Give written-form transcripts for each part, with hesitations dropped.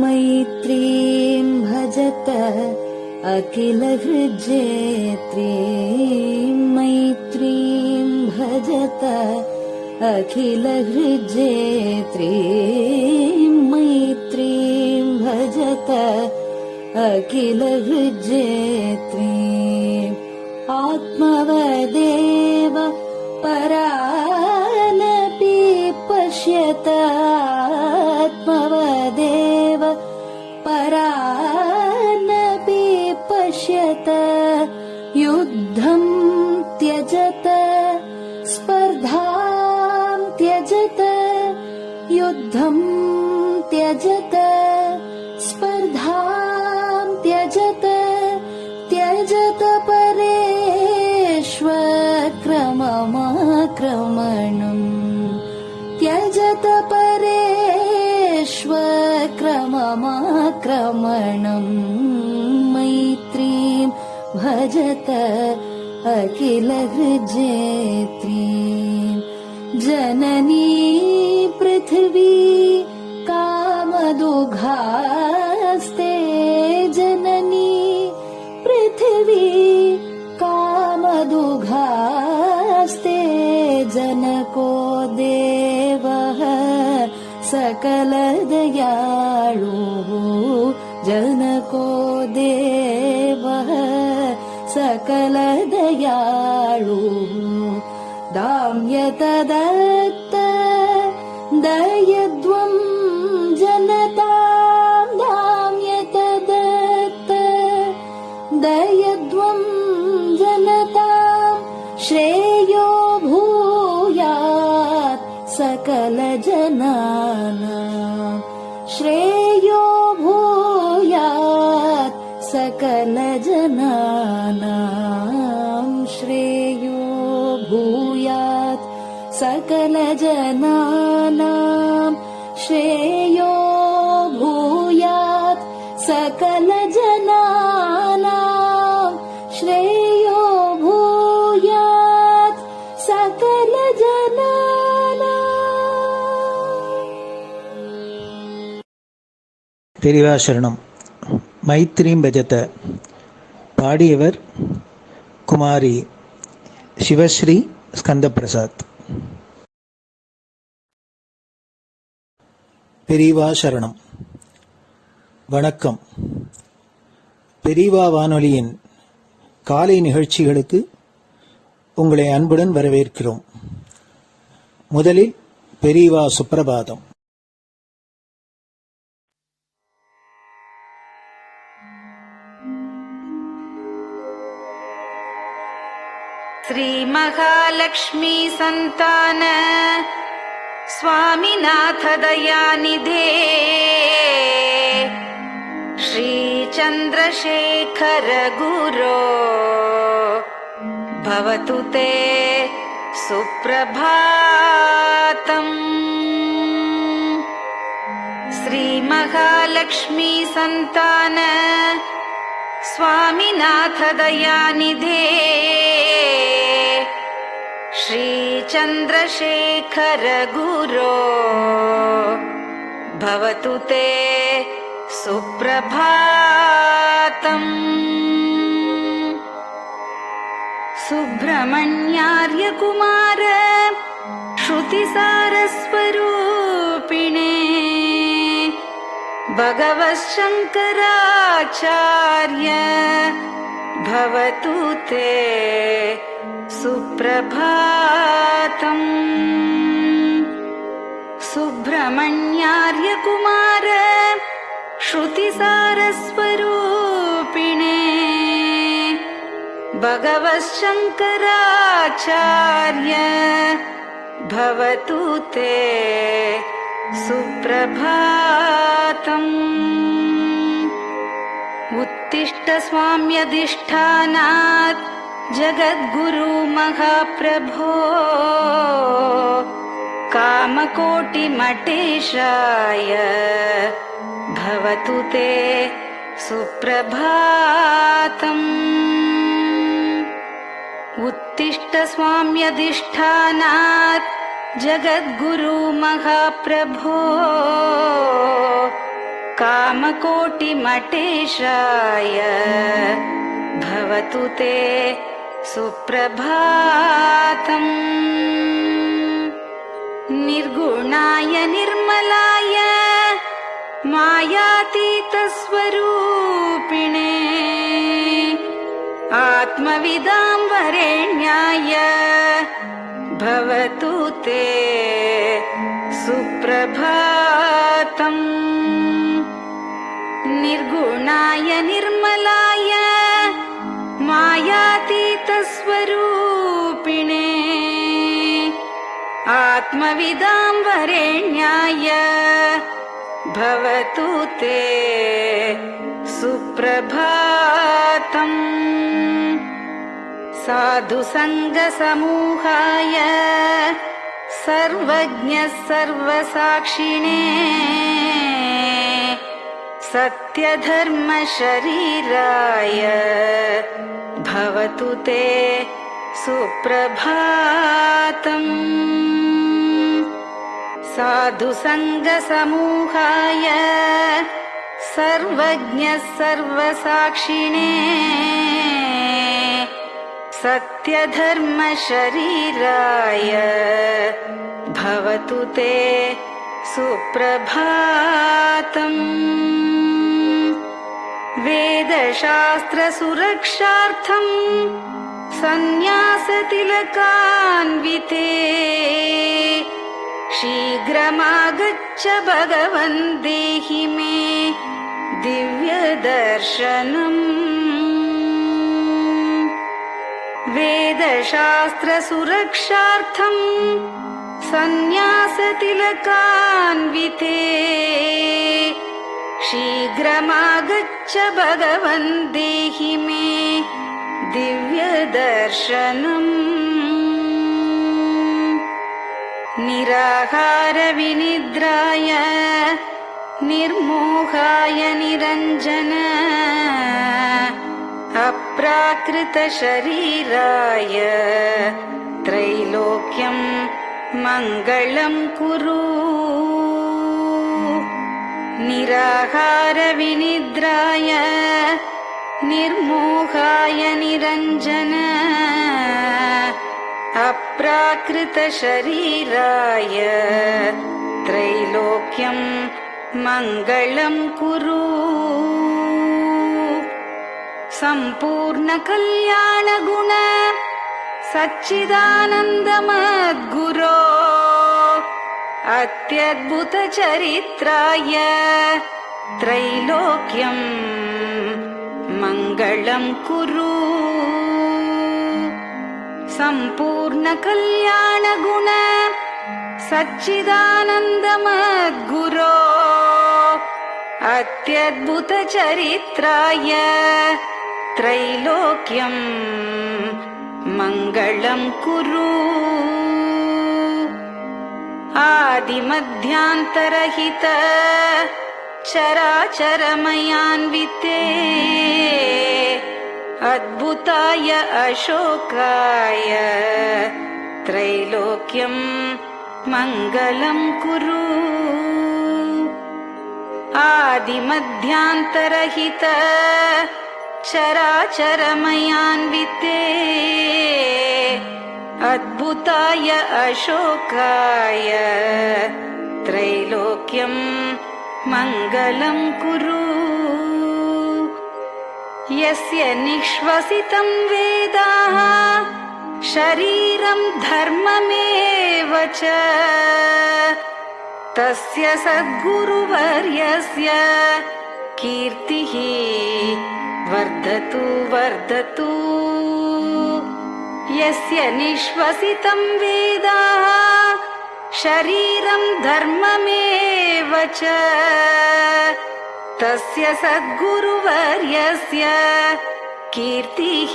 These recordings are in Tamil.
मैत्रीं भजत अखिलहृज्जेत्रीं मैत्रीं भजत अखिलहृज्जेत्रीं मैत्रीं भजत अखिलहृज्जेत्रीम् आत्मवदेव परानपि पश्यत आत्मवदेव परानपि पश्यत युद्धं त्यजत स्पर्धां त्यजत युद्धं त्यजत स्पर्धां त्यजत त्यजत परेष्वक्रममाक्रमणम् त्यजत परेष्वक्रममाक्रमणम् मैत्रीं भजत अखिलहृज्जेत्रीं जननी पृथिवी कामदुघास्ते जननी पृथिवी कामदुघास्ते जनको देवः सकलदयाळुः जनको देवः सकलदयाळुः दाम्यत दत्त दयध्वं जनतां दाम्यत दत्त दयध्वं जनतां श्रेयो भूयात् सकलजनानां श्रेयो भूयात् सकलजनानां श्रेयो भूयात् सकलजनानां श्रेयो भूयात् सकलजनानां श्रेयो भूयात् सकलजनानां. பெரிவாசரணம். மைத்ரீம் பஜத. பாடியவர் குமாரி சிவஸ்ரீ ஸ்கந்தபிரசாத். பெரியவா சரணம். வணக்கம். பெரியவா வானொலியின் காலை நிகழ்ச்சிகளுக்கு உங்களை அன்புடன் வரவேற்கிறோம். முதலில் பெரியவா சுப்பிரபாதம். श्री महालक्ष्मी संतान स्वामीनाथ दयानिधे श्री चंद्रशेखर गुरो भवतु ते सुप्रभातम्. श्री महालक्ष्मी संतान स्वामीनाथ दयानिधे श्री चंद्रशेखर गुरो भवतु ते सुप्रभातम्. सुब्रह्मण्यार्य कुमार श्रुतिसारस्वरूपिणे भगवच्छंकराचार्य भवतु ते सुप्रभातम्. सुब्रह्मण्यार्य कुमार श्रुतिसारस्वरूपिणे भगवच्छंकराचार्य भवतु ते सुप्रभातम्. उत्तिष्ठ स्वाम्यधिष्ठानात् जगद्गुरु महाप्रभो कामकोटिमठेशाय भवतु ते सुप्रभातम्. उत्तिष्ठ स्वाम्यधिष्ठानात् जगद्गुरु महाप्रभो कामकोटिमटेशाय भवतु ते सुप्रभातम्। निर्गुणाय निर्मलाय मायातीतस्वरूपिणे आत्मविदां वरेण्याय भवतु ते सुप्रभातम्। निर्गुणाय निर्मलाय मायातीतस्वरूपिणे आत्मविदां वरेण्याय भवतु ते सुप्रभातम्। साधुसङ्गसमूहाय सर्वज्ञः सर्वसाक्षिणे सत्यधर्मशरीराय भवतु ते सुप्रभातम्। साधुसङ्गसमूहाय सर्वज्ञः सर्वसाक्षिणे सत्यधर्मशरीराय भवतु ते सुप्रभातम्। वेदशास्त्रसुरक्षार्थं सन्न्यासतिलकान्विते शीघ्रमागच्छ भगवन् देहि मे दिव्यदर्शनम्। वेदशास्त्रसुरक्षार्थं सन्न्यासतिलकान्विते शीघ्रमागच्छ भगवन् देहि मे दिव्यदर्शनम्। निराहारविनिद्राय निर्मोहाय निरञ्जन अप्राकृतशरीराय त्रैलोक्यं मङ्गलं कुरु। निराहारविनिद्राय निर्मोहाय निरञ्जन अप्राकृतशरीराय त्रैलोक्यं मङ्गलं कुरु। सम्पूर्णकल्याणगुण सच्चिदानन्दमद्गुरो अत्यद्भुतचरित्राय त्रैलोक्यं मङ्गलं कुरु। सम्पूर्णकल्याणगुण सच्चिदानन्दमद्गुरो अत्यद्भुतचरित्राय त्रैलोक्यं मङ्गलं कुरु। आदिमध्यान्तरहित चराचरमयान्विते अद्भुताय अशोकाय त्रैलोक्यं मङ्गलं कुरु। आदिमध्यान्तरहित चराचरमयान्विते अद्भुताय अशोकाय त्रैलोक्यं मङ्गलं कुरु। यस्य निःश्वसितं वेदाः शरीरं धर्ममेव च तस्य सद्गुरुवर्यस्य कीर्तिः वर्धतु वर्धतु। यस्य निःश्वसितं वेदाः शरीरं धर्ममेव च तस्य सद्गुरुवर्यस्य कीर्तिः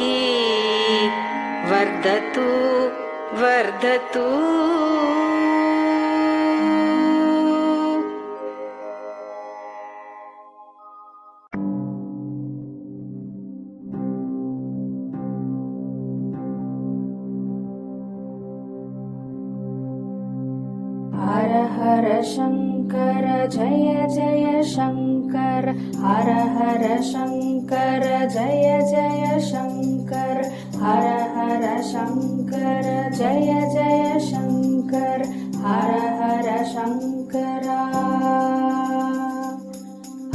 वर्धतु वर्धतु। हर हर शङ्कर जय जय शङ्कर हर हर शङ्कर जय जय शङ्कर हर हर शङ्कर जय जय शङ्कर हर हर शङ्करा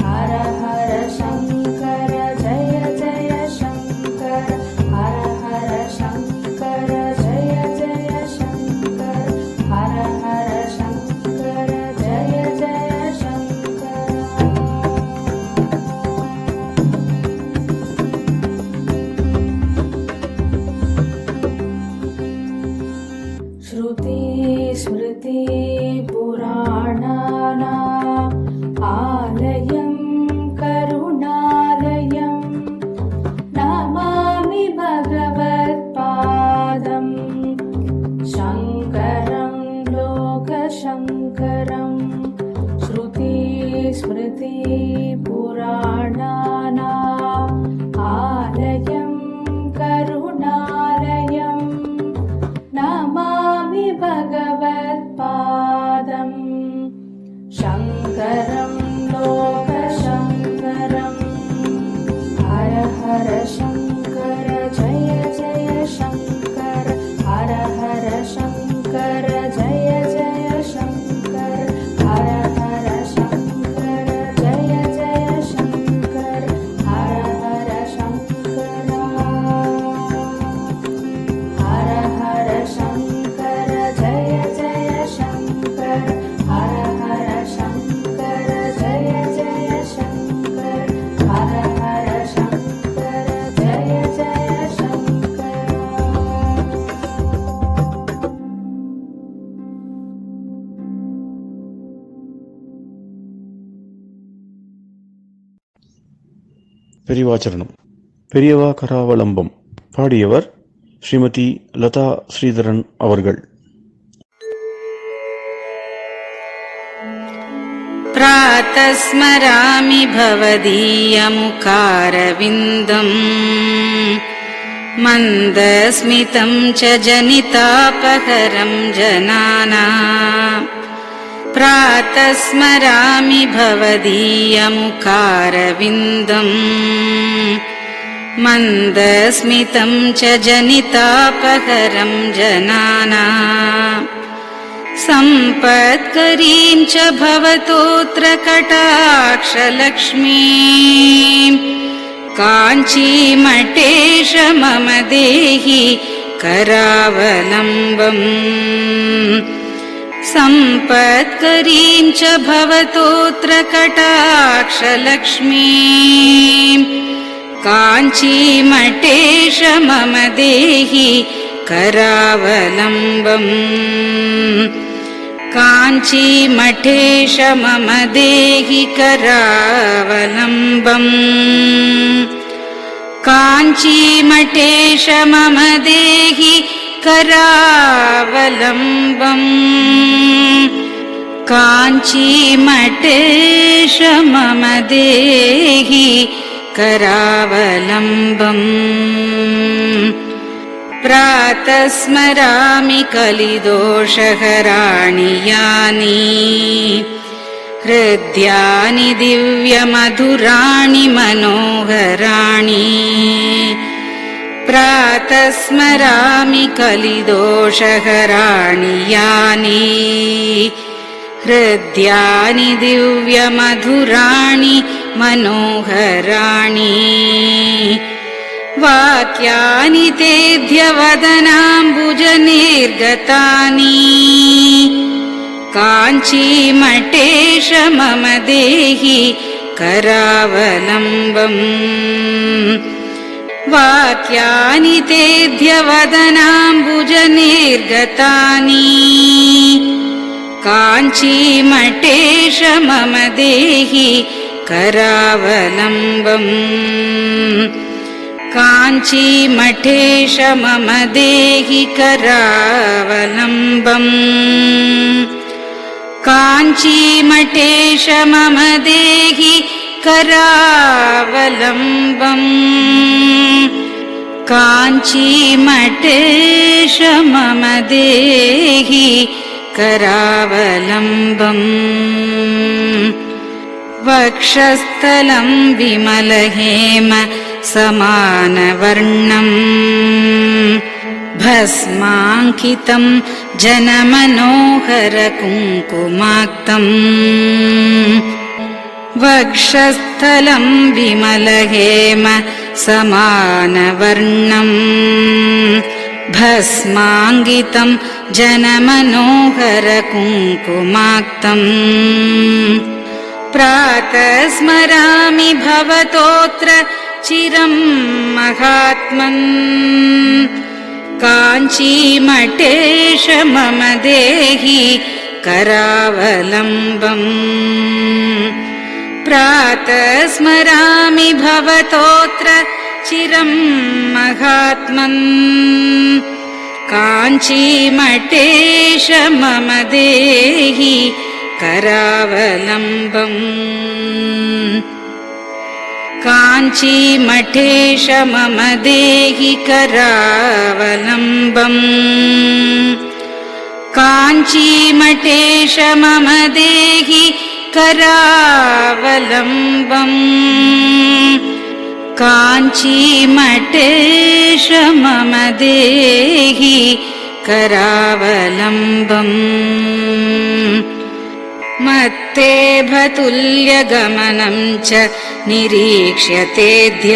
हर हर शङ्कर जय जय शङ्कर हर हर शङ्कर जय जय शङ्कर हर हर शङ्कर जय जय शङ्कर श्रुति स्मृति पुराणानाम् आलयं करुणालयं नमामि भगवत्पादं शङ्करं लोकशङ्करं श्रुति स्मृति पुराणानाम् आलयं करुणालयं नमामि भगवत्पादं शङ्करं लोकशङ्करम् हर हर शङ्कर जय जय शङ्कर हर हर शङ्कर जय जय शङ्कर हर हर शङ्कर जय जय शङ्कर हर हर शङ्करा हर हर शङ्कर जय जय शङ्कर हर हर शङ्कर जय जय शङ्कर हर हर शङ्कर जय जय शङ्कर பெரியவாச்சரணம். பெரியவா கராவலம்பம். பாடியவர் ஸ்ரீமதி லதா ஸ்ரீதரன் அவர்கள். प्रातः स्मरामि भवदीयमुखारविन्दम् मन्दस्मितं च जनितापहरं जनानाम् प्रातः स्मरामि भवदीयमुखारविन्दम् मन्दस्मितं च जनितापहरं जनानाम् सम्पत्करीं च भवतोऽत्र कटाक्षलक्ष्मीं काञ्चीमठेश मम देहि करावलम्बम् सम्पत्करीं च भवतोऽत्र कटाक्षलक्ष्मीं काञ्चीमठेश मम देहि करावलम्बम् काञ्चीमठेश मम देहि करावलम्बम् काञ्चीमठेश मम देहि करावलम्बम् काञ्चीमठेश मम देहि करावलम्बम् प्रातः स्मरामि कलिदोषहराणि यानि हृद्यानि दिव्यमधुराणि मनोहराणि प्रातः स्मरामि कलिदोषहराणि यानि हृद्यानि दिव्यमधुराणि मनोहराणि वाक्यानि तेऽध्यवदनाम्बुजनिर्गतानि काञ्चीमठेश मम देहि करावलम्बम् वाक्यानि तेऽध्यवदनाम्बुजनिर्गतानि काञ्चीमठेश मम देहि करावलम्बम् काञ्चीमठेश मम देहि करावलम्बम् काञ्चीमठेश मम देहि करावलम्बम् काञ्चीमठेश मम देहि करावलम्बम् वक्षस्थलं विमलहेम समानवर्णम् भस्माङ्कितं जनमनोहर कुङ्कुमाक्तम् वक्षस्थलं विमलहेम समानवर्णम् भस्माङ्कितं जनमनोहर कुङ्कुमाक्तम् प्रातः स्मरामि भवतोऽत्र चिरं महात्मन् काञ्चीमठेश मम देहि करावलम्बम् प्रातः स्मरामि भवतोऽत्र चिरं महात्मन् काञ्चीमठेश मम देहि करावलम्बम् काञ्चीमठेश मम देहि करावलम्बम् काञ्चीमठेश मम देहि करावलम्बम् काञ्चीमठेश मम देहि करावलम्बम् मत्तेभतुल्यगमनं च निरीक्ष्यतेऽद्य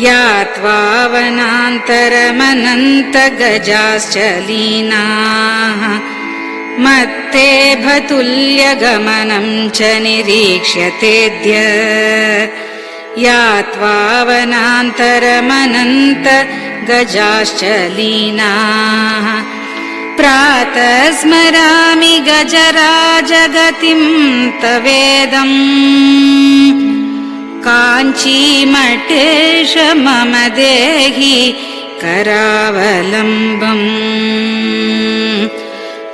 यात्वा वनान्तरमनन्तगजाश्च लीनाः मत्तेभतुल्यगमनं च निरीक्ष्यतेऽद्य यात्वा वनान्तरमनन्तगजाश्च लीनाः प्रातः स्मरामि गजराजगतिं तवेदम् काञ्चीमठेश मम देहि करावलम्बम्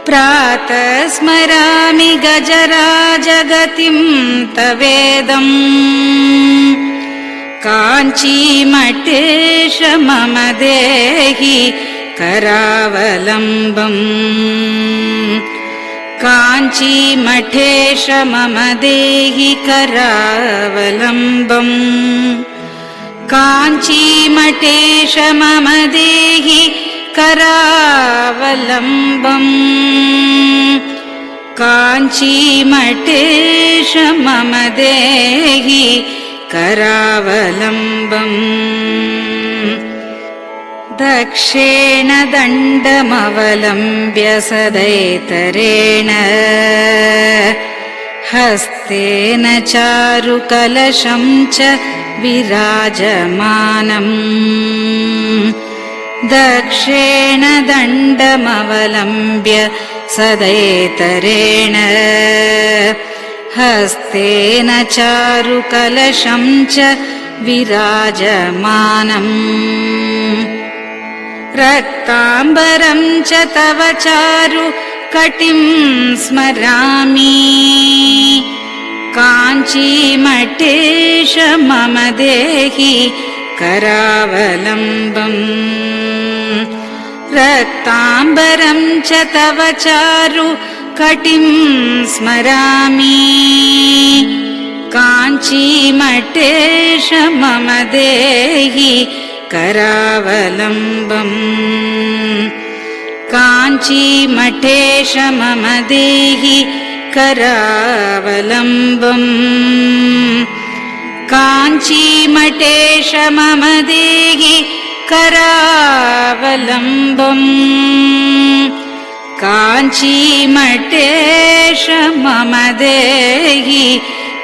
प्रातः स्मरामि गजराजगतिं तवेदम् काञ्चीमठेश मम देहि करावलम्बम् काञ्चीमठेश मम देहि करावलम्बम् काञ्चीमठेश मम देहि करावलम्बम् काञ्चीमठेश मम देहि करावलम्बम् दक्षेण दण्डमवलम्ब्य सदैतरेण हस्तेन चारुकलशं च विराजमानम् दक्षेण दण्डमवलम्ब्य सदैतरेण हस्तेन चारुकलशं च विराजमानम् रक्ताम्बरं च तव चारु कटिं स्मरामि काञ्चीमठेश मम देहि करावलम्बम् रक्ताम्बरं च तव चारु कटिं स्मरामि काञ्चीमठेश मम देहि करावलम्बम् काञ्चीमठेश मम देहि करावलम्बम् काञ्चीमठेश मम देहि करावलम्बम् काञ्चीमठेश मम देहि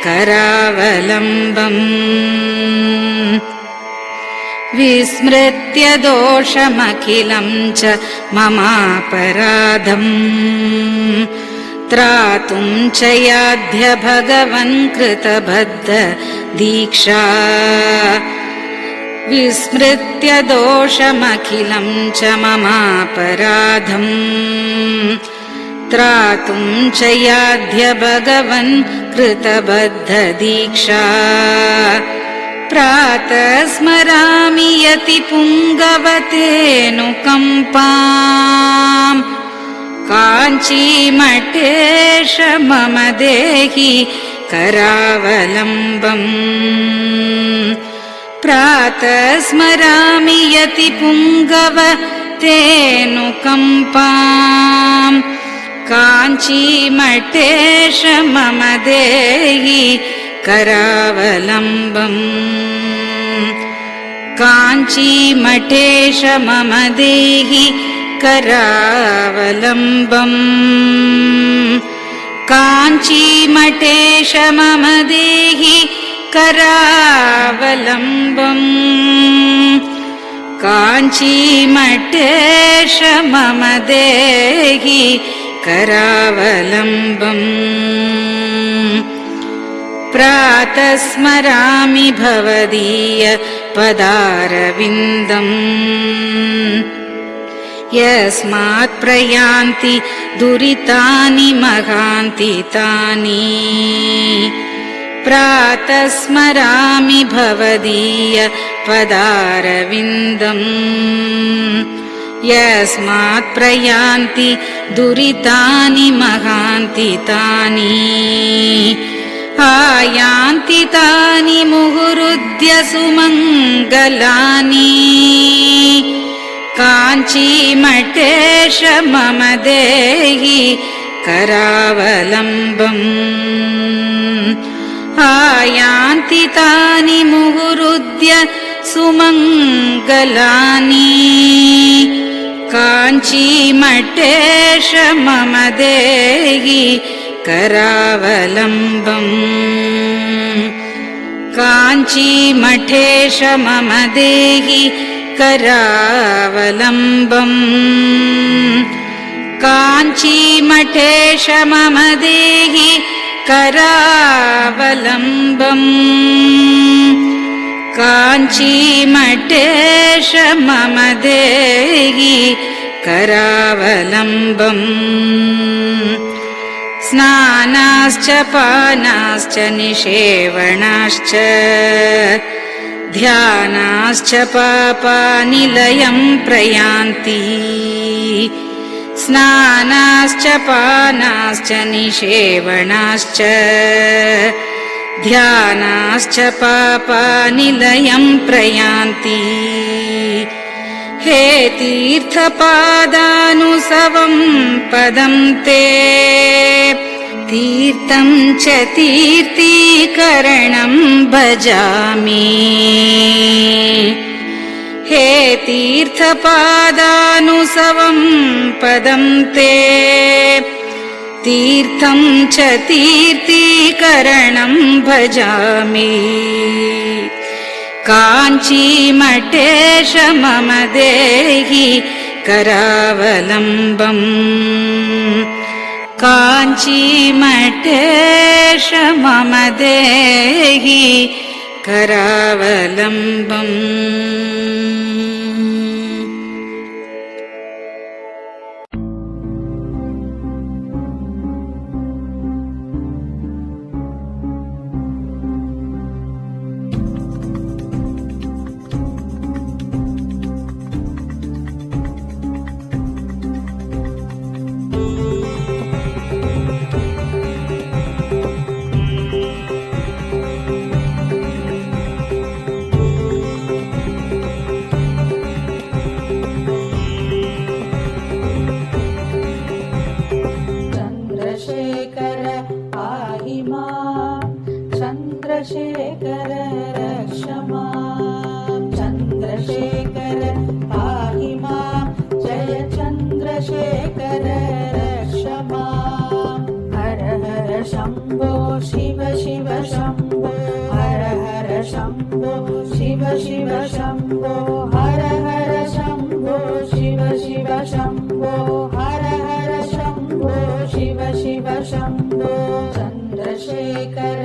करावलम्बम् विस्मृत्य दोषमखिलं च ममापराधम् त्रातुं च याध्य भगवन् कृतबद्ध दीक्षा विस्मृत्य दोषमखिलं च ममापराधम् त्रातुं च याध्य भगवन् कृतबद्ध दीक्षा प्रातः स्मरामि यति पुङ्गवतेऽनुकम्पाम् काञ्चीमठेश मम देहि करावलम्बम् प्रातः स्मरामि यतिपुङ्गव तेऽनुकम्पाम् काञ्चीमठेश मम देहि करावलम्बम् काञ्चीमठेश मम देहि करावलम्बम् काञ्चीमठेश मम देहि करावलम्बम् काञ्चीमठेश मम देहि करावलम्बम् प्रातः स्मरामि भवदीय पदारविन्दम् यस्मात् प्रयान्ति दुरितानि महान्ति तानि प्रातः स्मरामि भवदीय पदारविन्दम् यस्मात् प्रयान्ति दुरितानि महान्ति तानि आयान्ति तानि मुहुरुद्य सुमङ्गलानि काञ्चीमठेश मम देहि करावलम्बम् आयान्ति तानि मुहुरुद्य सुमङ्गलानि काञ्चीमठेश मम देहि करावलम्बम् काञ्चीमठेश मम देहि करावलम्बम् काञ्चीमठेश मम देहि करावलम्बम् काञ्चीमठेश मम देहि करावलम्बम् स्नानाश्च पानाश्च निषेवणाश्च ध्यानाश्च पापानिलयं प्रयान्ति स्नानाश्च पानाश्च निषेवणाश्च ध्यानाश्च पापानिलयं प्रयान्ति हे तीर्थपादानुसवं पदं ते तीर्थं च तीर्थीकरणं भजामि हे तीर्थपादानुसवं पदं ते तीर्थं च तीर्थीकरणं भजामि काञ्चीमठेश मम देहि करावलम्बम् काञ्चीमठेश मम देहि करावलम्बम् चन्द्रशेखर रक्ष माम् चन्द्रशेखर पाहि माम् जय चन्द्रशेखर रक्ष माम् हर हर शम्भो शिव शिव शम्भो हर हर शम्भो शिव शिव शम्भो हर हर शम्भो शिव शिव शम्भो हर हर शम्भो शिव शिव शम्भो चन्द्रशेखर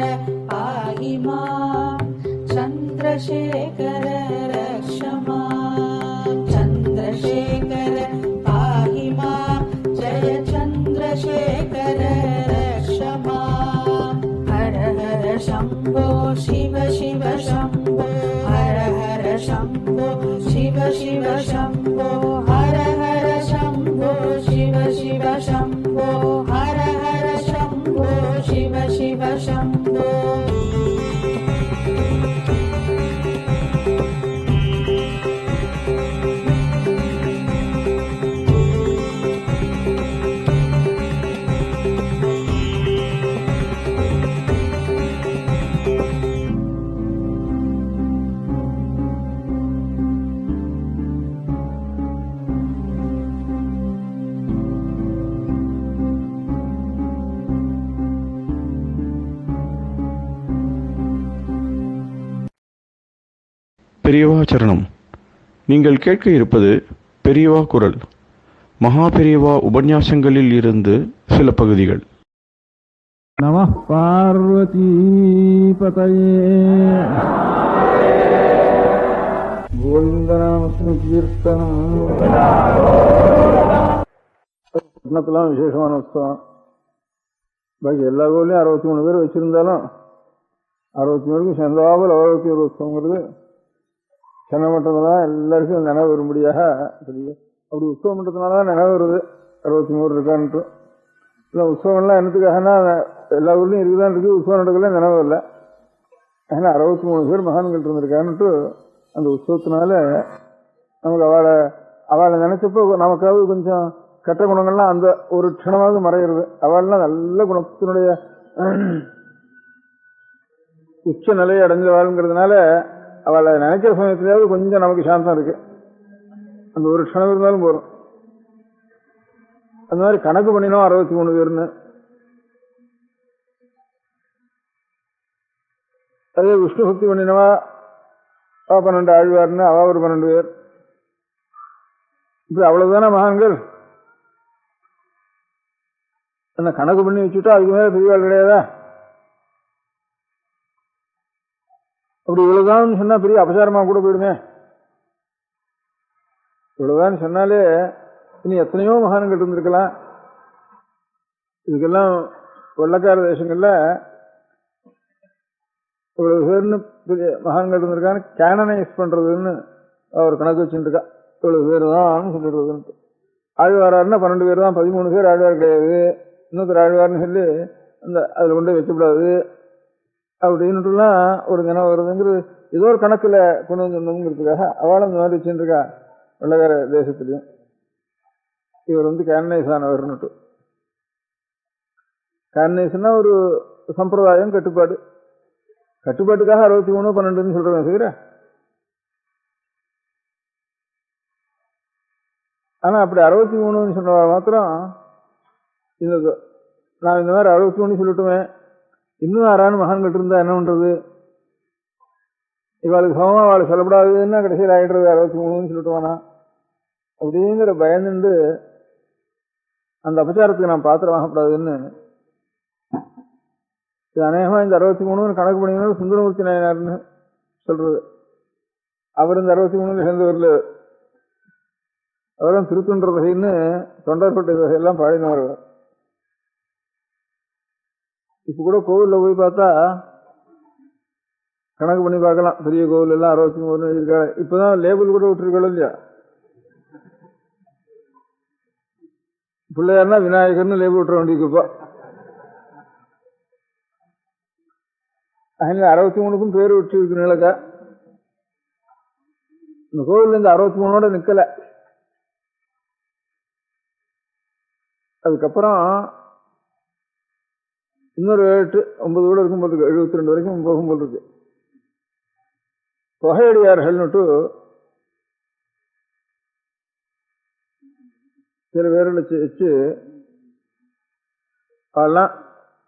पाहि माम् चन्द्रशेखर रक्ष माम् चन्द्रशेखर पाहि माम् जय चन्द्रशेखर रक्ष माम् हर हर शम्भो शिव शिव शम्भो हर हर शम्भो शिव शिव शम्भो हर हर शम्भो शिव शिव शम्भो हर हर शम्भो शिव शिव शम्भो பெரியவா சரணம். நீங்கள் கேட்க இருப்பது பெரியவா குரல். மகா பெரியவா உபன்யாசங்களில் இருந்து சில பகுதிகள். நமः பார்வதீபதயே. கோவிந்தநாமஸ்மரணம் பட்டணத்தெல்லாம் விசேஷமான உற்சவம். பாக்கி எல்லா கோவிலையும் 63 பேர் வச்சிருந்தாலும் 63 பேருக்கும் சேர்ந்தாமல் 61 உற்சவங்கிறது சென்னை மட்டம்தான் எல்லாருக்கும் நினைவு வரும்படியாக தெரியும். அப்படி உற்சவம் பண்ணுறதுனால தான் நினைவு வருது 63 இருக்கான்ட்டு. இல்லை உற்சவம்லாம் என்னத்துக்காகனா எல்லா ஊர்லேயும் இருக்குதான் இருக்குது, உற்சவம் நடக்கல நினைவு இல்லை. ஏன்னா 63 பேர் மகான்கள் இருந்திருக்கான்ட்டு அந்த உற்சவத்தினால நமக்கு அவளை நினைச்சப்போ நமக்காவது கொஞ்சம் கெட்ட குணங்கள்லாம் அந்த ஒரு க்ஷணமாவது மறைகிறது. அவள்லாம் நல்ல குணத்தினுடைய உச்ச நிலையை அடைஞ்சவாளுங்கிறதுனால அவளை நினைக்கிற சமயத்திலேயாவது கொஞ்சம் நமக்கு சாந்தம் இருக்கு. அந்த ஒரு க்ஷணம் இருந்தாலும் போறோம். அந்த மாதிரி கணக்கு பண்ணினோம் 63 பேர்னு. அதே விஷ்ணு பக்தி பண்ணினவா 12 ஆழ்வார்னு அவ ஒரு 12 பேர். இப்படி அவ்வளவுதானே மகான்கள். என்ன கணக்கு பண்ணி வச்சுட்டா அதுக்கு மேல பெரியவாள் கிடையாதா? அப்படி இவ்வளவுதான் சொன்னா பெரிய அபசாரமா கூட போயிடுமே. இவ்வளவுதான் சொன்னாலே இனி எத்தனையோ மகான்கள் இருந்திருக்கலாம். இதுக்கெல்லாம் வெள்ளக்கார தேசங்கள்ல இவ்வளவு பேர்னு பெரிய மகான்கள் இருந்திருக்கான்னு கேனனைஸ் பண்றதுன்னு ஒரு கணக்கு வச்சுருக்கா. இவ்வளவு பேர் தான் சொல்லிடுறதுன்ட்டு. ஆழ்வாராருன்னா 12 பேர் தான், 13 பேர் ஆழ்வார் கிடையாது. இன்னொருத்தர் ஆழ்வார்னு சொல்லி அந்த அதில் கொண்டு வைக்கப்படாது அப்படின்ட்டுலாம் ஒரு நினைவு வருதுங்கிறது ஏதோ ஒரு கணக்கில் கொண்டு வந்துங்கிறதுக்காக அவளும் இந்த மாதிரி வச்சுருக்கா வெள்ளக்கார தேசத்துலையும். இவர் கேனனைஸ் ஆனவர்னுட்டு. கேனனைஸ்னா ஒரு சம்பிரதாயம், கட்டுப்பாடு. கட்டுப்பாட்டுக்காக 63, 12 சொல்றேன் செய்கிற. ஆனா அப்படி 63 சொன்ன மாத்திரம் இந்த நான் இந்த மாதிரி 63 சொல்லிட்டுமே இன்னும் 6 மகான்கள் இருந்தா என்ன பண்றது? இவாளுக்கு சமமா அவளுக்கு சொல்லப்படாதுன்னா கடைசியில் ஆயிடுறது 63 சொல்லிட்டுவானா அப்படிங்கிற பயந்துண்டு அந்த அபச்சாரத்துக்கு நான் பாத்திரமாகப்படாதுன்னு அநேகமா இந்த 63 கணக்கு பண்ணிங்கன்னா சுந்தரமூர்த்தி நாயனார்னு சொல்றது. அவர் இந்த 63 சேர்ந்தவர்ல அவரும் திருத்துன்ற வகைன்னு தொண்டர்பட்ட வகையெல்லாம் பாடினவர். இப்ப கூட கோவில்ல போய் பார்த்தா கணக்கு பண்ணி பார்க்கலாம். பெரிய கோவில் எல்லாம் 63 இருக்காரு. இப்பதான் லேபிள் கூட விட்டுருக்கோம் இல்லையா? பிள்ளையார்னா விநாயகர்னு லேபிள் விட்டுற வேண்டியிருக்குப்பா. அதனால 63க்கும் பேர் விட்டு இருக்குனாக்கா இந்த கோவில் இந்த 63ஓட நிக்கல. அதுக்கப்புறம் இன்னொரு 8, 9 கூட இருக்கும் போது 72 வரைக்கும் போகும்போது இருக்கு. தொகையடியார்கள்னுட்டு சில பேர்களை வச்சு அதெல்லாம்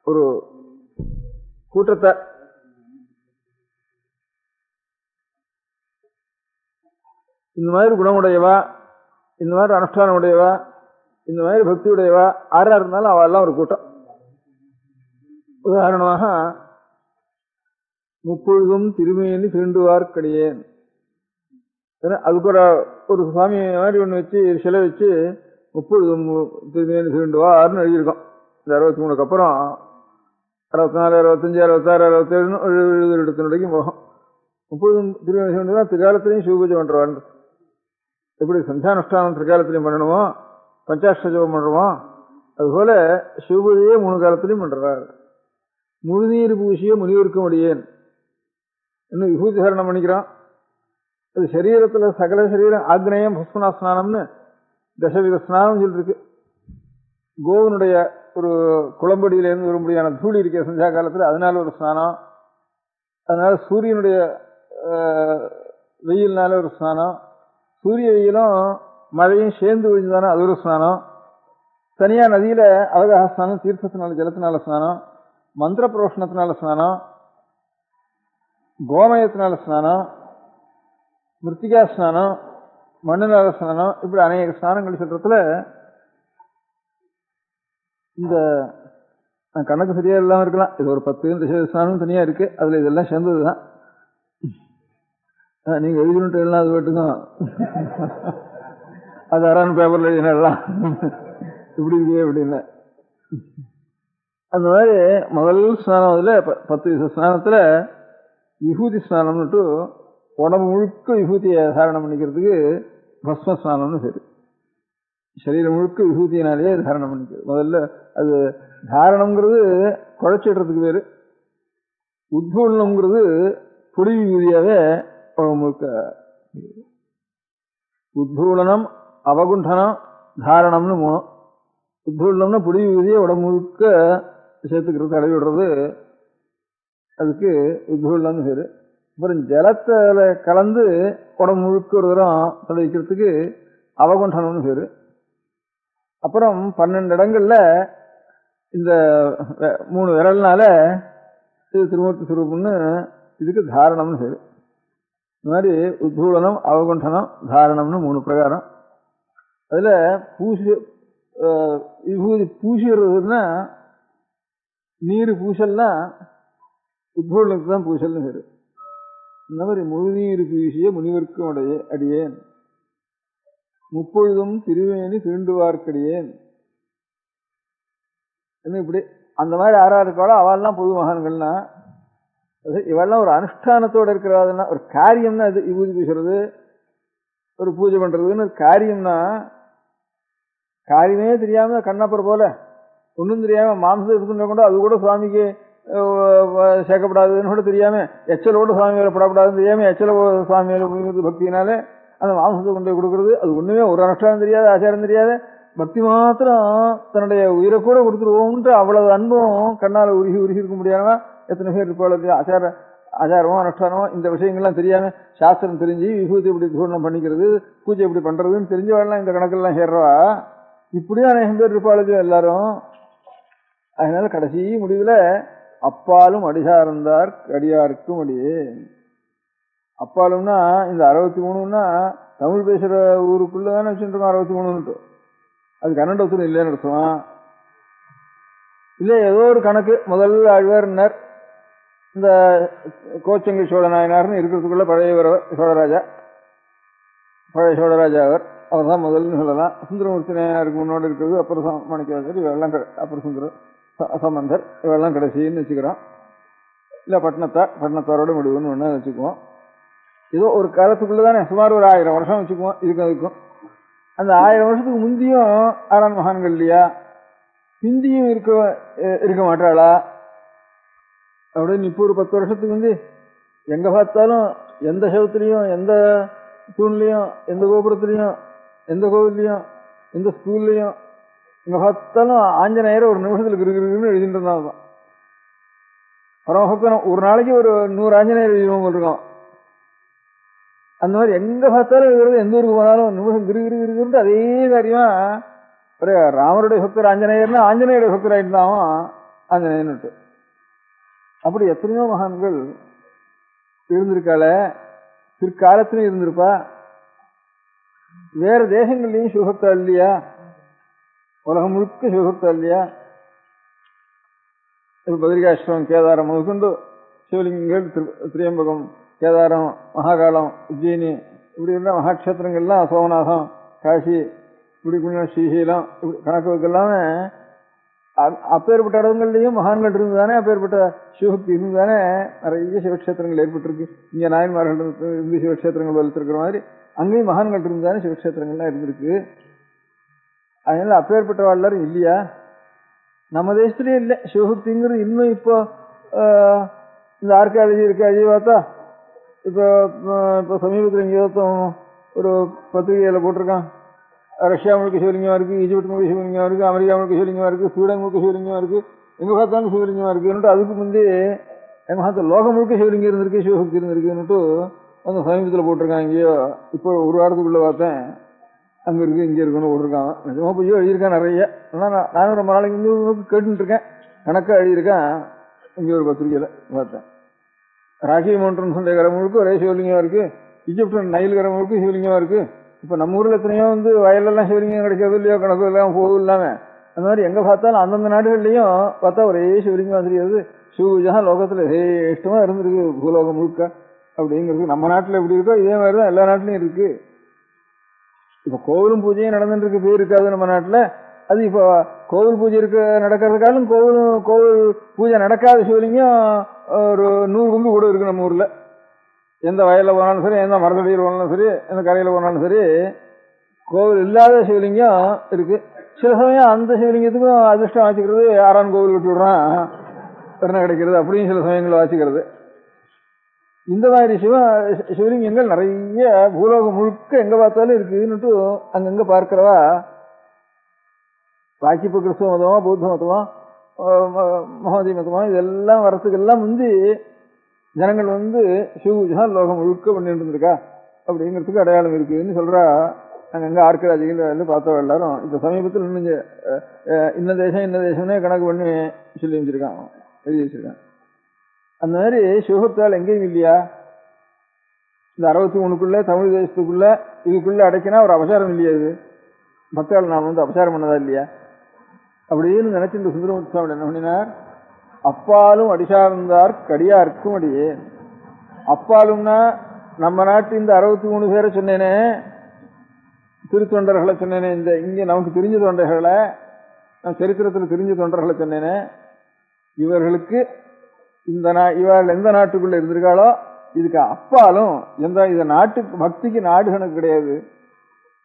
ஒரு கூட்டத்தை இந்த மாதிரி குணமுடையவா, இந்த மாதிரி அனுஷ்டானம் உடையவா, இந்த மாதிரி பக்தி உடையவா ஆறா இருந்தாலும் அவெல்லாம் ஒரு கூட்டம். உதாரணமாக முப்பொழுதும் திருமேனி தீண்டுவார்க்கடியேன் அதுக்கு ஒரு சுவாமி மாதிரி ஒன்று வச்சு சிலை வச்சு முப்பொழுதும் திருமேனி தீண்டுவார்னு எழுதியிருக்கோம். இந்த 63க்கு அப்புறம் 64, 65, 66, 67 70 வரைக்கும் போகும். முப்பொழுதும் திருமேனி தீண்டுவா திரிகாலத்திலையும் சிவபூஜை பண்றவான். எப்படி சந்தியானுஷ்டானம் திரிகாலத்திலையும் பண்ணணுமோ, பஞ்சாஷ்ட ஜபம் பண்ணுறோமோ, அதுபோல சிவபூஜையே 3 காலத்திலையும் பண்றார். முழுநீர் பூசிய முனிவருக்கும் அடியேன் இன்னும் விபூதி சரணம் பண்ணிக்கிறான். அது சரீரத்துல சகல சரீரம் ஆக்னேயம் புஷ்பனா ஸ்நானம்னு தசவித ஸ்நானம் சொல்லிருக்கு. கோவனுடைய ஒரு குளம்படியிலேருந்து வரும்படியான தூளி இருக்க சந்தியா காலத்தில் அதனால ஒரு ஸ்நானம், அதனால சூரியனுடைய வெயில்னால ஒரு ஸ்நானம், சூரிய வெயிலும் மழையும் சேர்ந்து விழுந்துதானே அது ஒரு ஸ்நானம், தனியா நதியில அவகாச ஸ்நானம், தீர்த்தத்தினால ஜலத்தினால ஸ்நானம், மந்திர புரோஷணத்தினால ஸ்நானம், கோமயத்தினால ஸ்நானம், மிருத்திகா ஸ்நானம், மண்ணுனால ஸ்நானம், இப்படி அநேக ஸ்நானங்கள் சொல்றதுல இந்த கணக்கு சரியா இல்லாம இருக்கலாம். இது ஒரு 10 ஸ்நானம் தனியா இருக்கு, அதுல இதெல்லாம் சேர்ந்ததுதான். நீங்க எழுதிட்டு எல்லாம் அது வீட்டுக்கும் அது அறான் பேப்பர்ல எழுதினெல்லாம் இப்படி இருக்கே அப்படின்னு. அந்த மாதிரி முதல் ஸ்நானம் அதுல 10 ஸ்நானத்துல விபூதி ஸ்நானம்னுட்டு உடம்பு முழுக்க விபூதியை தாரணம் பண்ணிக்கிறதுக்கு பஸ்ம ஸ்நானம்னு சரி, சரீரம் முழுக்க விபூதியினாலேயே தாரணம் பண்ணிக்கிறது. முதல்ல அது தாரணம்ங்கிறது குழைச்சிடுறதுக்கு பேரு, உத்பூர்ணம்ங்கிறது பொடி விபூதியாவே உடம்பு முழுக்க. உத்பூலனம், அவகுண்டனம், தாரணம்னு 3. உத்பூலனம்னா பொடி விபூதியை உடம்பு முழுக்க சேர்த்துக்கிறது, தடவி விடுறது, அதுக்கு உத்பூலனம்னு பேரு. அப்புறம் ஜலத்துல கலந்து உடம்பு முழுக்க ஒரு தரம் தடவிக்கிறதுக்கு அவகுண்டனம்னு பேரு. அப்புறம் 12 இடங்கள்ல இந்த 3 விரல்னால இது திருமூர்த்தி சுரூபம்னு இதுக்கு தாரணம்னு பேரு. இந்த மாதிரி உத்பூலனம், அவகுண்டனம், தாரணம்னு 3 பிரகாரம். அதுல விபூதி பூசிடுறதுன்னா நீர் பூசல்னா உத்பூலனுக்கு தான் பூசல்னு பேரு. இந்த மாதிரி முழுநீர் பூசிய முனிவர்க்கும் அடியேன் முப்பொழுதும் திருவேணி திருண்டுவார்க்கடியேன் இப்படி அந்த மாதிரி யாரா இருக்காளோ அவள்லாம் பொது மகான்கள்னா, இவெல்லாம் ஒரு அனுஷ்டானத்தோட இருக்கிறாதுன்னா, ஒரு காரியம்னா அது விபூதி பூசுறது, ஒரு பூஜை பண்றதுன்னு காரியம்னா, காரியமே தெரியாம கண்ணப்பர் போல ஒன்றும் தெரியாம மாம்சம் இருக்குன்ற கூட அது கூட சுவாமிக்கு சேர்க்கப்படாதுன்னு கூட தெரியாம, எச்சலோட சுவாமி வேலை படப்படாதுன்னு தெரியாம எச்சல சுவாமி வேலை புரியுறது பக்தினாலே அந்த மாம்சத்தை கொண்டு கொடுக்கறது, அது ஒண்ணுமே ஒரு அனுஷ்டானம் தெரியாது, ஆச்சாரம் தெரியாது, பக்தி மாத்திரம் தன்னுடைய உயிரை கூட கொடுத்துருவோம்ன்ற அவ்வளவு அன்பும் கண்ணால உருகி இருக்க முடியாம எத்தனை பேர் இருப்பாள். ஆச்சாரமோ அனுஷ்டானமோ இந்த விஷயங்கள்லாம் தெரியாம சாஸ்திரம் தெரிஞ்சு விபூதி இப்படி தூர்ணம் பண்ணிக்கிறது, பூஜை இப்படி பண்றதுன்னு தெரிஞ்சவாள்லாம் இந்த கணக்கெல்லாம் சேர்றவா இப்படியும் அநேகம் பேர் இருப்பாளுக்கு எல்லாரும். அதனால கடைசி முடிவுல அப்பாலும் அடிசார்ந்தார் அடியாருக்கும் அடியே. அப்பாலும்னா இந்த 63ன்னா தமிழ் பேசுற ஊருக்குள்ளதானே வச்சுட்டு இருக்கோம் 63ன்ட்டு, அது கன்னடத்துல இல்லைன்னு அர்த்தம். இல்ல ஏதோ ஒரு கணக்கு முதல் ஆழ்வார்னர் இந்த கோச்சங்கை சோழ நாயனார்னு இருக்கிறதுக்குள்ள பழைய சோழராஜா, பழைய சோழராஜா அவர் தான் முதல்னு சொல்லலாம். சுந்தரமூர்த்தி நாயனாருக்கு முன்னோடு இருக்கிறது அப்புறம் மாணிக்கவாசர், இவெல்லாம் அப்புறம் சுந்தரம் சம்பந்தர், இவெல்லாம் கடைசின்னு வச்சுக்கிறோம். இல்ல பட்டினத்தாரோட முடிவுன்னு ஒண்ணு வச்சுக்குவோம். ஏதோ ஒரு காலத்துக்குள்ளதானே சுமார் ஒரு 1000 வருஷம் வச்சுக்குவோம். அதுக்கும் அந்த 1000 வருஷத்துக்கு முந்தியும் ஆறான் மகான்கள் இல்லையா, ஹிந்தியும் இருக்க மாட்டாளா அப்படின்னு. இப்போ ஒரு 10 வருஷத்துக்கு முந்தி எங்க பார்த்தாலும் எந்த சவத்துலையும் எந்த தூண்லையும் எந்த கோபுரத்துலையும் எந்த கோவில்லையும் எந்த ஸ்கூல்லையும் எங்க பார்த்தாலும் ஆஞ்சநேயர் ஒரு நிமிஷத்துல இருக்குன்னு எழுதிட்டு இருந்தாங்க. பரமபக்தன் ஒரு நாளைக்கு ஒரு 100 ஆஞ்சநேயர் எழுதிவோம் இருக்கோம். அந்த மாதிரி எங்க பார்த்தாலும் இருக்கிறது, எந்த ஊருக்கு போனாலும் நிமிஷம் கிருகிருன்னு அதே காரியமா ஒரு ராமருடைய பக்தர் ஆஞ்சநேயர்னா ஆஞ்சநேயருடைய பக்தர் ஆயிட்டான் ஆஞ்சநேயன்னுட்டு. அப்படி எத்தனையோ மகான்கள் இருந்திருக்காள, பிற்காலத்திலும் இருந்திருப்பா. வேற தேசங்கள்லயும் சிவபக்தா இல்லையா, உலகம் முழுக்க சிவபக்தா இல்லையா. பத்ரிகாஷ்டிரம் கேதாரம் முதற்கொண்டு சிவலிங்கங்கள், திரியம்பகம், கேதாரம், மகாகாலம், உஜ்ஜயினி, இப்படி இருந்தா மகாட்சேத்திரங்கள்லாம் சோமநாதம், காசி, இப்படி ஸ்ரீசைலம், இப்படி கணக்கு எல்லாமே அப்பேற்பட்ட இடங்கள்லயும் மகான்கள் இருந்துதானே, அப்பேற்பட்ட சிவபக்தி இருந்துதானே நிறைய சிவக்ஷேத்திரங்கள் ஏற்பட்டிருக்கு. இங்க நாயன்மார்கள் இந்து சிவக்ஷேத்திரங்கள் வளர்த்திருக்கிற மாதிரி அங்கேயும் மகான்கள் இருந்துதானே சிவக்ஷேத்திரங்கள்லாம் இருந்திருக்கு. அதனால அப்பேற்பட்ட எல்லாரும் இல்லையா, நம்ம தேசத்துலயே இல்லை சிவபக்திங்கிறது. இன்னும் இப்போ இந்த ஆர்கியாலஜி இருக்காஜி பார்த்தா இப்போ சமீபத்தில் இங்கே ஒரு பத்திரிகையில் போட்டிருக்கான், ரஷ்யா முழுக்க சிவலிங்கமாக இருக்குது, ஈஜிப்ட் முழுக்க சிவலிங்கமாக இருக்குது, அமெரிக்கா முழுக்க சிவலிங்கமாக இருக்குது, ஸ்வீடன் முழுக்க சிவலிங்கமாக இருக்குது, எங்கே பார்த்தாலும் சிவலிங்கமாக இருக்குன்னுட்டு அதுக்கு முந்தைய எங்கள் பார்த்த லோகம் முழுக்க சிவலிங்கம் இருந்திருக்கு, சிவபக்தி இருந்திருக்குன்னுட்டு அந்த சமீபத்தில் போட்டிருக்கான். இங்கேயோ இப்போ ஒரு வாரத்துக்குள்ளே பார்த்தேன், அங்கே இருக்குது இங்கே இருக்குன்னு போட்டிருக்கான். நிஜமாக போய் எழுதியிருக்கான் நிறைய. ஆனால் நானும் ரொம்ப நாளைக்கு இங்கே கேட்டுருக்கேன், கணக்காக எழுதியிருக்கேன். இங்கே ஒரு பத்திரிகையில் பார்த்தேன், ராக்கி மவுண்டன்ஸ் கரை முழுக்க ஒரே சிவலிங்கமாக இருக்குது, ஈஜிப்ட் நைல் கரை முழுக்க சிவலிங்கமாக இருக்குது. இப்போ நம்ம ஊரில் எத்தனையோ வயலெல்லாம் சிவலிங்கம் கிடைக்கிறது இல்லையோ, கணக்கு இல்லாமல் போகும் இல்லாமல். அந்த மாதிரி எங்கே பார்த்தாலும் அந்தந்த நாடுகள்லையும் பார்த்தா ஒரே சிவலிங்கமாக தெரியாது. சிவபூஜை லோகத்தில் இஷ்டமாக இருந்திருக்கு பூலோகம் முழுக்க அப்படிங்கிறது. நம்ம நாட்டில் எப்படி இருக்கோ இதே மாதிரி தான் எல்லா நாட்டிலையும் இருக்குது. இப்போ கோவிலும் பூஜையும் நடந்துட்டு இருக்கு, பேர் இருக்காது நம்ம நாட்டில். அது இப்போ கோவில் பூஜை நடக்கிறதுக்காலும் கோவில் பூஜை நடக்காத சிவலிங்கம் ஒரு 100 பங்கு கூட இருக்கு நம்ம ஊரில். எந்த வயலில் போனாலும் சரி, எந்த மரத்தடியில் போனாலும் சரி, எந்த கரையில் போனாலும் சரி, கோவில் இல்லாத சிவலிங்கம் இருக்கு. சில சமயம் அந்த சிவலிங்கத்துக்கும் அதிர்ஷ்டம் வாசிக்கிறது, யாரான் கோவில் விட்டு விடுறான் என்ன கிடைக்கிறது அப்படின்னு சில சமயங்கள் வாசிக்கிறது. இந்த மாதிரி சிவலிங்கங்கள் நிறைய பூலோகம் முழுக்க எங்க பார்த்தாலும் இருக்குன்னுட்டு அங்கங்க பார்க்கிறவா. பாக்கி இப்போ கிறிஸ்துவ மதமா, பௌத்த மதமா, மகோதி மதமா, இதெல்லாம் வரத்துக்கெல்லாம் முந்தி ஜனங்கள் சிவபூஜை லோகம் முழுக்க பண்ணிட்டு இருந்திருக்கா அப்படிங்கிறதுக்கு அடையாளம் இருக்குன்னு சொல்றா. அங்கங்க ஆர்கியாலஜிகள் பார்த்தோம் எல்லாரும். இப்ப சமீபத்தில் இன்ன தேசம்னே கணக்கு பண்ணி சொல்லி வச்சிருக்கான், எழுதி வச்சிருக்கான். அந்த மாதிரி சிவபக்தால் எங்கேயும் இல்லையா? இந்த 63க்குள்ள தமிழ் தேசத்துக்குள்ள இதுக்குள்ள அடைக்கினா ஒரு அபசாரம் இல்லையா? இது பக்தால் நாம் அபசாரம் பண்ணதா இல்லையா அப்படின்னு நினைச்சு இந்த சுந்தரமூர்த்தி சுவாமி என்ன பண்ணினார், அப்பாலும் அடிசார்ந்தார் கடியார்க்கும் அடியே. அப்பாலும்னா நம்ம நாட்டு இந்த 63 பேரை சொன்னேனே, திருத்தொண்டர்களை சொன்னேனே, இந்த இங்க நமக்கு தெரிஞ்ச தொண்டர்களை, நம் சரித்திரத்தில் தெரிஞ்ச தொண்டர்களை சொன்னேனே, இவர்களுக்கு இவர்கள் எந்த நாட்டுக்குள்ள இருந்திருக்காளோ இதுக்கு அப்பாலும் இது நாட்டுக்கு பக்திக்கு நாடு கணக்கு கிடையாது,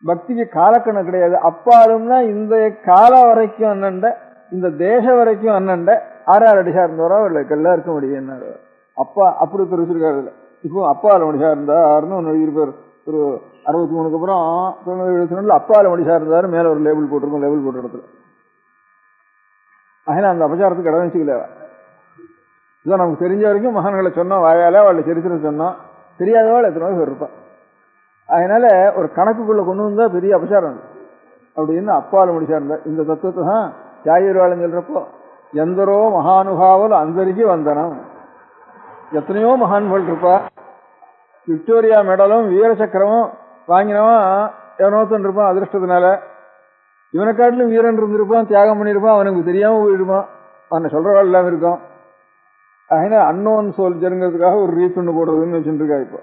பக்திக்கு காலக்கணக்கு கிடையாது. அப்பாலும்னா இந்த காலம் வரைக்கும் அண்ணண்ட, இந்த தேசம் வரைக்கும் அண்ணண்ட ஆறாறு அடி சார்ந்தவரோ அவர்களுக்கு எல்லாருக்கும் முடியாது. அப்பா அப்படி தெரிவிச்சிருக்காரு. இப்போ அப்பால மடி சார்ந்தார்னு ஒன்று எழுதியிருப்பார். ஒரு 63க்கு அப்புறம் 1972 அப்பால மடி சார்ந்தாரு மேல ஒரு லேபிள் போட்டிருக்கோம், லேபிள் போட்ட இடத்துல. அதனால அந்த அபச்சாரத்துக்கு இடம் வச்சுக்கல. இதான் நமக்கு தெரிஞ்ச வரைக்கும் மகான்களை சொன்னோம், வாயால அவளை சரித்திரம் சொன்னோம், தெரியாதவாள் எத்தனை பேர் இருப்பான். அதனால ஒரு கணக்குக்குள்ள கொண்டு வந்தா பெரிய அபச்சாரம் அப்படின்னு அப்பால மடி சார்ந்தார். இந்த தத்துவத்தை தான் தியாகிவாளன் சொல்றப்போ, எந்தரோ மகானுபாவல் அந்தரிக்கு வந்தனம். எத்தனையோ மகான்கள் இருப்பா, விக்டோரியா மெடலும் வீர சக்கரமும் வாங்கினவன் எவனோத்தன் இருப்பான். அதிர்ஷ்டத்தினால இவனை காட்டிலும் வீரன் இருந்திருப்பான், தியாகம் பண்ணியிருப்பான், அவனுக்கு தெரியாம போயிருப்பான், அவனை சொல்றவாள் இல்லாம இருக்கும். அதனால அன்னோன் சோல்ஜருங்கிறதுக்காக ஒரு ரீத் ஒன்று போடுறதுன்னு வச்சுட்டு இருக்கா. இப்போ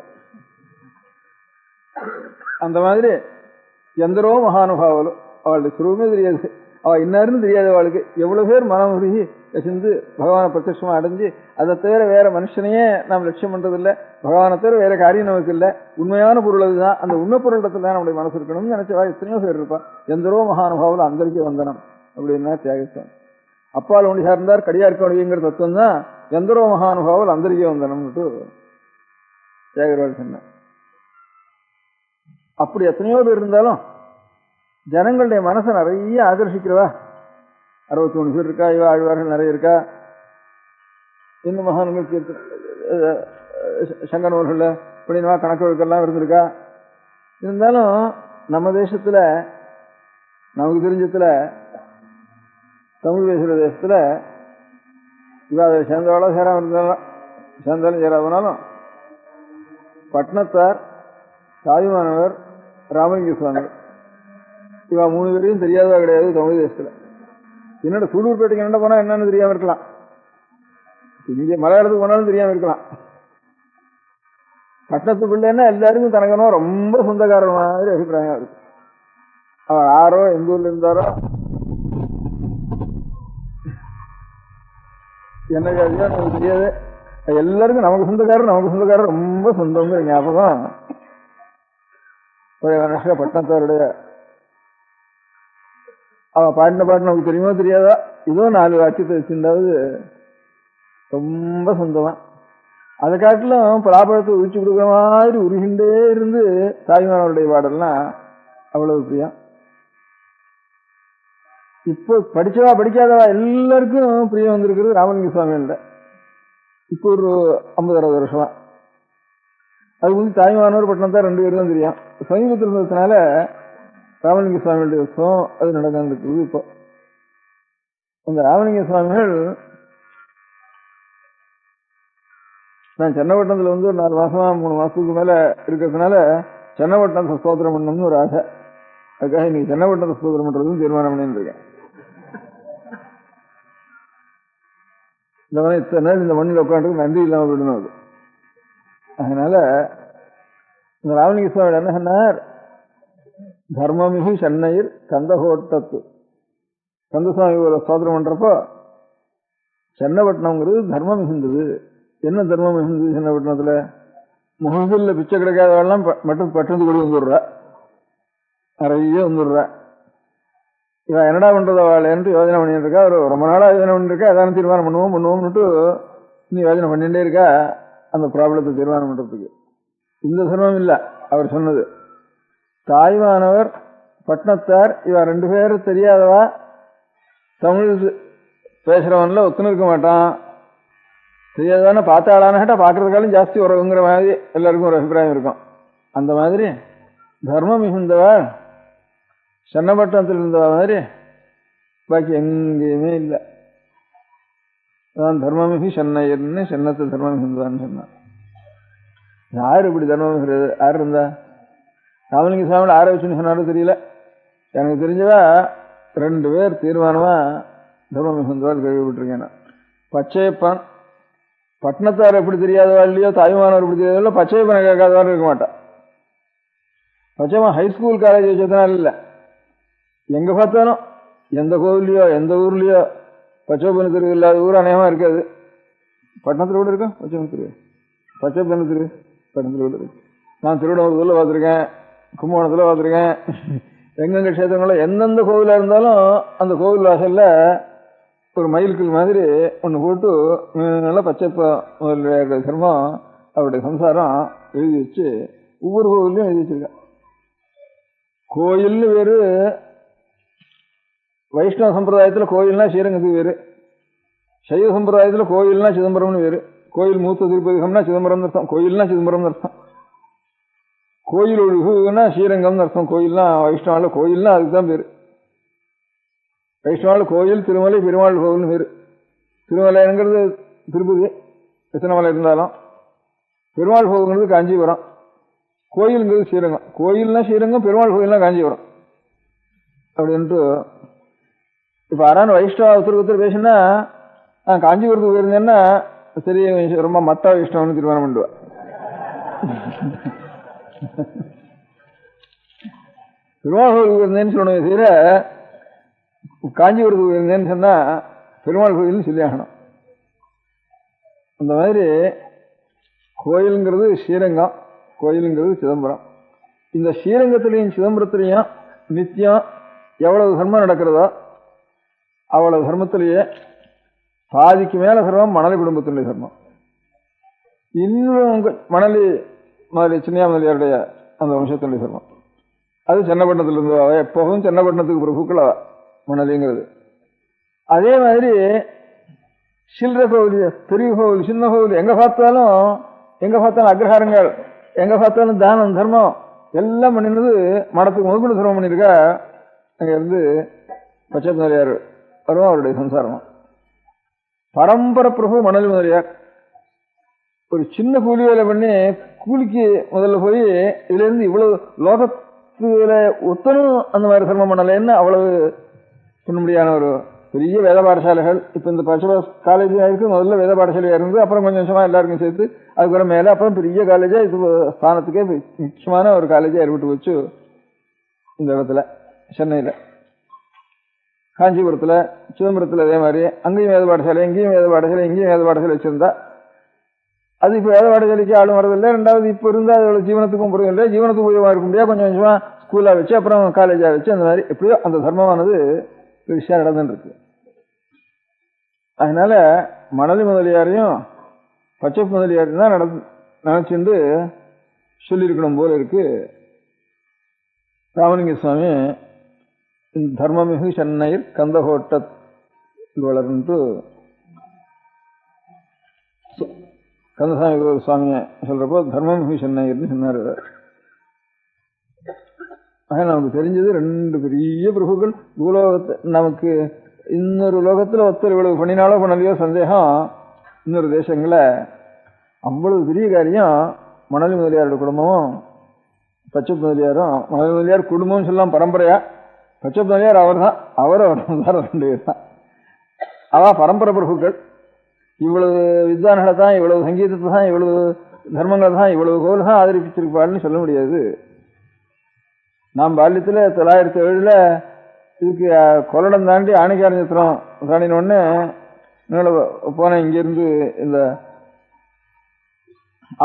அந்த மாதிரி எந்தரோ மகானுபாவலும் அவளுக்கு சுருவமே தெரியாது, அவள் இன்னாருன்னு தெரியாது. அவளுக்கு எவ்வளவு பேர் மனம் உருகி வச்சிருந்து பகவானை பிரத்யட்சமா அடைஞ்சு அதை தவிர வேற மனுஷனையே நாம் லட்சியம் பண்றதில்லை, பகவானை தவிர வேற காரியம் நமக்கு இல்லை, உண்மையான பொருள் அதுதான், அந்த உண்மை பொருளத்துல தான் நம்முடைய மனசு இருக்கணும்னு நினைச்சவா எத்தனையோ பேர் இருப்பான். எந்தரோ மகானுபாவில் அந்தரிக்க வந்தனம் அப்படின்னா தியாகித்தான். அப்பால் ஒண்டி சார்ந்தார் கடியார்க்க ஒழிங்கிற தத்துவம் தான் எந்தரோ மகானுபாவில் அந்தரிக்க வந்தனம்னுட்டு தியாகராஜ் சொன்னார். அப்படி எத்தனையோ பேர் இருந்தாலும் ஜனங்களுடைய மனசை நிறைய ஆகர்ஷிக்கிறவா 63 பேர் இருக்கா. இவ ஆழ்வார்கள் நிறைய இருக்கா. இன்னும் மகான்கள் சங்கனவர்கள் இப்படின்னா கணக்கு வழக்கெல்லாம் இருந்திருக்கா. இருந்தாலும் நம்ம தேசத்துல நமக்கு தெரிஞ்சத்துல தமிழ் பேசுகிற தேசத்துல இவ அதை சேர்ந்தவாளோ சேராம சேர்ந்தாலும் சேராதனாலும் பட்னத்தார், தாயுமானவர், ராமலிங்க சுவாமி இவா 3 பேரையும் தெரியாதவா கிடையாது தமிழ் தேசத்துல. என்னோட சூலூர்பேட்டைக்கு என்ன போனா என்னன்னு தெரியாம இருக்கலாம், இங்க மலையாளத்துக்கு போனாலும் தெரியாம இருக்கலாம். பட்டணத்துக்குள்ளேன்னா எல்லாருக்கும் தனக்கனோ ரொம்ப சொந்தக்காரர் மாதிரி அபிப்பிராயம் இருக்கு. அவர் யாரோ எந்த ஊர்ல இருந்தாரோ என்ன ஜாதியோ நமக்கு தெரியாது, எல்லாருக்கும் நமக்கு சொந்தக்காரர் ரொம்ப சொந்தங்கிற ஞாபகம் பட்டணத்தாருடைய. அவன் பாடின பாட்டு நமக்கு தெரியுமோ தெரியாதா, இதோ 4 வாக்கியத்தை வச்சிருந்தாவது ரொம்ப சொந்தமா. அதை காட்டிலும் பலாப்பழத்தை உரிச்சு கொடுக்குற மாதிரி உருகின்றே இருந்து தாய்மானவருடைய பாடல்லாம் அவ்வளவு பிரியம். இப்போ படிச்சவா படிக்காதவா எல்லாருக்கும் பிரியம் வந்திருக்கிறது ராமலிங்க சுவாமிகள்ட. இப்போ ஒரு 50-60 வருஷமா. அதுக்கு வந்து தாய்மானவர் பட்டினம் தான் 2 பேரும் தான் தெரியும். சமீபத்தில் இருந்ததுனால ராமலிங்க சுவாமிகளுடைய உற்சவம் அது நடந்துருக்குது. இப்போ அந்த ராமலிங்க சுவாமிகள் நான் சென்னப்பட்டினத்துல வந்து ஒரு 4 மாசமா 3 மாசத்துக்கு மேல இருக்கிறதுனால சென்னப்பட்டினத்தை ஸ்தோத்திரம் பண்ணணும்னு ஒரு ஆசை. அதுக்காக இன்னைக்கு சென்னப்பட்டினத்தை ஸ்தோத்திரம் பண்றதும் தீர்மானம் பண்ணிட்டு இருக்கேன். இந்த மாதிரி இத்தனை நாள் இந்த மண்ணில் உட்காந்துருக்கு நன்றி இல்லாமல் விடணும். அது அதனால இந்த ராமலிங்க சுவாமி என்ன சொன்னார், தர்மமிகு சென்னையில் கந்தகோட்டத்து கந்தசுவாமி ஒரு ஸ்தோத்திரம் பண்றப்போ சென்னப்பட்டினம்ங்கிறது தர்மம் மிகுந்தது. என்ன தர்மம் மிகுந்தது சென்னப்பட்டினத்துல? முகசில் பிச்சை கிடைக்காதவெல்லாம் மட்டும் பட்டணத்து கூட வந்துடுறா, நிறைய வந்துடுறா. இவன் என்னடா பண்றது அவளேன்ட்டு யோஜனை பண்ணிட்டு இருக்கா. ஒரு ரொம்ப நாளா யோஜனை பண்ணிட்டு இருக்கா. எதாவது தீர்மானம் பண்ணுவோம்னுட்டு நீ யோஜனை பண்ணிட்டே இருக்கா அந்த ப்ராப்ளத்தை தீர்மானம் பண்றதுக்கு. இந்த சிரமம் இல்லை. அவர் சொன்னது தாய்மானவர் பட்னத்தார் இவ 2 பேரும் தெரியாதவா, தமிழ் பேசுறவன்ல ஒத்துன்னு இருக்க மாட்டான். தெரியாதானே பார்த்தாளான்னு கேட்டா பார்க்கறதுக்காலும் ஜாஸ்தி உறவுங்கிற மாதிரி எல்லாருக்கும் ஒரு அபிப்பிராயம் இருக்கும். அந்த மாதிரி தர்மம் மிகுந்தவா சென்னப்பட்டணத்தில் இருந்தவா மாதிரி பாக்கி எங்கேயுமே இல்லை. அதான் தர்மமிகு சென்னையர்னு சென்னத்தை தர்மம் மிகுந்தவான்னு சொன்னான். யாரு இப்படி தர்மம் மிகுறது? யார் இருந்தா? ராமலிங்க சுவாமியில் ஆரம்பிச்சுன்னு சொன்னாலும் தெரியல. எனக்கு தெரிஞ்சவா 2 பேர் தீர்மானமா தர்மம் மிகுந்தவாள் கேள்விப்பட்டிருக்கேன். பச்சையப்பன் பட்டணத்தார் எப்படி தெரியாதவா இல்லையோ, தாய்மானவர் எப்படி தெரியாதோ, பச்சையப்பனை கேட்காதவாறு இருக்க மாட்டான். பச்சையப்பன் ஹைஸ்கூல் காலேஜ் வச்சதுனால இல்லை, எங்க பார்த்தாலும் எந்த கோவில்லையோ எந்த ஊர்லயோ பச்சையப்பன் திரு இல்லாத ஊர் அநேகமா இருக்காது. பட்டணத்துல கூட இருக்கும் பச்சையப்பன் திரு. பச்சையப்பன் திரு பட்டணத்துல கூட இருக்கு. நான் திருவிடம்பூர்ல பார்த்துருக்கேன், கும்பகோணத்துல பார்த்துருக்கேன். எங்கெங்க கஷேத்திரங்களோ எந்தெந்த கோவிலா இருந்தாலும் அந்த கோவில் வாசல்ல ஒரு மயில்கள் மாதிரி ஒன்று போட்டு நல்லா பச்சைப்ப தர்மம் அவருடைய சம்சாரம் எழுதி வச்சு ஒவ்வொரு கோவிலையும் எழுதி வச்சிருக்கேன். கோயில்னு வேறு, வைஷ்ணவ சம்பிரதாயத்தில் கோயில்னா ஸ்ரீரங்கத்துக்கு வேறு, சைவ சம்பிரதாயத்தில் கோயில்னா சிதம்பரம்னு வேறு. கோயில் மூத்த திருப்பதிகம்னா சிதம்பரம் அர்த்தம், கோயில்னா சிதம்பரம் அர்த்தம். கோயில் ஒழுகுன்னா ஸ்ரீரங்கம்னு அர்த்தம். கோயில்னா வைஷ்ணவால கோயில்னா அதுக்கு தான் பேரு. வைஷ்ணவால கோயில் திருமலை பெருமாள் கோவில்னு பேரு. திருமலைங்கிறது திருப்பதி, எத்தனை மலை இருந்தாலும். பெருமாள் கோவில்ங்கிறது காஞ்சிபுரம், கோயிலுங்கிறது ஸ்ரீரங்கம். கோயில்னா ஸ்ரீரங்கம், பெருமாள் கோயில்னா காஞ்சிபுரம் அப்படின்ட்டு. இப்ப யாரான வைஷ்ணவ ஒருத்தர் பேசினா நான் காஞ்சிபுரத்துக்கு போயிருந்தேன்னா சரி ரொம்ப மட்டா வைஷ்ணவன்னு தீர்மானம் பண்ணுவேன். பெருமாள் கோயிலுக்கு இருந்தேன்னு சொல்லணும் தவிர காஞ்சிபுரத்துக்கு இருந்தேன்னு சொன்னா பெருமாள் கோயில்னு சொல்லி ஆகணும். அந்த மாதிரி கோயிலுங்கிறது ஸ்ரீரங்கம், கோயிலுங்கிறது சிதம்பரம். இந்த ஸ்ரீரங்கத்திலையும் சிதம்பரத்திலையும் நித்தியம் எவ்வளவு தர்மம் நடக்கிறதோ அவ்வளவு தர்மத்திலேயே பாதிக்கு மேல தர்மம் மணலி குடும்பத்தினுடைய தர்மம். இன்னும் மணலி மாதிரி சின்னையா முதலியாருடைய அந்த வம்சத்தினுடைய தர்மம். அது சென்னப்பட்டினத்துல இருந்து எப்போதும் சென்னப்பட்டினத்துக்கு பிரபுக்கள் மணலிங்கிறது. அதே மாதிரி சில்லற கோவில், பெரிய கோவில், சின்ன கோவில், எங்க பார்த்தாலும் அக்ரஹாரங்கள், எங்க பார்த்தாலும் தானம் தர்மம் எல்லாம் பண்ணினது மடத்துக்கு முதற்கொண்டு தர்மம் பண்ணியிருக்கா. அங்க இருந்து பச்சை முதலியார் வரும், அவருடைய சம்சாரம். பரம்பரை பிரபு மணலி முதலியார் ஒரு சின்ன கூலி வேலை பண்ணி கூலிக்கு முதல்ல போய் இதுல இருந்து இவ்வளவு லோகத்துல ஒத்தனும் அந்த மாதிரி தர்மம் பண்ணலைன்னு அவ்வளவு சொல்லும்படியான ஒரு பெரிய வேத பாடசாலைகள். இப்ப இந்த பச்சை காலேஜ் ஆயிருக்கு, முதல்ல வேத பாடசாலையா இருந்து அப்புறம் கொஞ்சம் கொஞ்சமா எல்லாருக்கும் சேர்த்து அதுக்கப்புறம் மேல அப்புறம் பெரிய காலேஜா இது ஸ்தானத்துக்கே முக்கியமான ஒரு காலேஜா ஏற்பட்டு வச்சு இந்த இடத்துல சென்னையில, காஞ்சிபுரத்துல, சிதம்பரத்துல அதே மாதிரி அங்கேயும் வேத பாடசாலை, இங்கேயும் வேத பாடசாலை, இங்கேயும் வேத பாடசாலை வச்சிருந்தா அது இப்ப வேத பாடசாலைக்கு ஆளும் வரதில்லை. 2வது இப்ப இருந்தா அதோட ஜீவனத்துக்கும் புரியும் இல்லை, ஜீவனத்துக்கு உபயோகமா இருக்க முடியாது. கொஞ்சம் கொஞ்சமா ஸ்கூலா வச்சு அப்புறம் காலேஜா வச்சு அந்த மாதிரி எப்படியோ அந்த தர்மமானது பெருசா நடந்துட்டு இருக்கு. அதனால மணலி முதலியாரையும் பச்சை முதலியாரையும் தான் நினைச்சுட்டு சொல்லியிருக்கணும் போல இருக்கு. ராமலிங்க சுவாமி தர்மமிகு சென்னையில் கந்தகோட்ட வளர்ந்து கந்தசாமி சுவாமியை சொல்றப்போ தர்மமிகு சென்னையர்னு சொன்னார். ஆக நமக்கு தெரிஞ்சது 2 பெரிய பிரபுக்கள் பூலோகத்தை. நமக்கு இன்னொரு லோகத்தில் ஒருத்தர் இவ்வளவு பண்ணினாலோ பண்ணலையோ சந்தேகம். இன்னொரு தேசங்களை அவ்வளவு பெரிய காரியம் மணலி முதலியாரோட குடும்பமும் பச்சை முதலியாரும். மணலி முதலியார் குடும்பம் சொல்லலாம் பரம்பரையா, பச்சை முதலியார் அவர் தான், அவர் 2 பேர் தான். அவ பரம்பரை பிரபுக்கள். இவ்வளவு வித்வான்களை தான், இவ்வளவு சங்கீதத்தை தான், இவ்வளவு தர்மங்களை தான், இவ்வளவு கோவில் தான் ஆதரிப்பிச்சிருப்பாள்னு சொல்ல முடியாது. நாம் பால்யத்தில் 907 இதுக்கு கொள்ளடம் தாண்டி ஆணிக்காரஞ்சத்திரம் தாண்டினோடனே போனேன். இங்கிருந்து இந்த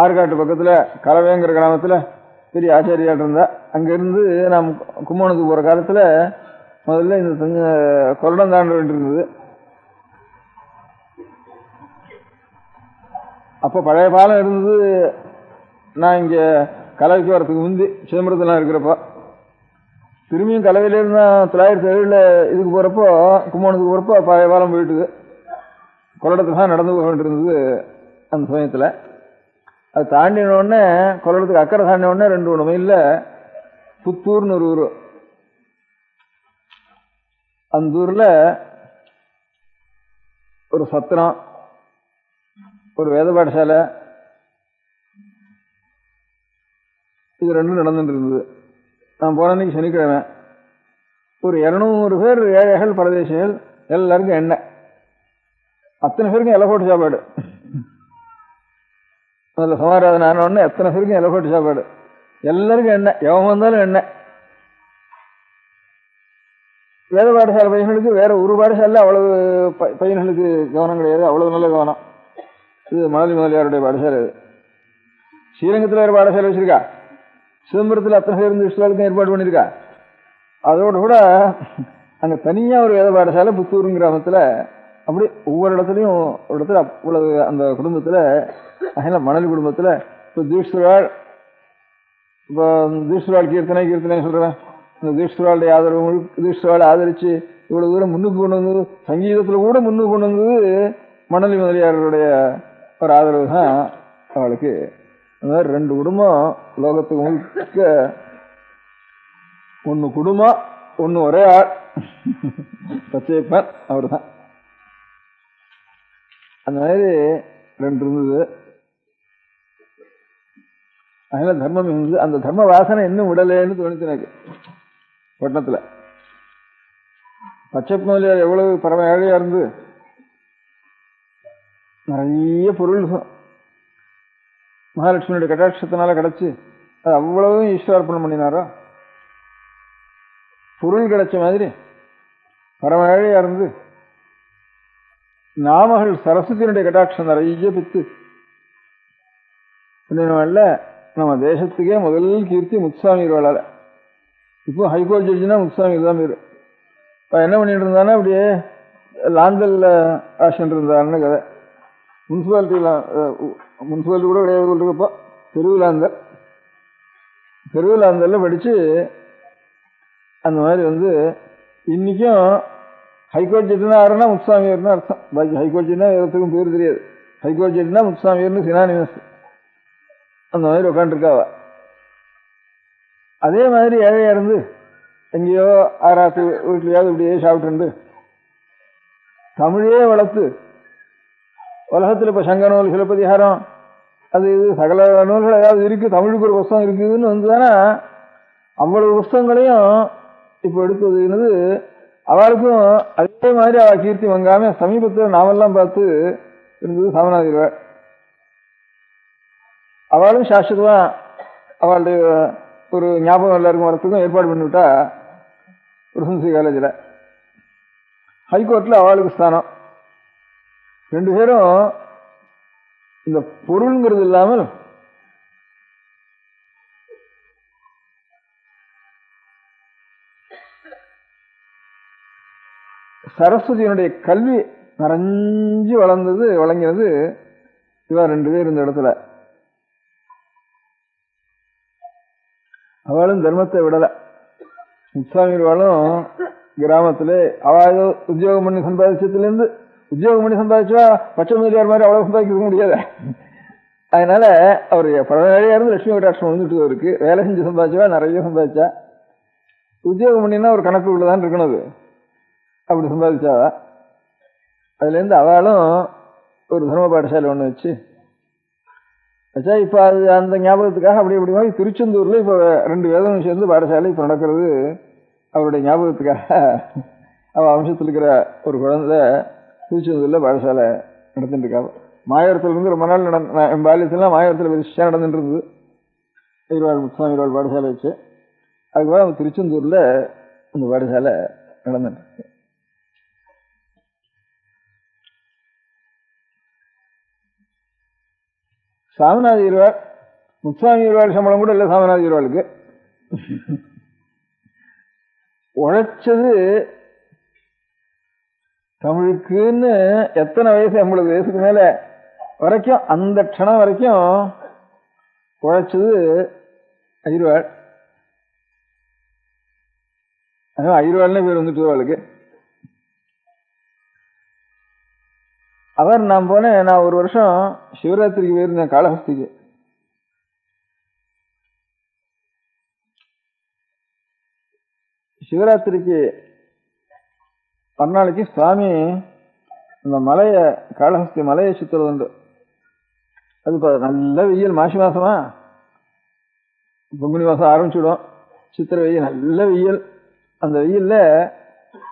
ஆற்காட்டு பக்கத்தில் கலவைங்கிற கிராமத்தில் பெரிய ஆச்சாரியாட்டு இருந்தா. அங்கிருந்து நாம் கும்பகோணத்துக்கு போகிற காலத்தில் முதல்ல இந்த கொள்ளடம் தாண்ட வேண்டியிருந்தது. அப்போ பழைய பாலம் இருந்தது. நான் இங்கே கலவைக்கு வரத்துக்கு முந்தி சிதம்பரத்துலாம் இருக்கிறப்போ, திரும்பியும் கலவையிலேருந்து 907 இதுக்கு போகிறப்போ கும்பகோணத்துக்கு போகிறப்போ பழைய பாலம் போயிட்டுது. கொள்ளடத்துக்கு தான் நடந்து போக வேண்டியிருந்தது அந்த சமயத்தில். அது தாண்டினோடனே கொள்ளடத்துக்கு அக்கறை தாண்டினோடனே 2-3 மைலில் புத்தூர்னு ஒரு ஊர். அந்த ஊரில் ஒரு சத்திரம், ஒரு வேத பாடசாலை, இது 2 நடந்துட்டு இருந்தது. நான் போன அன்னைக்கு சனிக்கிழமை. ஒரு 200 பேர் ஏழைகள் பரதேசிகள், எல்லாருக்கும் எண்ணெய். அத்தனை பேருக்கும் இலை போட்டு சாப்பாடு. அதில் சமாராதனை ஆனோடனே எத்தனை பேருக்கும் இலை போட்டு சாப்பாடு, எல்லாருக்கும் எண்ணெய், எவன் வந்தாலும் எண்ணெய். வேத பாடசாலை பையன்களுக்கு வேற ஒரு பாடசாலை அவ்வளவு பையன்களுக்கு கவனம் கிடையாது, அவ்வளவு நல்ல கவனம். இது மணலி முதலியாருடைய பாடசாலை. இது ஸ்ரீரங்கத்தில் வேறு பாடசாலை வச்சிருக்கா, சிதம்பரத்தில் அத்தனை பேர் இருந்து ஏற்பாடு பண்ணியிருக்கா. அதோட கூட அங்கே தனியாக ஒரு வேத பாடசாலை புத்தூர் கிராமத்தில். அப்படி ஒவ்வொரு இடத்துலையும் ஒரு இடத்துல அவ்வளவு அந்த குடும்பத்தில், அதனால் மணலி குடும்பத்தில் இப்போ தீஷ்வராள், இப்போ தீஷ்வராள் கீர்த்தனை சொல்கிறேன். இந்த தீஷ்வராளுடைய ஆதரவு, தீஷ்வராளை ஆதரித்து இவ்வளோ தூரம் முன்னுக்கு கொண்டு வந்தது, சங்கீதத்தில் கூட முன்னுக்கு கொண்டு வந்தது மணலி முதலியாருடைய ஒரு ஆதரவு தான் அவளுக்கு. அந்த மாதிரி 2 குடும்பம் லோகத்துக்கு முழுக்க. 1 குடும்பம், 1 ஒரே ஆள், பச்சையப்பன் அவர் தான். அந்த மாதிரி 2 இருந்தது. அதனால தர்மம் இருந்தது. அந்த தர்ம வாசனை இன்னும் விடலேன்னு தோணுச்சு எனக்கு. பட்டணத்தில் பச்சை முதலியார் எவ்வளவு பரம ஏழையா இருந்து நிறைய பொருள் மகாலட்சுமியோட கட்டாட்சத்தினால கிடைச்சு அது அவ்வளவும் ஈஸ்வரார்ப்பணம் பண்ணினாரோ. பொருள் கிடைச்ச மாதிரி பரம ஏழையா இருந்து நாமகள் சரஸ்வதியினுடைய கட்டாட்சம் நிறைய பெற்று பண்ணினால நம்ம தேசத்துக்கே முதல் கீர்த்தி முத்துசாமி இருவாளால. இப்போ ஹைகோர்ட் ஜட்ஜினா முத்துசாமி தான் பேர். இப்போ என்ன பண்ணிட்டு இருந்தானா அப்படியே லாந்தல்ல ஆஷன் இருந்தாருன்னு கதை. முனிசிபாலிட்டி கூட கிடையாது இருக்கப்போ தெருவிலாந்தல்ல படித்து அந்த மாதிரி இன்னைக்கும் ஹைகோர்ட் ஜட்ஜினா யாருன்னா முத்துசாமியர்னு அர்த்தம். பாக்கி ஹைகோர்ட் ஜட்ஜினா எல்லாத்துக்கும் பேர் தெரியாது. ஹைகோர்ட் ஜட்ஜினா முத்துசாமியர்னு சினானிமஸ். அந்த மாதிரி உட்காந்துருக்காவ. அதே மாதிரி ஏழையா இருந்து எங்கேயோ ஆராத்து வீட்லையாவது இப்படியே சாப்பிட்டு தமிழே வளர்த்து உலகத்தில் இப்போ சங்க நூல், சிலப்பதிகாரம், அது இது சகல நூல்கள் ஏதாவது இருக்குது, தமிழுக்கு ஒரு புஸ்தகம் இருக்குதுன்னு வந்துதானே அவ்வளவு புஸ்தகங்களையும் இப்போ எடுத்ததுன்னு அவளுக்கும் அதே மாதிரி அவள் கீர்த்தி வாங்காம சமீபத்தில் நாமெல்லாம் பார்த்து இருந்தது சாமநாதிருவாள். அவளும் சாஸ்திரமா அவளுடைய ஒரு ஞாபகம் எல்லாருக்கும் வரத்துக்கும் ஏற்பாடு பண்ணிவிட்டா பிரசன்சி காலேஜில். ஹைகோர்ட்டில் அவளுக்கு ஸ்தானம். 2 பேரும் இந்த பொருள்ங்கிறது இல்லாமல் சரஸ்வதியினுடைய கல்வி நிறைஞ்சு வழங்கினது இவா 2 பேர் இந்த இடத்துல. அவளும் தர்மத்தை விடல. முத்துசாமிவாளும் கிராமத்துல அவ உத்தியோகம் பண்ணி சம்பாதிச்சதுலேருந்து உத்தியோகம் பண்ணி சம்பாதிச்சா பச்சை முதலியார் மாதிரி அவ்வளவு சம்பாதிக்க முடியாது. அதனால அவர் பழனியா இருந்து லட்சுமி கட்டாட்சம் வந்துட்டு இருக்கு. வேலை செஞ்சு சம்பாதிச்சா நிறைய சம்பாதிச்சா. உத்தியோகம் பண்ணினா ஒரு கணக்கு உள்ளதான் இருக்கணும். அது அப்படி சம்பாதிச்சா. அதுலேருந்து அவளும் ஒரு தர்ம பாடசாலை ஒன்று வச்சா. இப்போ அது அந்த ஞாபகத்துக்காக அப்படி அப்படி மாதிரி திருச்செந்தூர்ல இப்போ 2 வேதம் சேர்ந்து பாடசாலை இப்போ நடக்கிறது. அவருடைய ஞாபகத்துக்காக அவள் வம்சத்தில் இருக்கிற ஒரு குழந்தை திருச்செந்தூர்ல பாடசாலை நடந்துட்டு இருக்காங்க. மாயவரத்துல இருந்து ரொம்ப நாள் என் பாலியத்திலாம் மாயவரத்தில் விஷயம் நடந்துட்டு இருந்தது. முத்துசாமி பாடசாலை வச்சு அதுக்கப்புறம் திருச்செந்தூர்ல அந்த பாடசாலை நடந்துட்டு இருக்கு. சாமிநாத இருவாள் முத்துசாமி இருவாள் சம்பளம் கூட இல்லை. சாமிநாத இருவாளுக்கு உழைச்சது தமிழுக்குன்னு எத்தனை வயசு 80 வயசுக்கு மேல வரைக்கும் அந்த க்ஷணம் வரைக்கும் உழைச்சது ஐயர்வாள். ஐயர்வாள்னே பேர் வந்துட்டு அவளுக்கு. அவர் நான் போனேன். நான் ஒரு வருஷம் சிவராத்திரிக்கு போயிருந்தேன் காளஹஸ்திக்கு. சிவராத்திரிக்கு மறுநாளைக்கு சுவாமி அந்த மலையை காளஹஸ்தி மலையை சுத்துறது உண்டு. அது நல்ல வெயில். மாசி மாசமா பங்குனி மாசம் ஆரம்பிச்சுடும். சித்திரை வெயில் நல்ல வெயில். அந்த வெயில்ல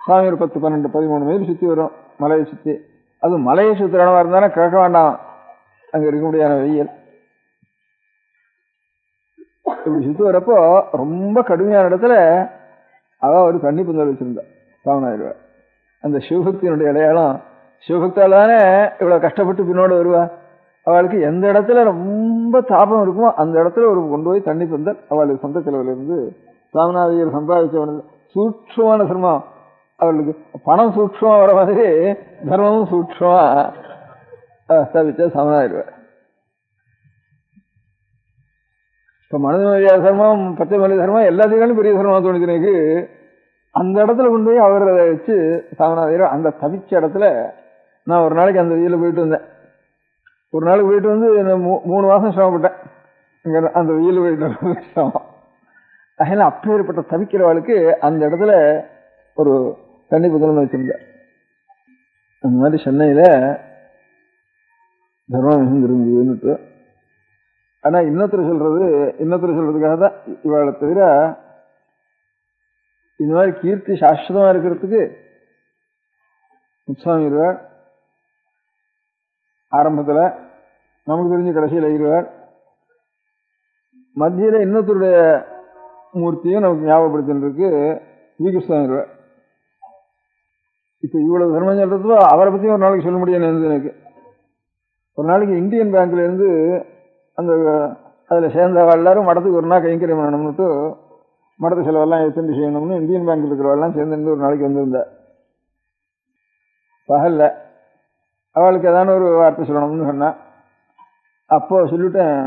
சுவாமி ஒரு 10, 12, 13 மைல் சுத்தி வரும் மலையை சுத்தி. அது மலையை சுத்திரமா இருந்தாலும் கேட்க வேண்டாம், அங்க இருக்க முடியாத வெயில். இப்படி சுத்தி வரப்போ ரொம்ப கடுமையான இடத்துல அவ ஒரு தண்ணி பந்தல் வச்சிருந்தா சாமநாதர். அந்த சிவபக்தியினுடைய அடையாளம். சிவபக்தால தானே இவ்வளவு கஷ்டப்பட்டு பின்னோடு வருவா. அவளுக்கு எந்த இடத்துல ரொம்ப தாபம் இருக்குமோ அந்த இடத்துல ஒரு கொண்டு போய் தண்ணி பந்தல் அவளுக்கு சொந்த செலவுல இருந்து சாமநாதர் சம்பாதிச்சவன. சூட்சமான சிரமம் அவளுக்கு. பணம் சூட்சமா வர மாதிரி தர்மமும் சூட்சமா ஸ்தாபிச்ச சாமநாதர். இப்ப மனித மொழியா தர்மம், பச்சை மொழி தர்மம் எல்லாத்தையும் பெரிய தர்மமா தோணுது எனக்கு. அந்த இடத்துல கொண்டு போய் அவர் அதை வச்சு சாமநாதர் அந்த தவிச்ச இடத்துல நான் ஒரு நாளைக்கு அந்த வெயில போயிட்டு வந்தேன். ஒரு நாளைக்கு போயிட்டு வந்து 3 மாசம் சிரமப்பட்டேன். அந்த வெயில் போயிட்டு சிரமம். அதனால அப்பேற்பட்ட தவிக்கிறவளுக்கு அந்த இடத்துல ஒரு தண்ணி புத்தகம் வச்சிருந்தேன். அந்த மாதிரி சென்னையில தர்மம் மிகுந்திருந்ததுன்னுட்டு. ஆனா இன்னொருத்தர் சொல்றதுக்காக தான் இவளை தவிர இந்த மாதிரி கீர்த்தி சாஸ்வதமா இருக்கிறதுக்கு முத்துசாமி இருவார். ஆரம்பத்துல நமக்கு தெரிஞ்ச கடைசியில் இருவார். மத்தியில இன்னொருத்தருடைய மூர்த்தியும் நமக்கு ஞாபகப்படுத்திருக்கு வி. கிருஷ்ணசாமி இருவார். இப்ப இவ்வளவு தர்மம் சொல்றதோ அவரை பத்தியும் ஒரு நாளைக்கு சொல்ல முடியாது எனக்கு. ஒரு நாளைக்கு இந்தியன் பேங்க்ல இருந்து அந்த அதுல சேர்ந்த எல்லாரும் மடத்துக்கு ஒரு நாள் கைங்கரியம் பண்ணணும்னுட்டு மடத்து செலவெல்லாம் எத்தனை செய்யணும்னு இந்தியன் பேங்க்ல இருக்கிறவெல்லாம் சேர்ந்து ஒரு நாளைக்கு வந்திருந்தா. பகல்ல அவளுக்கு ஏதான ஒரு வார்த்தை சொல்லணும்னு சொன்னா. அப்போ சொல்லிட்டேன்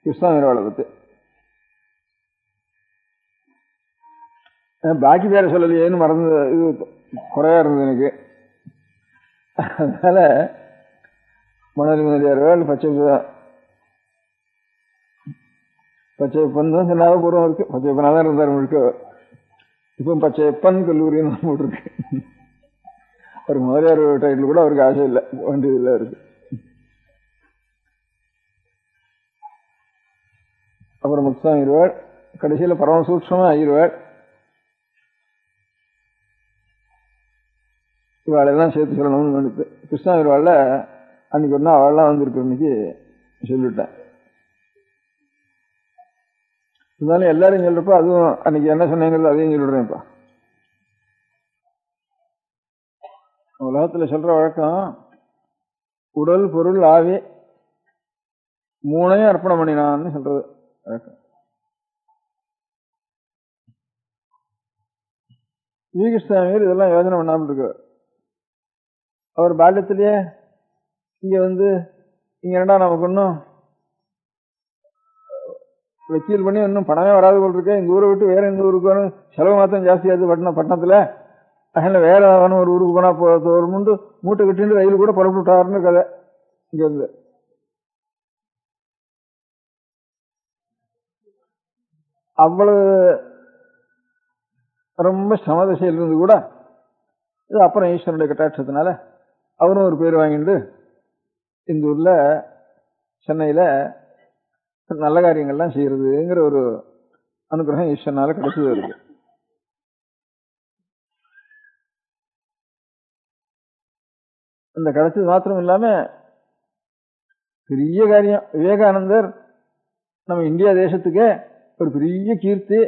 கிருஷ்ணாமி அவளை பத்தி. பாக்கி பேரை சொல்லலையேன்னு மறந்து இது குறையா இருந்தது எனக்கு. அதனால மணலி முதலியார் பச்சையப்பன் தான் சொன்னாவே பூர்வம் இருக்கு. பச்சையப்பனா தான் இருந்தார் முழுக்க. இப்போ பச்சையப்பன் கல்லூரின்னு போட்டிருக்கு. ஒரு முதலியார் டைட்டில் கூட அவருக்கு ஆசை இல்லை, வேண்டியதில்லை இருக்கு. அப்புறம் முத்துசாமி இருவாள். கடைசியில் பரமசூட்சமா ஆகிடுவாள். இவாளெல்லாம் சேர்த்து சொல்லணும்னு நினைத்து கிருஷ்ணா இருவாள்ல அன்னைக்கு ஒன்னா அவள்லாம் வந்திருக்கு. இன்னைக்கு சொல்லிவிட்டேன். இருந்தாலும் எல்லாரும் சொல்றப்ப அதுவும் அன்னைக்கு என்ன சொன்னீங்கிறது அதையும் சொல்லிடுறேன்ப்பா. உலகத்துல சொல்ற வழக்கம் உடல் பொருள் ஆவி 3ஐயும் அர்ப்பணம் பண்ணினான்னு சொல்றது வழக்கம். வி. கிருஷ்ணசாமியர் இதெல்லாம் யோஜனை பண்ணாமல் இருக்கு. அவர் பால்யத்திலேயே இங்கே வந்து இங்கே என்னடா நமக்கு இன்னும் வக்கீல் பண்ணி இன்னும் பணமே வராது போல் இருக்கேன், இந்த ஊரை விட்டு வேற எந்த ஊருக்கு வேணும், செலவு மாத்திரம் ஜாஸ்தியாகுது பட்டணத்தில், அதனால வேற வேணும் ஒரு ஊருக்கு போனால் ஒரு மூட்டை கட்டிட்டு ரயில் கூட புறப்பட்டு விட்டாருன்னு கதை. இங்கேருந்து அவ்வளவு ரொம்ப சமதசையில் இருந்து கூட இது அப்புறம் ஈஸ்வரனுடைய கட்டாட்சத்தினால அவரும் ஒரு பேர் வாங்கிட்டு இந்த ஊர்ல சென்னையில நல்ல காரியங்கள்லாம் செய்யறதுங்கிற ஒரு அனுகிரகம் ஈஸ்வரனால கிடைச்சது இருக்கு. இந்த கிடைச்சது மாத்திரம் இல்லாம பெரிய காரியம், விவேகானந்தர் நம்ம இந்தியா தேசத்துக்கே ஒரு பெரிய கீர்த்தி.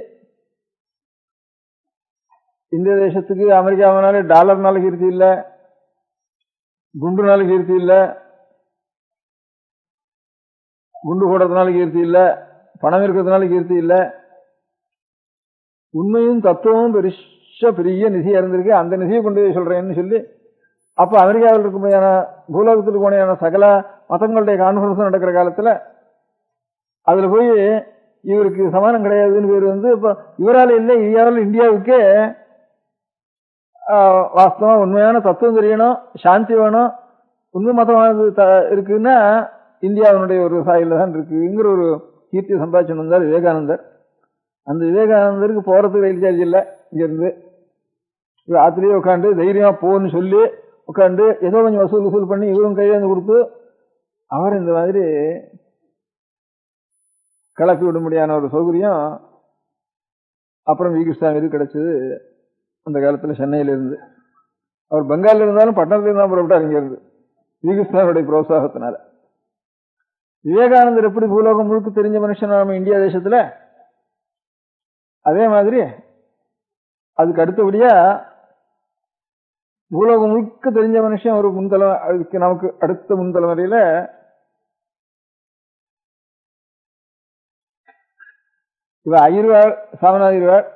இந்திய தேசத்துக்கு அமெரிக்காவினால டாலர்னால கீர்த்தி இல்ல, குண்டுனால கீர்த்தி இல்ல, குண்டு போடுறதுனால கீர்த்தி இல்ல, பணம் இருக்கிறதுனால கீர்த்தி இல்ல. உண்மையும் தத்துவமும் பெரிய நிதியா இருந்திருக்கு. அந்த நிதியை கொண்டு போய் சொல்றேன்னு சொல்லி அப்ப அமெரிக்காவில் இருக்கும்போது பூலோகத்துக்கு போன சகல மதங்களுடைய கான்ஃபரன்ஸ் நடக்கிற காலத்துல அதுல போய் இவருக்கு சமானம் கிடையாதுன்னு பேர் வந்து இப்ப இவரால் இல்லை, இந்தியாவுக்கே வாஸ்தவமா உண்மையான தத்துவம் தெரியணும், சாந்தி வேணும், உண்மை மதமானது இருக்குன்னா இந்தியாவினுடைய ஒரு சாயில தான் இருக்குங்கிற ஒரு கீர்த்தி சம்பாதிச்சு வந்தார் விவேகானந்தர். அந்த விவேகானந்தருக்கு போறதுக்கு ரயில் சார்ஜ் இல்லை. இங்க இருந்து ஆத்திலேயே உட்காந்து தைரியமா போன்னு சொல்லி உட்காந்து ஏதோ கொஞ்சம் வசூல் பண்ணி இவரும் கையெழுந்து கொடுத்து அவர் இந்த மாதிரி கிளப்பி விட முடியாத ஒரு சௌகரியம் அப்புறம் வி கிருஷ்ணாவிற்கு கிடைச்சது. அந்த காலத்துல சென்னையில இருந்து அவர் பெங்காலில் இருந்தாலும் பட்டணத்துல இருந்தாலும் புறப்பட்டார் இங்க இருந்து வி கிருஷ்ணாவுடைய புரோத்சாகத்தினால. விவேகானந்தர் எப்படி பூலோகம் முழுக்க தெரிஞ்ச மனுஷன் நம்ம இந்தியா தேசத்துல, அதே மாதிரி அதுக்கு அடுத்தபடியா பூலோகம் முழுக்க தெரிஞ்ச மனுஷன் ஒரு முன்தலை, அதுக்கு நமக்கு அடுத்த முன்தலைமுறையில இவ அய்யர்வாள், சாமநாதர்வாள்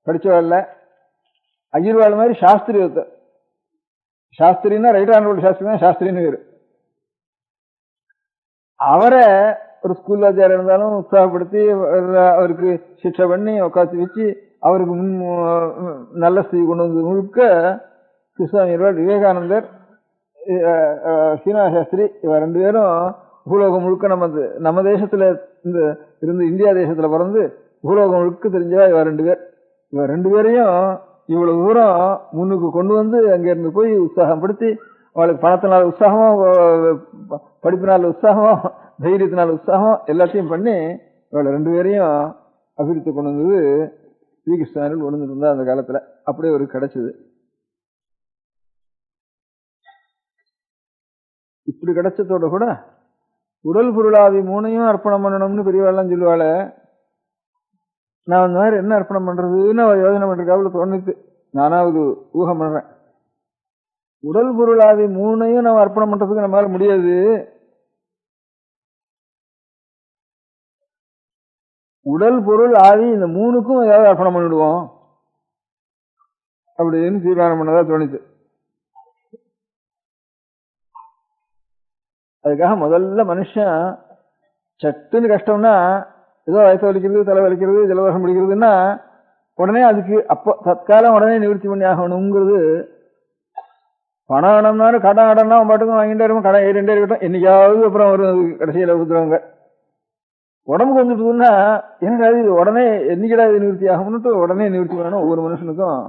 படிச்சவாள்ல அய்யர்வாள் மாதிரி சாஸ்திரி ஒருத்தர். சாஸ்திரின்னா ரைட் ஆனரோட சாஸ்திரி தான் சாஸ்திரின்னு பேரு. அவரை ஒரு ஸ்கூல் வாத்தியார் இருந்தாலும் உற்சாகப்படுத்தி அவருக்கு சிக்ஷை பண்ணி உட்காந்து வச்சு அவருக்கு நல்ல ஸ்திதி கொண்டு வந்து முழுக்க கிருஷ்ணாமியர்வாள், விவேகானந்தர், சீனா சாஸ்திரி இவ ரெண்டு பேரும் பூலோகம் முழுக்க நம்ம தேசத்துல இருந்து இந்தியா தேசத்துல பிறந்து பூலோகம் முழுக்க தெரிஞ்சவா இவ ரெண்டு பேர். இவ ரெண்டு பேரையும் இவ்வளவு தூரம் முன்னுக்கு கொண்டு வந்து அங்க இருந்து போய் உற்சாகப்படுத்தி அவளுக்கு பணத்தினால உற்சாகம், படிப்பினால உற்சாகம், தைரியத்தினால உற்சாகம் எல்லாத்தையும் பண்ணி இவளை ரெண்டு பேரையும் அபிவிருத்தி கொண்டு வந்தது ஸ்ரீ கிருஷ்ணாவில் கொண்டு இருந்தா அந்த காலத்துல. அப்படியே ஒரு கிடைச்சது. இப்படி கிடைச்சதோட கூட உடல் பொருளாவி மூணையும் அர்ப்பணம் பண்ணணும்னு பெரியவாள்லாம் சொல்லுவாள். நான் அந்த மாதிரி என்ன அர்ப்பணம் பண்றதுன்னு யோசனை பண்றதுக்காக தோணுது. நானாவது ஊகம் பண்றேன். உடல் பொருளாவி மூணையும் நம்ம அர்ப்பணம் பண்றதுக்கு நம்மளால முடியாது. உடல் பொருள் ஆவி இந்த மூணுக்கும் ஏதாவது அர்ப்பணம் பண்ணிடுவோம் அப்படின்னு தீர்மானம் பண்ணதா தோணுது. அதுக்காக முதல்ல மனுஷன் சட்டுன்னு கஷ்டம்னா ஏதோ வயசு வலிக்கிறது, தலை வலிக்கிறது, ஜலதோஷம் பிடிக்கிறதுன்னா உடனே அதுக்கு அப்போ தற்காலம் உடனே நிவர்த்தி பண்ணி ஆகணுங்கிறது. பணம் ஆனம்னாலும் கடன் ஆடனா பாட்டுக்கும் வாங்கிட்டே இருக்கும், கடன் ஏறிண்டே இருக்கட்டும், என்னைக்காவது அப்புறம் வரும் கடைசியில கொடுத்துருவாங்க. உடம்புக்கு வந்துட்டுதுன்னா என்னடா இது உடனே என்னைக்கடா இது நிவர்த்தி ஆகும்னுட்டு உடனே நிவர்த்தி பண்ணணும். ஒவ்வொரு மனுஷனுக்கும்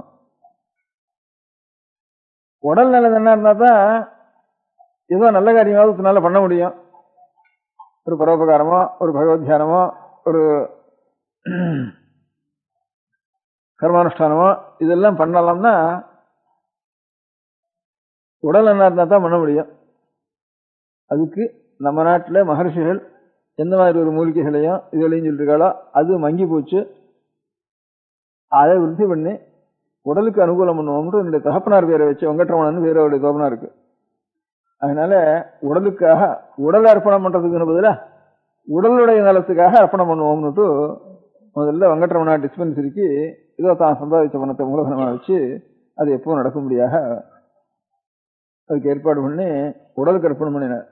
உடல் நிலை என்ன இருந்தா தான் ஏதோ நல்ல காரியமாவது பண்ண முடியும். ஒரு பரோபகாரமோ, ஒரு பகவத் தியானமோ, ஒரு கர்மானுஷ்டானமோ இதெல்லாம் பண்ணலாம்னா உடல் என்ன இருந்தா தான் பண்ண முடியும். அதுக்கு நம்ம நாட்டில் மகர்ஷிகள் எந்த மாதிரி ஒரு மூலிகைகளையும் இதுகளையும் சொல்லிருக்காளோ அது மங்கி போச்சு. அதை விருத்தி பண்ணி உடலுக்கு அனுகூலம் பண்ணுவோம்னு என்னுடைய தகப்பனார் பேரை வச்சு வெங்கட்ரமணன் பேர் அவருடைய தோப்பனா இருக்கு. அதனால உடலுக்காக உடல் அர்ப்பணம் பண்றதுக்குன்னு பதிலாக உடலுடைய நலத்துக்காக அர்ப்பணம் பண்ணுவோம்னுட்டு முதல்ல வெங்கட்ரமணா டிஸ்பென்சரிக்கு ஏதோ தான் சம்பாதிச்ச பணத்தை மூலதனமாக வச்சு அது எப்பவும் நடக்கும்படியாக அதுக்கு ஏற்பாடு பண்ணி உடலுக்கு அர்ப்பணம் பண்ணினார்.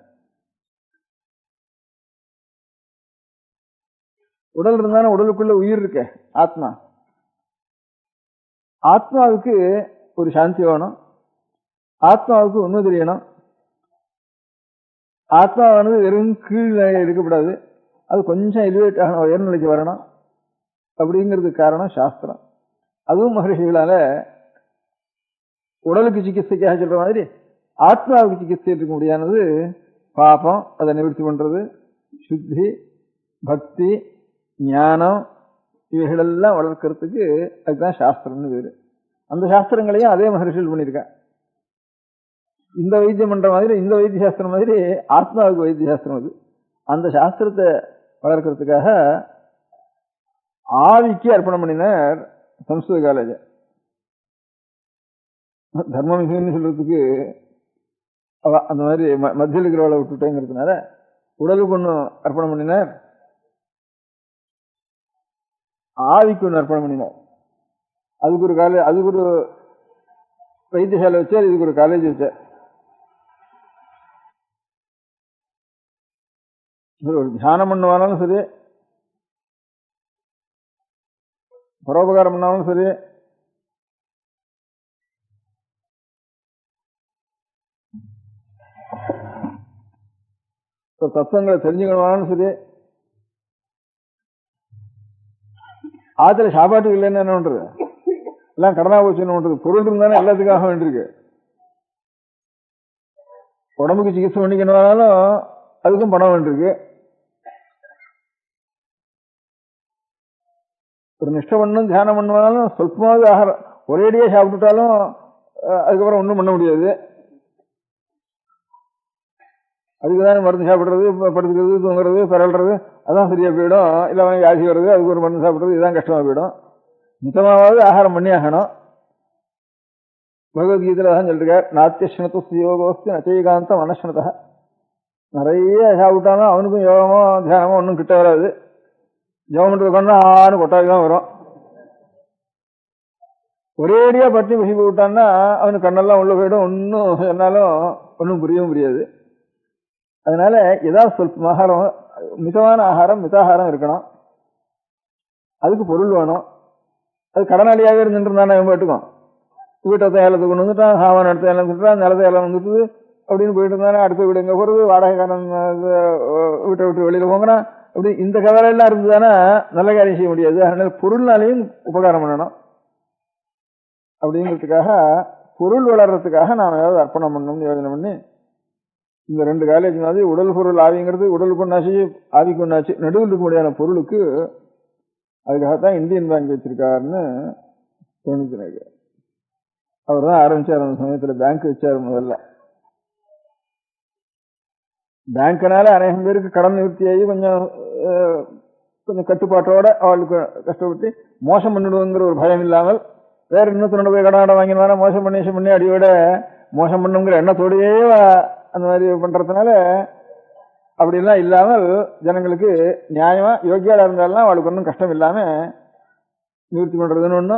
உடல் இருந்தாலும் உடலுக்குள்ள உயிர் இருக்க ஆத்மா. ஆத்மாவுக்கு ஒரு சாந்தி வேணும், ஆத்மாவுக்கு உண்மை தெரியணும். ஆத்மாவானது வெறும் கீழ் இருக்கக்கூடாது, அது கொஞ்சம் எலிவேட் ஆகணும், உயர்நிலைக்கு வரணும். அப்படிங்கிறதுக்கு காரணம் சாஸ்திரம். அதுவும் மகரிஷிகளால உடலுக்கு சிகிச்சைக்காக சொல்ற மாதிரி ஆத்மாவுக்கு சிகிச்சை இருக்க முடியானது பாபம், அதை நிவர்த்தி பண்றது, சுத்தி, பக்தி, ஞானம், இவைகளெல்லாம் வளர்க்கறதுக்கு அதுதான் சாஸ்திரம்னு பேரு. அந்த சாஸ்திரங்களையும் அதே மகரிஷிகள் பண்ணியிருக்கா. இந்த வைத்தியம் பண்ற மாதிரி, இந்த வைத்திய சாஸ்திரம் மாதிரி ஆத்மாவுக்கு வைத்திய சாஸ்திரம் அது. அந்த சாஸ்திரத்தை வளர்க்கறதுக்காக ஆவிக்கு அர்ப்பணம் பண்ணினார் சம்ஸ்கிருத காலேஜ. தர்மமிகுன்னு சொல்றதுக்கு அந்த மாதிரி மத்தியில் இருக்கிறவளை விட்டுட்டேங்கிறதுனால உடலுக்கு ஒன்று அர்ப்பணம் பண்ணினார், ஆவிக்கு ஒன்று அர்ப்பணம் பண்ணினார். அதுக்கு ஒரு அதுக்கு ஒரு வைத்தியசாலை வச்சார், இதுக்கு ஒரு காலேஜ் வச்சார். ஒரு தியானம் பண்ணுவானாலும் சரி, பரோபகாரம் பண்ணாலும் சரி, தத்துவங்களை தெரிஞ்சுக்கணும்னாலும் சரி, ஆத்துல சாப்பாட்டுக்கு இல்லைன்னு என்ன பண்றது, எல்லாம் கடனா போச்சு என்ன பண்றது, பொருள் இருந்தானே எல்லாத்துக்காக வேண்டியிருக்கு. உடம்புக்கு சிகிச்சை பண்ணிக்கணும்னாலும் அதுக்கும் பணம் வேண்டியிருக்கு. ஒரு நிஷ்டை பண்ணும் தியானம் பண்ணுவாலும் சொல்பமாவது ஆகாரம் ஒரேடியே சாப்பிட்டுட்டாலும் அதுக்கப்புறம் ஒன்றும் பண்ண முடியாது. அதுக்குதான் மருந்து சாப்பிட்றது, படுத்துக்கிறது, தூங்குறது, பிறல்றது, அதான் சரியா போயிடும். இல்லை அவனுக்கு வியாதி வருது, அதுக்கு ஒரு மருந்து சாப்பிட்றது, இதுதான் கஷ்டமா போயிடும். மிதமாவது ஆகாரம் பண்ணி ஆகணும். பகவத்கீதையில தான் சொல்லிருக்கார், நாத்தியஸ்னத்து யோகோஸ்து நச்சைகாந்தம் அனஸ்னதா. நிறைய சாப்பிட்டாலும் அவனுக்கும் யோகமோ தியானமோ ஒன்றும் கிட்ட வராது. ஜபம் பண்றது கொண்டா ஆறு கொட்டாய்தான் வரும். ஒரேடியா பட்டி பசி போட்டான்னா அவனுக்கு கண்ணெல்லாம் உள்ள போயிடும், ஒன்றும் சொன்னாலும் ஒன்றும் புரியவும் புரியாது. அதனால ஏதாவது சொல்ப ஆகாரம், மிதமான ஆகாரம், மிதாகாரம் இருக்கணும். அதுக்கு பொருள் வேணும். அது கடனாளியாக இருந்துட்டு அவன் போட்டுக்கும். வீட்டை ஏலத்தை கொண்டு வந்துட்டான், சாமான இடத்த ஏலம் வந்துட்டான், நிலத்தை ஏலம் வந்துட்டு அப்படின்னு போயிட்டு இருந்தானே, அடுத்த வீடு எங்க போறது, வாடகைக்காரன் வீட்டை விட்டு வெளியில போங்கிறான். அப்படி இந்த கவலையெல்லாம் இருந்ததுதானே நல்ல காரியம் செய்ய முடியாது. அதனால பொருள்னாலையும் உபகாரம் பண்ணணும். அப்படிங்கிறதுக்காக பொருள் வளர்றதுக்காக நாம் ஏதாவது அர்ப்பணம் பண்ணணும்னு யோஜனை பண்ணி இந்த 2 காலேஜ் மாதிரி உடல் பொருள் ஆவிங்கிறது உடலுக்கு ஒன்னாச்சு ஆவிக்கு ஒன்னாச்சு நடுவில் இருக்க முடியாத பொருளுக்கு அதுக்காகத்தான் இந்தியன் பேங்க் வச்சிருக்காருன்னு தோணிக்கிறாங்க. அவர் தான் ஆரம்பிச்சார். அந்த சமயத்துல பேங்க் வச்சார். முதல்ல பேங்க்னால அநேகம் பேருக்கு கடன் நிவர்த்தியாகி கொஞ்சம் கட்டுப்பாட்டோட அவளுக்கு கஷ்டப்பட்டு மோசம் பண்ணிடுவோங்கிற ஒரு பயம் இல்லாமல், வேற இன்னொருத்தனோட போய் கடன் வாங்கினா மோசம் பண்ணி அடியோட மோசம் பண்ணுங்கிற எண்ணத்தோடையே அந்த மாதிரி பண்றதுனால அப்படிலாம் இல்லாமல் ஜனங்களுக்கு நியாயமா யோகியாளா இருந்தாலும் அவளுக்கு ஒன்றும் கஷ்டம் இல்லாம நிவர்த்தி பண்றதுன்னு ஒண்ணு.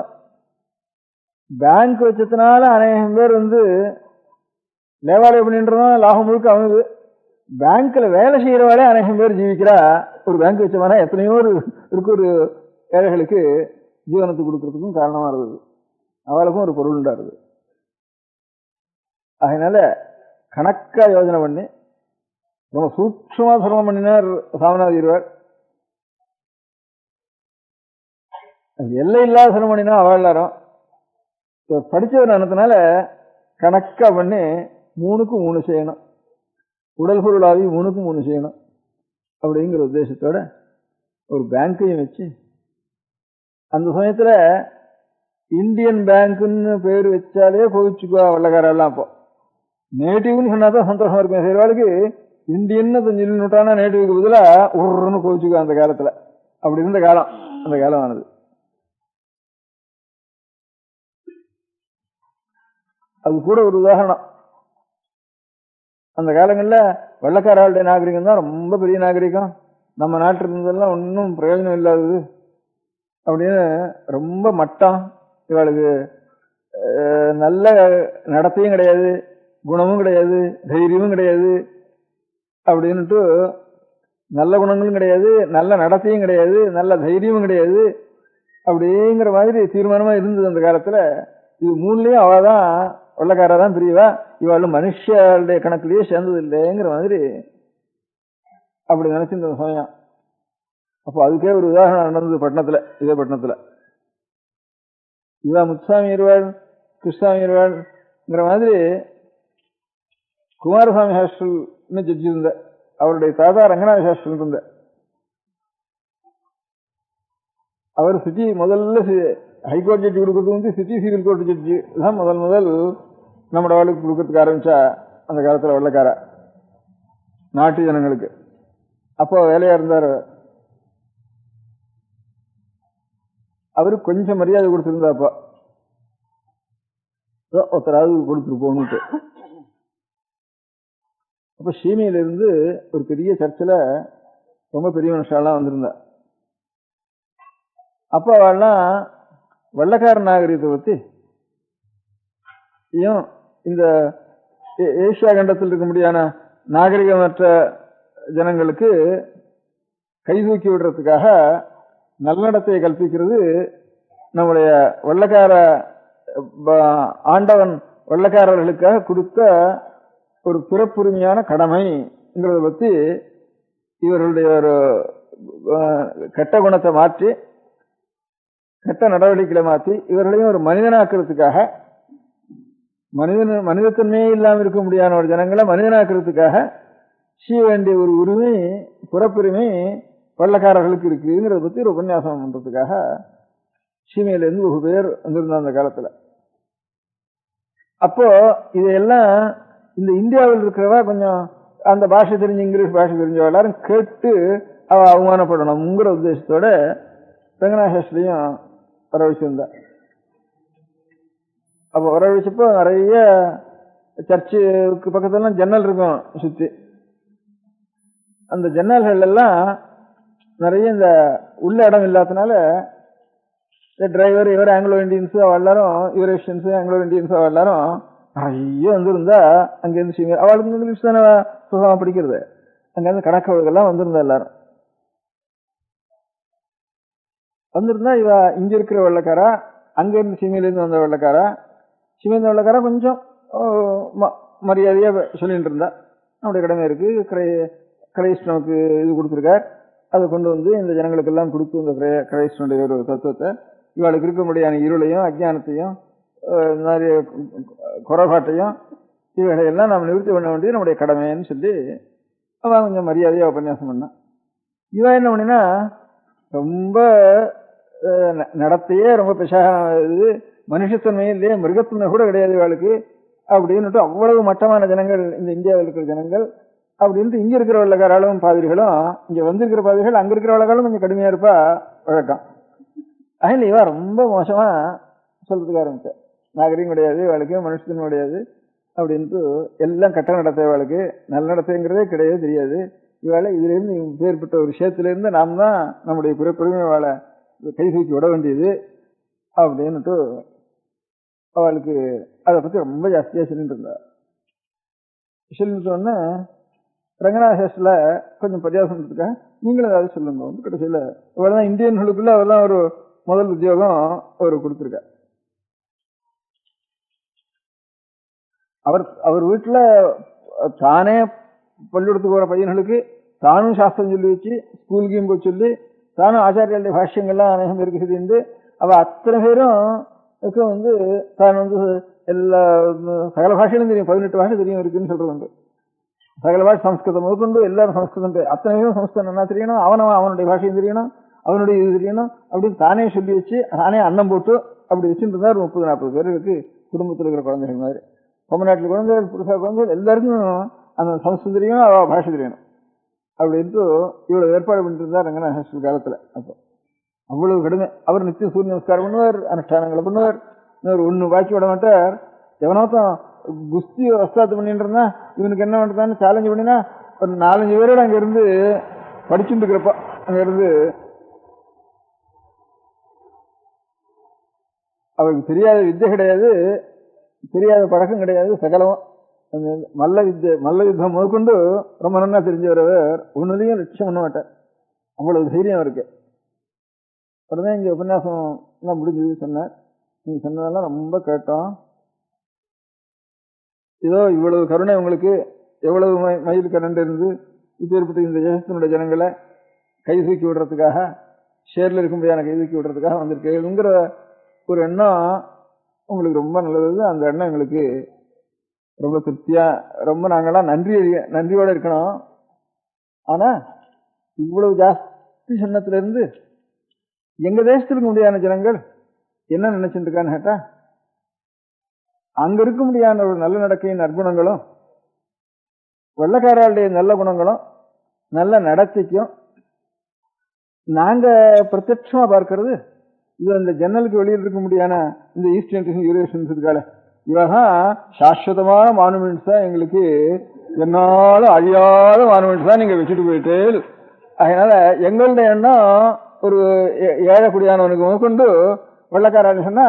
பேங்க் வச்சதுனால அநேகம் பேர் லேவாலயம் பண்ணின்றதும் லாபம் முழுக்க அவனுது. பேங்க்ல வேலை செய்யறவாளே அநேகம் பேர் ஜீவிக்கிறா. ஒரு பேங்க் வச்சவனா எத்தனையோ ஒரு ஏழைகளுக்கு ஜீவனத்துக்கு கொடுக்கறதுக்கும் காரணமா இருக்குது. அவளுக்கும் ஒரு பொருள் உண்டாருது. அதனால கணக்கா யோஜனை பண்ணி ரொம்ப சூட்சமா தர்மம் பண்ணினார் சாமிநாத இருவர். எல்லை இல்லாத தர்மம் பண்ணினா அவள் எல்லாரும் படிச்சவர் அனுத்தினால கணக்கா பண்ணி 3க்கு 3 செய்யணும், உடல் பொருளாவி 3க்கு 3 செய்யணும் அப்படிங்கிற உத்தேசத்தோட ஒரு பேங்கையும் வச்சு, அந்த சமயத்துல இந்தியன் பேங்க்னு பேர் வச்சாலே கோவிச்சுக்குவா வெள்ளக்காரெல்லாம். அப்போ நேட்டிவ்னு சொன்னாதான் சந்தோஷமா இருக்கும். செய்வாளுக்கு இந்தியன்னு சொல்லிட்டானா நேட்டிவ்க்கு பதிலா ஒருன்னு கோவிச்சுக்குவா அந்த காலத்துல. அப்படி இருந்த காலம் அந்த காலம் ஆனது. அது கூட ஒரு உதாரணம். அந்த காலங்கள்ல வெள்ளக்காராளுடைய நாகரிகம் தான் ரொம்ப பெரிய நாகரிகம், நம்ம நாட்டில் இருந்ததெல்லாம் ஒன்றும் பிரயோஜனம் இல்லாதது அப்படின்னு ரொம்ப மட்டம். இவளுக்கு நல்ல நடத்தையும் கிடையாது, குணமும் கிடையாது, தைரியமும் கிடையாது அப்படின்னுட்டு நல்ல குணங்களும் கிடையாது, நல்ல நடத்தையும் கிடையாது, நல்ல தைரியமும் கிடையாது அப்படிங்கிற மாதிரி தீர்மானமா இருந்தது அந்த காலத்துல. இது மூணுலயும் அவதான் வெள்ளக்காரா தான் பிரியவா, இவாளும் மனுஷருடைய கணக்குலயே சேர்ந்தது இல்லைங்கிற மாதிரி அப்படி நினைச்சிருந்த சமயம். அப்போ அதுக்கே ஒரு உதாரணம் நடந்தது பட்டணத்துல, இதே பட்டணத்துல. இவா முத்துசாமி இருவாள், கிருஷ்ணசாமி இருவாள்ங்கிற மாதிரி குமாரசாமி ஹாஸ்டல்னு ஜட்ஜி இருந்த, அவருடைய தாத்தா ரங்கநாத ஹாஸ்டல் இருந்த. அவர் சிட்டி முதல்ல ஹைகோர்ட் ஜட்ஜி கொடுக்கறது வந்து சிட்டி சிவில் கோர்ட் ஜட்ஜி தான் முதல் நம்மளோட வாழ்க்கை கொடுக்கறதுக்கு ஆரம்பிச்சா அந்த காலத்துல வெள்ளக்கார நாட்டு ஜனங்களுக்கு. அப்போ வேலையா இருந்தார். அவரு கொஞ்சம் மரியாதை கொடுத்திருந்தாப்பா, ஒருத்தராவது கொடுத்துருப்போம்னுட்டு. அப்ப சீமையிலிருந்து ஒரு பெரிய சர்ச்சில் ரொம்ப பெரிய மனுஷாலாம் வந்திருந்தா. அப்ப அவள்லாம் வெள்ளக்கார நாகரிகத்தை பத்தி இந்த ஏசியா கண்டத்தில் இருக்க முடியாத நாகரிகமற்ற ஜனங்களுக்கு கைதூக்கி விடுறதுக்காக நல்லடத்தையை கற்பிக்கிறது நம்முடைய வெள்ளக்கார ஆண்டவன் வெள்ளக்காரர்களுக்காக கொடுத்த ஒரு பிறப்புரிமையான கடமைங்கிறத பத்தி இவர்களுடைய ஒரு கெட்ட குணத்தை மாற்றி, கெட்ட நடவடிக்கைகளை மாற்றி இவர்களையும் ஒரு மனிதனாக்குறதுக்காக, மனிதத்தன்மையே இல்லாமல் இருக்க முடியாத ஒரு ஜனங்களை மனிதனாக்குறதுக்காக செய்ய வேண்டிய ஒரு உரிமை, புறப்புரிமை வெள்ளக்காரர்களுக்கு இருக்குங்கிறத பத்தி ஒரு உபன்யாசம் பண்றதுக்காக சீமையிலிருந்து ஒரு பேர் வந்திருந்தாங்க அந்த காலத்துல. அப்போ இதையெல்லாம் இந்த இந்தியாவில் இருக்கிறவா கொஞ்சம் அந்த பாஷை தெரிஞ்சு, இங்கிலீஷ் பாஷை தெரிஞ்சவா எல்லாரும் கேட்டு அவ அவமானப்படணும்ங்கிற உத்தேசத்தோட ரங்கநாதலையும் வர வச்சிருந்தா. அப்போ வர வச்சப்போ நிறைய சர்ச்சுக்கு பக்கத்துல ஜன்னல் இருக்கும் சுத்தி. அந்த ஜன்னல்கள் எல்லாம் நிறைய இந்த உள்ள இடம் இல்லாதனால டிரைவர் இவர் ஆங்கிலோ இண்டியன்ஸ் அவ எல்லாரும், யூரேஷியன்ஸ் ஆங்கிலோ இண்டியன்ஸ் அவ எல்லாரும் நிறைய வந்திருந்தா. அங்கிருந்து அவளுக்கு இங்கிலீஷ் தானே சுகமா படிக்கிறது, அங்கிருந்து கணக்கெல்லாம் வந்திருந்தா எல்லாரும் வந்திருந்தா. இவ இங்க இருக்கிற வெள்ளக்காரா, அங்க இருந்து சீமையிலிருந்து வந்த வெள்ளக்காரா, சீமையில வெள்ளக்காரா கொஞ்சம் மரியாதையா சொல்லிட்டு இருந்தா. நம்முடைய கடமை இருக்கு, கிரைஸ்ட் நமக்கு இது கொடுத்துருக்கார், அதை கொண்டு வந்து இந்த ஜனங்களுக்கு எல்லாம் கொடுத்து இந்த கிரைஸ்டனுடைய ஒரு தத்துவத்தை, இவளுக்கு இருக்க முடியாத இருளையும் அஜ்ஞானத்தையும் இந்த மாதிரி குறைபாட்டையும் இவைகளையெல்லாம் நாம் நிவர்த்தி பண்ண வேண்டியது நம்முடைய கடமைன்னு சொல்லி அவன் கொஞ்சம் மரியாதையா உபன்யாசம் பண்ணான். இவன் என்ன பண்ணினா ரொம்ப நடத்தையே ரொம்ப பிசாக, மனுஷத்தன்மையே இல்லையே, மிருகத்தன்மை கூட கிடையாது இவளுக்கு அப்படின்னுட்டு அவ்வளவு மட்டமான ஜனங்கள் இந்த இந்தியாவில் இருக்கிற ஜனங்கள் அப்படின்ட்டு இங்க இருக்கிற வெள்ளக்காராலும் பாதிரிகளும், இங்க வந்திருக்கிற பாதிரிகள் அங்க இருக்கிற வெள்ளக்காரும் கொஞ்சம் கடுமையா இருப்பா வழக்கம். அதில் இவா ரொம்ப மோசமா சொல்றதுக்கு ஆரம்பிச்சா. நாகரிகம் கிடையாது இவளுக்கு, மனுஷத்தன்மை கிடையாது அப்படின்ட்டு எல்லாம் கட்ட நடத்த இவளுக்கு, நல்ல நடத்தைங்கிறதே கிடையாது, தெரியாது இவாளை. இதுல இருந்து ஏற்பட்ட ஒரு விஷயத்துல இருந்து நாம் தான் நம்முடைய பிறப்புரிமை வாழை கை தூக்கி விட வேண்டியது அப்படின்னுட்டு அவளுக்கு அதை பத்தி ரொம்ப ஜாஸ்தியா சொல்லிட்டு இருந்தா. சொல்லிட்டோன்னு ரங்கநாத ஹாஸ்டல்ல கொஞ்சம் பரியாசம் இருக்காங்க, நீங்களும் ஏதாவது சொல்லுங்க. வந்து கடைசியில இவெல்லாம் இந்தியன்களுக்குள்ள அவெல்லாம் ஒரு முதல் உத்தியோகம் அவர் கொடுத்திருக்க. அவர் வீட்டுல தானே பள்ளிக்கூடத்துக்கு போற பையன்களுக்கு தானும் சாஸ்திரம் சொல்லி வச்சு, ஸ்கூலுக்கும் போய் சொல்லி, தானும் ஆச்சாரியாளுடைய பாஷ்யங்கள்லாம் அநேகம் பேருக்கு செய்து, அவ அத்தனை பேரும் வந்து தான் வந்து எல்லா சகல பாஷைகளும் தெரியும், 18 பாஷை தெரியும் இருக்குன்னு சொல்றது உண்டு. சகல பாஷை சம்ஸ்கிருதம் முதற்கொண்டு எல்லாரும் சம்ஸ்கிருதம், அத்தனை பேரும் சம்ஸ்கிருதம் என்ன தெரியணும், அவனுடைய பாஷையும் தெரியணும், அவனுடைய இது தெரியணும் அப்படின்னு தானே சொல்லி வச்சு, தானே அன்னம் போட்டு அப்படி வச்சுட்டு இருந்தா 30-40 பேருக்கு குடும்பத்தில் இருக்கிற குழந்தைகள் மாதிரி, தமிழ்நாட்டில் குழந்தைகள், புதுசாக குழந்தைகள் எல்லாருக்கும் அந்த சம்ஸ்கிருதம் தெரியணும், அவ பாஷை தெரியணும் அப்படின்ட்டு இவ்வளவு ஏற்பாடு பண்ணிட்டு இருந்தார் ரங்கநாத ஹாஸ்டல் காலத்துல. அப்போ அவ்வளவு கடுமை. அவர் நித்தியம் சூரிய நமஸ்காரம் பண்ணுவார், அனுஷ்டானங்களை பண்ணுவார், ஒண்ணு பாக்கி விட மாட்டார். எவனோத்தான் குஸ்தி வஸ்தாத்து பண்ணிட்டு இருந்தா இவனுக்கு என்ன பண்றதான்னு சேலஞ்சு பண்ணினா ஒரு 4-5 பேரோட அங்க இருந்து படிச்சுட்டு இருக்கிறப்ப அங்க இருந்து அவருக்கு தெரியாத வித்தை கிடையாது, தெரியாத பழக்கம் கிடையாது, சகலம் மல்ல யுத்தம் முதற்கொண்டு ரொம்ப நல்லா தெரிஞ்சவர், ஒன்னுலையும் லட்சியம் பண்ண மாட்டார், அவ்வளவு தைரியம் இருக்கு. உடனே இங்க உபன்யாசம் எல்லாம் முடிஞ்சது சொன்னார். நீங்க சொன்னதெல்லாம் ரொம்ப கேட்டோம். ஏதோ இவ்வளவு கருணை உங்களுக்கு, எவ்வளவு மயில் கரண்டு இருந்து இப்பேற்பட்ட இந்த தேசத்தினுடைய ஜனங்களை கை தூக்கி விடுறதுக்காக, ஷேர்ல இருக்கும்படியான கை தூக்கி விடுறதுக்காக வந்திருக்கேங்கிற ஒரு எண்ணம் உங்களுக்கு ரொம்ப நல்லது. அந்த எண்ணம் எங்களுக்கு ரொம்ப திருப்தியா, ரொம்ப நாங்கெல்லாம் நன்றியோட இருக்கணும். ஆனா இவ்வளவு ஜாஸ்தி சொன்னத்துல இருந்து எங்க தேசத்திற்கு முடியாத ஜனங்கள் என்ன நினைச்சிட்டு இருக்கான்னு கேட்டா, அங்க இருக்க முடியாத ஒரு நல்ல நடக்கையின் நற்குணங்களும், வெள்ளக்காரருடைய நல்ல குணங்களும், நல்ல நடத்தைக்கும் நாங்க பிரத்யட்சமா பார்க்கறது, இது அந்த ஜன்னலுக்கு வெளியில் இருக்க முடியாத இந்த ஈஸ்ட் இண்டியன் யூனிவர்சிட்டி இருக்கால, இவதான் சாஸ்வதமான மானுமெண்ட்ஸ் தான் எங்களுக்கு, என்னாலும் அழியாத மானுமெண்ட்ஸ் தான் நீங்க வச்சுட்டு போயிட்டு. அதனால எங்களுடைய எண்ணம் ஒரு ஏழக்கூடியானவனுக்கு முதற்கொண்டு வெள்ளக்காரன்னு சொன்னா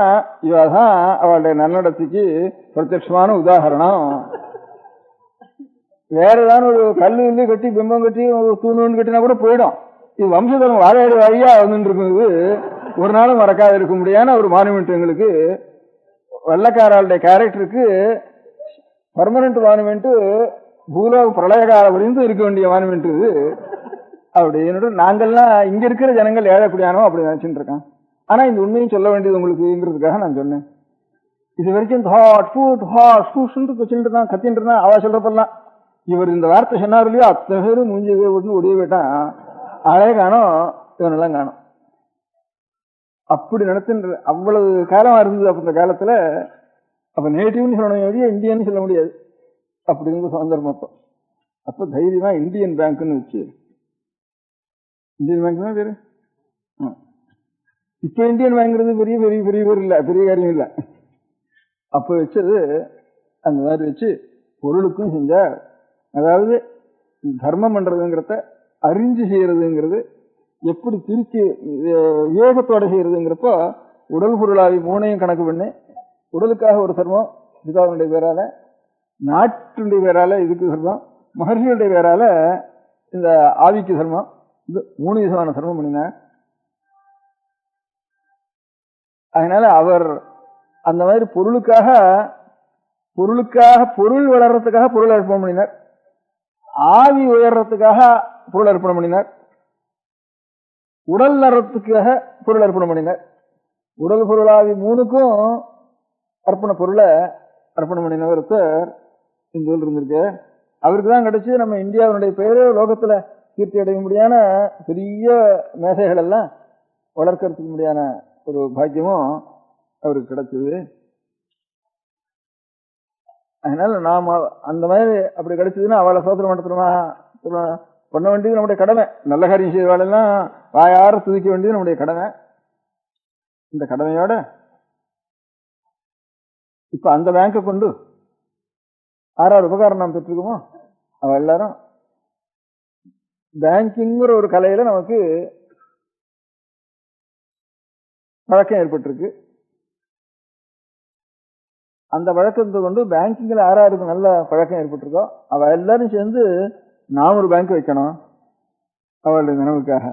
இவதான் அவளுடைய நன்னடத்தைக்கு பிரத்யட்சமான உதாரணம். வேற ஏதாவது ஒரு கல்லு இல்லு கட்டி பிம்பம் கட்டி தூணு கட்டினா கூட போயிடும். இது வம்சதரம் வாழையடி வழியா வந்துட்டு இருக்குது, ஒரு நாளும் மறக்காத இருக்க முடியாத ஒரு மானுமெண்ட் எங்களுக்கு. வெள்ளக்காரருடைய கேரக்டருக்கு பர்மனன்ட் மானுமெண்ட், பூலோக பிரளயகால வரைந்து இருக்க வேண்டிய மானுமெண்ட் இது. அப்படின்னு நாங்கள்லாம் இங்க இருக்கிற ஜனங்கள் ஏழக்கூடியானோ அப்படி நினைச்சுட்டு இருக்கான். ஆனா இந்த உண்மையும் சொல்ல வேண்டியது உங்களுக்குங்கிறதுக்காக நான் சொன்னேன். இது வரைக்கும் வச்சுட்டு தான் கத்தின்னு இருந்தான். அவ சொல்றப்பெல்லாம் இவர் இந்த வார்த்தை சொன்னார் இல்லையோ, அத்தனை பேரும் மூஞ்சி விட்டு ஒடிய போயிட்டான். அழகே காணும், இவனெல்லாம் காணும். அப்படி நடத்துன்ற அவ்வளவு காலமா இருந்தது. அப்ப இந்த காலத்துல அப்ப நேட்டிவ்னு சொல்லணும் வழியா இந்தியன்னு சொல்ல முடியாது. அப்படிங்கிற சந்தர்ப்பம். அப்ப தைரியமா இந்தியன் பேங்க்னு வச்சு, இந்தியன் பேங்க் தான் பேரு. இப்ப இந்தியன் பேங்க்றது பெரிய பெரிய பெரிய பேர் இல்ல, பெரிய காரியம் இல்ல. அப்ப வச்சது அந்த மாதிரி வச்சு பொருளுக்கும் செஞ்சார். அதாவது தர்மம் பண்றதுங்கிறத அறிஞ்சு செய்யறதுங்கிறது, எப்படி திருச்சி விவேகத்தோட செய்யறதுங்கிறப்போ உடல் பொருளாவி மூணையும் கணக்கு பண்ணி, உடலுக்காக ஒரு தர்மம் பிதாவினுடைய பேரால, நாட்டுடைய பேரால இதுக்கு தர்மம், மகர்ஷியுடைய பேரால இந்த ஆவிக்கு தர்மம், இது 3 விதமான தர்மம் பண்ணினார். அதனால அவர் அந்த மாதிரி பொருளுக்காக பொருள் வளர்றதுக்காக பொருள் அர்ப்பணம் பண்ணினார், ஆவி உயர்றதுக்காக பொருள் அர்ப்பணம் பண்ணினார், உடல் நலத்துக்காக பொருள் அர்ப்பணம் பண்ணினார். உடல் பொருளாவி 3க்கும் அர்ப்பண பொருளை அர்ப்பணம் பண்ணினவர் இந்த இருந்திருக்கு. அவருக்கு தான் கிடைச்சு நம்ம இந்தியாவினுடைய பெயரு லோகத்துல கீர்த்தி அடைய முடியாத பெரிய மேசைகள் எல்லாம் வளர்க்கறதுக்கு முடியாத ஒரு பாக்கியமும் அவருக்கு கிடைச்சது. அதனால நாம அந்த மாதிரி அப்படி கிடைச்சதுன்னா அவளை சோதனை மட்டத்துமா பண்ண வேண்டியது நம்முடைய கடமை. நல்ல காரியம் செய்வாளெல்லாம் வாயார துதிக்க வேண்டியது நம்முடைய கடமை. இந்த கடமையோட இப்ப அந்த பேங்கை கொண்டு ஆறாவது உபகாரம் நாம் பெற்றிருக்கோமோ, அவ எல்லாரும் பேங்கிங்கிற ஒரு கலையில நமக்கு பழக்கம் ஏற்பட்டிருக்கு. அந்த பழக்கத்தை கொண்டு பேங்கிங்ல யாராருக்கு நல்ல பழக்கம் ஏற்பட்டிருக்கோ அவ எல்லாரும் சேர்ந்து நாம் ஒரு பேங்க் வைக்கணும். அவளுடைய நினைவுக்காக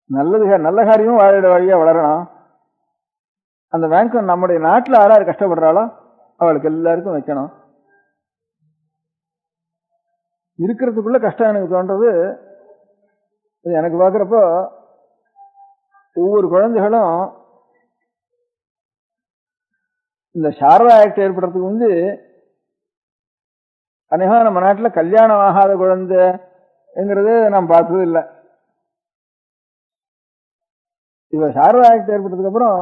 நல்ல காரியமும் வாழையோட வழியா வளரணும். அந்த பேங்க் நம்முடைய நாட்டில் யாராரு கஷ்டப்படுறாளோ அவளுக்கு எல்லாருக்கும் வைக்கணும். இருக்கிறதுக்குள்ள கஷ்டம் எனக்கு தோன்றது, எனக்கு பார்க்குறப்போ ஒவ்வொரு குழந்தைகளும் இந்த சாரதா ஆக்ட் ஏற்படுறதுக்கு வந்து அநேகமாக நம்ம நாட்டில் கல்யாணம் ஆகாத குழந்தைங்கிறது நாம் பார்த்தது இல்லை. இவ சாரதா ஆக்ட் ஏற்பட்டதுக்கு அப்புறம்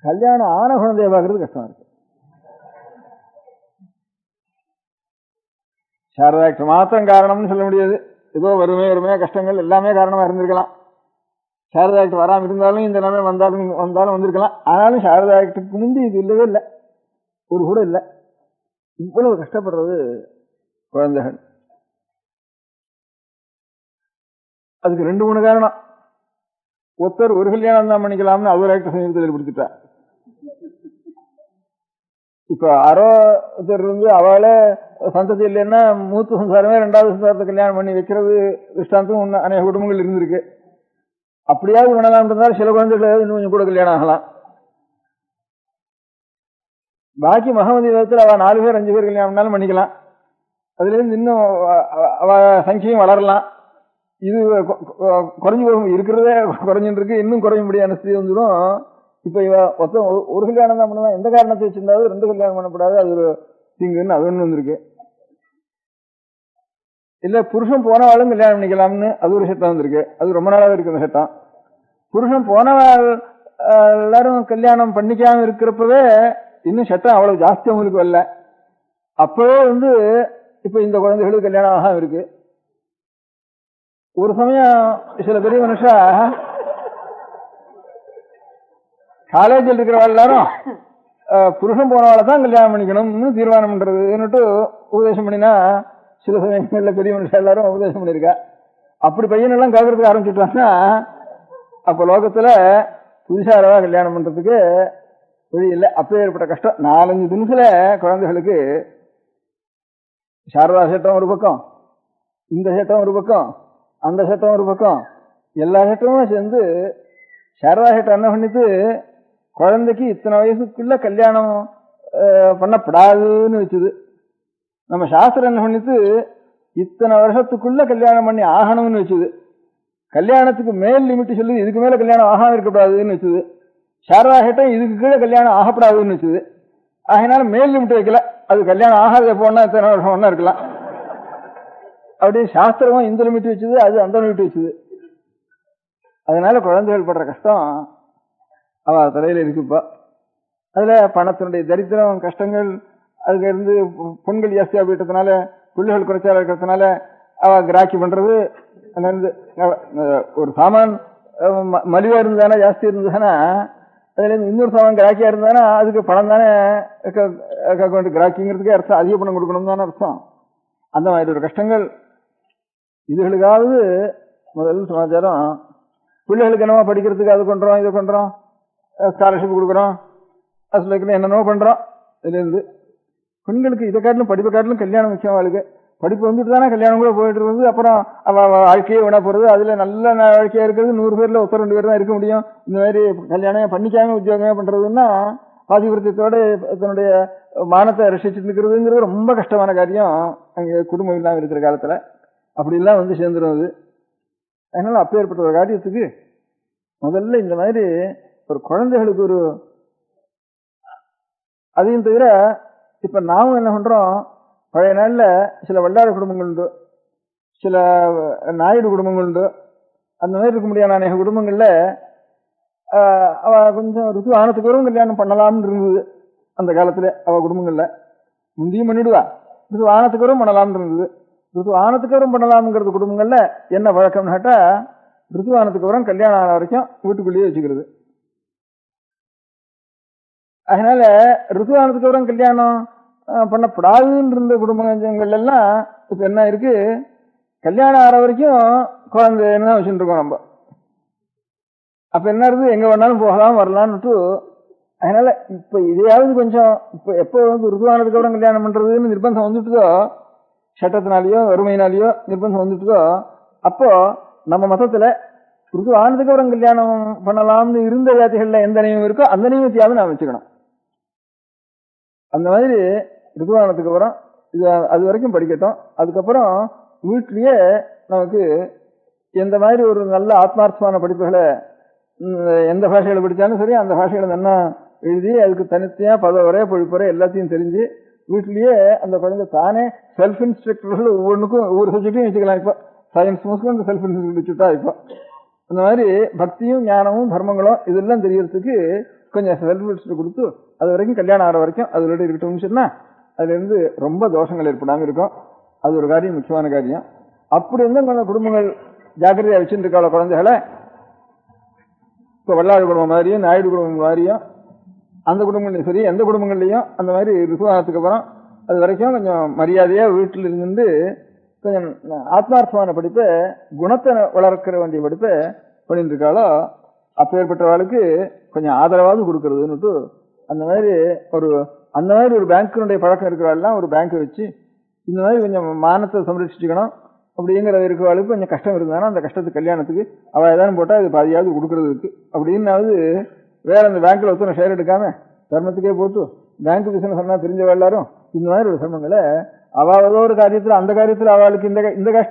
கல்யாணம் ஆன குழந்தைய பார்க்கறது கஷ்டமா இருக்கு. சாரதா ஆக்ட் மாத்திரம் காரணம்னு சொல்ல முடியாது. ஏதோ வறுமையா கஷ்டங்கள் எல்லாமே காரணமா இருந்திருக்கலாம். சாரதா ஆக்ட் வராமல் இருந்தாலும் இந்த நிலைமை வந்தாலும் வந்திருக்கலாம். ஆனாலும் சாரதா ஆக்டுக்கு முந்தி இது இல்லவே இல்லை, ஒரு கூட இல்லை. இவ்வளவு கஷ்டப்படுறது குழந்தைகள். அதுக்கு 2-3 காரணம். ஒருத்தர் ஒரு கல்யாணம் தான் பண்ணிக்கலாம்னு அவர் ஆக்ட் சமீபத்தில் கொடுத்துட்டார். இப்ப ஒருத்தர் இருந்து அவளே சந்ததி இல்லைன்னா மூத்த சம்சாரமே ரெண்டாவது சம்சாரத்தை கல்யாணம் பண்ணி வைக்கிறது திருஷ்டாந்தம் அநேக குடும்பங்கள் இருந்திருக்கு. அப்படியாவது பண்ணலாம் இருந்தால் சில குழந்தைகள் இன்னும் கொஞ்சம் கூட கல்யாணம் ஆகலாம். பாக்கி மகமதி விதத்தில் அவ 4 பேர் 5 பேர் கல்யாணம் பண்ணாலும் பண்ணிக்கலாம். அதுல இருந்து இன்னும் அவ சங்கியும் வளரலாம். இது குறைஞ்சு போகும், இருக்கிறதே குறைஞ்சுட்டு இருக்கு, இன்னும் குறைய முடியாத ஸ்திதி வந்துடும். இப்ப இவ மொத்தம் ஒரு கல்யாணம் தான் பண்ணுவான், எந்த காரணத்தை வச்சிருந்தாலும் 2 கல்யாணம் பண்ணக்கூடாது, அது ஒரு தீங்குன்னு அது ஒண்ணு வந்திருக்கு. இல்ல புருஷன் போனவாளும் கல்யாணம் பண்ணிக்கலாம்னு அது ஒரு சட்டம் வந்திருக்கு. அது ரொம்ப நாளாவே இருக்கு அந்த சட்டம். புருஷன் போனவாள் எல்லாரும் கல்யாணம் பண்ணிக்காம இருக்கிறப்பவே இன்னும் சட்டம் அவ்வளவு ஜாஸ்தி அவங்களுக்கு வரல. அப்பவே இப்ப இந்த குழந்தைகளுக்கு கல்யாணம் ஆகாம இருக்கு. ஒரு சமயம் சில பெரிய மனுஷா காலேஜில் இருக்கிறவள் எல்லாரும் புருஷன் போனவாளை தான் கல்யாணம் பண்ணிக்கணும்னு தீர்மானம் பண்றதுன்னுட்டு உபதேசம் பண்ணினா சில சமயங்கள்ல பெரிய மனுஷா எல்லாரும் உபதேசம் பண்ணிருக்கா. அப்படி பையனெல்லாம் கேட்கறதுக்கு ஆரம்பிச்சுட்டாங்கன்னா அப்ப லோகத்துல புதுசாரவா கல்யாணம் பண்றதுக்கு வழி இல்லை. அப்போ ஏற்பட்ட கஷ்டம் 4-5 தினத்துல குழந்தைகளுக்கு சாரதா சட்டம் ஒரு பக்கம், இந்த சட்டம் ஒரு பக்கம், அந்த சட்டம் ஒரு பக்கம், எல்லா சட்டமும் சேர்ந்து சாரதா சட்டம் என்ன பண்ணிட்டு குழந்தைக்கு இத்தனை வயசுக்குள்ள கல்யாணம் பண்ணப்படாதுன்னு வச்சுது. நம்ம சாஸ்திரம் என்ன பண்ணிட்டு இத்தனை வருஷத்துக்குள்ள கல்யாணம் பண்ணி ஆகணும்னு வச்சுது. கல்யாணத்துக்கு மேல் லிமிட் சொல்லி இதுக்கு மேல கல்யாணம் ஆகாம இருக்கக்கூடாதுன்னு வச்சுது. சாரதா சட்டம் இதுக்கு கீழே கல்யாணம் ஆகப்படாதுன்னு வச்சுது. அதனால மேல் லிமிட் வைக்கல, அது கல்யாணம் ஆகாத எப்போன்னா இத்தனை வருஷம் ஒன்னா இருக்கலாம். அப்படி சாஸ்திரமும் இந்த லிமிட் வச்சுது, அது அந்த லிமிட் வச்சுது. அதனால குழந்தைகள் படுற கஷ்டம் அவ தலையில இருக்குப்பா. அதுல பணத்தினுடைய தரித்திரம் கஷ்டங்கள், அதுக்கு இருந்து பொண்கள் ஜாஸ்தியா போயிட்டதுனால பிள்ளைகள் குறைச்சால இருக்கிறதுனால அவ கிராக்கி பண்றது. ஒரு சாமான் மலிவா இருந்ததானா ஜாஸ்தி இருந்ததுன்னா அதுல இருந்து இன்னொரு சாமான் கிராக்கியா இருந்தானா அதுக்கு பணம் தானே கிராக்கிங்கிறதுக்கே அர்த்தம், அதிக பணம் கொடுக்கணும் தானே அர்த்தம். அந்த மாதிரி ஒரு கஷ்டங்கள் இதுகளுக்காவது முதல் சமாச்சாரம். பிள்ளைகளுக்கு என்னவோ படிக்கிறதுக்கு அது பண்றோம், இதை பண்றோம், ஸ்காலர்ஷிப் கொடுக்குறோம், அசலுக்கு என்னென்னவோ பண்றோம். இதுல இருந்து பெண்களுக்கு இதை காட்டிலும் படிப்பை காட்டிலும் கல்யாணம் முக்கியம். அவளுக்கு படிப்பு வந்துட்டு தானே கல்யாணம் கூட போயிட்டு இருக்குது. அப்புறம் அவ வாழ்க்கையே விட போறது. அதுல நல்ல வாழ்க்கையா இருக்கிறது 100 பேர்ல 1-2 பேர் தான் இருக்க முடியும். இந்த மாதிரி கல்யாணம் பண்ணிக்காம உத்தியோகமே பண்றதுன்னா பாதிவிரத்தியத்தோட தன்னுடைய மானத்தை ரசிச்சுட்டு இருக்கிறதுங்கிறது ரொம்ப கஷ்டமான காரியம் அங்க குடும்பம் இல்லாம இருக்கிற காலத்துல. அப்படிலாம் சேர்ந்துடும். அதனால அப்பேற்பட்ட ஒரு காரியத்துக்கு முதல்ல இந்த மாதிரி ஒரு குழந்தைகளுக்கு ஒரு அதையும் தவிர இப்ப நாமும் என்ன பண்றோம், பழைய நாள்ல சில வல்லார குடும்பங்கள் உண்டு, சில நாயுடு குடும்பங்கள் உண்டு. அந்த மாதிரி இருக்க முடியாத அநேக குடும்பங்கள்ல அவ கொஞ்சம் ருத்து ஆனத்துக்கு வரும் கல்யாணம் பண்ணலாம்னு இருந்தது. அந்த காலத்துல அவ குடும்பங்கள்ல முந்தியும் பண்ணிடுவா, ருத்து ஆனத்துக்கு வரும் பண்ணலாம்னு இருந்தது. ருத்து ஆனத்துக்கு வரும் பண்ணலாம்ங்கிறது குடும்பங்கள்ல என்ன வழக்கம்னு கேட்டா ருத்து ஆனத்துக்கு வரும் கல்யாணம் ஆன வரைக்கும் வீட்டுக்குள்ளேயே வச்சுக்கிறது. அதனால ருத்துவானத்துக்கு அப்புறம் கல்யாணம் பண்ணப்படாதுன்னு இருந்த குடும்பங்கள் எல்லாம் இப்ப என்ன இருக்கு, கல்யாணம் ஆற வரைக்கும் குழந்தைன்னு தான் வச்சுட்டு இருக்கோம் நம்ம. அப்ப என்ன இருக்கு, எங்க வேணாலும் போகலாம் வரலாம்னுட்டு. அதனால இப்ப இதையாவது கொஞ்சம் இப்ப எப்போ ருத்துவானதுக்கு அப்புறம் கல்யாணம் பண்றதுன்னு நிர்பந்தம் வந்துட்டுதோ, சட்டத்தினாலேயோ வறுமையினாலேயோ நிர்பந்தம் வந்துட்டுதோ, அப்போ நம்ம மதத்துல ருத்துவானதுக்கு அப்புறம் கல்யாணம் பண்ணலாம்னு இருந்த ஜாதிகள்ல எந்த நியமம் இருக்கோ அந்த நியமத்தையாவது நான் வச்சுக்கணும். அந்த மாதிரி ருத்துவானத்துக்கு அப்புறம் இது அது வரைக்கும் படிக்கட்டும். அதுக்கப்புறம் வீட்லயே நமக்கு எந்த மாதிரி ஒரு நல்ல ஆத்மார்த்தமான படிப்புகளை எந்த பாஷைகளை படித்தாலும் சரி அந்த பாஷைகளை நல்லா எழுதி அதுக்கு தனித்தையா பதவரை பொழிப்புரை எல்லாத்தையும் தெரிஞ்சு வீட்லயே அந்த குழந்தை தானே செல்ஃப் இன்ஸ்ட்ரக்டர்கள் ஒவ்வொன்றுக்கும் ஒவ்வொரு சப்ஜெக்டையும் வச்சுக்கலாம். இப்போ சயின்ஸ் முஸ்க்கும் செல்ஃப் இன்ஸ்ட்ரக்டர் வச்சுட்டா இப்போ அந்த மாதிரி பக்தியும் ஞானமும் தர்மங்களும் இதெல்லாம் தெரியறதுக்கு கொஞ்சம் செல்ஃப் இன்ஸ்ட்ரக்டர் கொடுத்து அது வரைக்கும் கல்யாணம் ஆகிற வரைக்கும் அதோட இருக்கட்டும் சொன்னா அதுல இருந்து ரொம்ப தோஷங்கள் ஏற்படாம இருக்கும். அது ஒரு காரியம், முக்கியமான காரியம். அப்படி இருந்த குடும்பங்கள் ஜாக்கிரதையா வச்சுட்டு இருக்காள குழந்தைகளை. இப்ப வல்லாறு குடும்பம் மாதிரியும் நாயுடு குடும்பம் மாதிரியும் அந்த குடும்பங்களையும் சரி எந்த குடும்பங்கள்லையும் அந்த மாதிரி ருத்துவானத்துக்கு அப்புறம் அது வரைக்கும் கொஞ்சம் மரியாதையா வீட்டில் இருந்து கொஞ்சம் ஆத்மார்த்தமான படிப்பை குணத்தை வளர்க்கிற வேண்டிய படிப்பை பண்ணிட்டு இருக்காளோ அப்பேற்பட்டவளுக்கு கொஞ்சம் ஆதரவாவது கொடுக்கறதுன்னுட்டு அந்த மாதிரி ஒரு அந்த மாதிரி ஒரு பேங்க்கினுடைய பழக்கம் இருக்கிறவாள்லாம் ஒரு பேங்க்கை வச்சு இந்த மாதிரி கொஞ்சம் மானத்தை சம்ரட்சிச்சுக்கணும் அப்படிங்கிற இருக்கிறவாளுக்கு கொஞ்சம் கஷ்டம் இருந்தாலும் அந்த கஷ்டத்துக்கு கல்யாணத்துக்கு அவள் ஏதாவது போட்டால் அது பாதியாவது கொடுக்கறதுக்கு அப்படின்னாவது வேற அந்த பேங்க்கில் ஒருத்தர் ஷேர் எடுக்காம தர்மத்துக்கே போட்டு பேங்க் பிசினஸ் சொன்னா தெரிஞ்சவ எல்லாரும் இந்த மாதிரி ஒரு சிரமங்களை அவள் ஒரு காரியத்தில் அந்த காரியத்தில் அவளுக்கு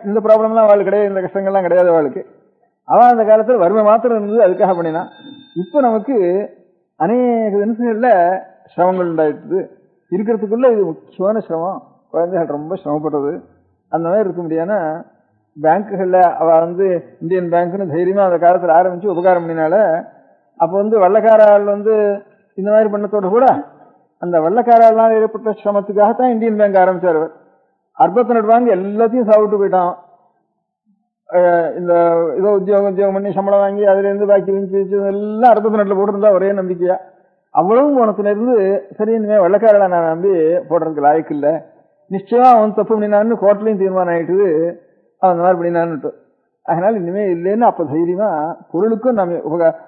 இந்த ப்ராப்ளம்லாம் அவளுக்கு கிடையாது, இந்த கஷ்டங்கள்லாம் கிடையாது அவளுக்கு. அவள் அந்த காலத்தில் வறுமை மாத்திரம் இருந்தது, அதுக்காக பண்ணினான். இப்போ நமக்கு அநேக தினசங்களில் சிரமங்கள் உண்டாயிடுது. இருக்கிறதுக்குள்ள இது முக்கியமான சிரமம். குழந்தைகள் ரொம்ப சிரமப்படுறது. அந்த மாதிரி இருக்க முடியாதுன்னா பேங்க்குகளில் அவள் இந்தியன் பேங்க்னு தைரியமாக அந்த காலத்தில் ஆரம்பித்து உபகாரம் பண்ணினால அப்போ வெள்ளக்கார ஆள் இந்த மாதிரி பண்ணத்தோடு கூட அந்த வெள்ளக்காரால் ஏற்பட்ட சிரமத்துக்காகத்தான் இந்தியன் பேங்க் ஆரம்பிச்சார். அர்பத்நட் பேங்க் எல்லாத்தையும் சாப்பிட்டு போயிட்டான். இந்த ஏதோ உத்தியோகம் பண்ணி சம்பளம் வாங்கி அதுல இருந்து பாக்கி வச்சு எல்லாம் அர்பத்நட்ல போட்டிருந்தா ஒரே நம்பிக்கையா. அவ்வளவு போனத்துல இருந்து சரி இனிமே வெள்ளக்காரல நான் நம்பி போடுறதுக்கு லாய்க்கு இல்லை, நிச்சயமா அவன் தப்பு பண்ணினான்னு கோர்ட்லயும் தீர்மானம் ஆயிட்டுது, அவன் அந்த மாதிரி பண்ணினான்னு. அதனால இனிமே இல்லைன்னு அப்ப தைரியமா பொருளுக்கும்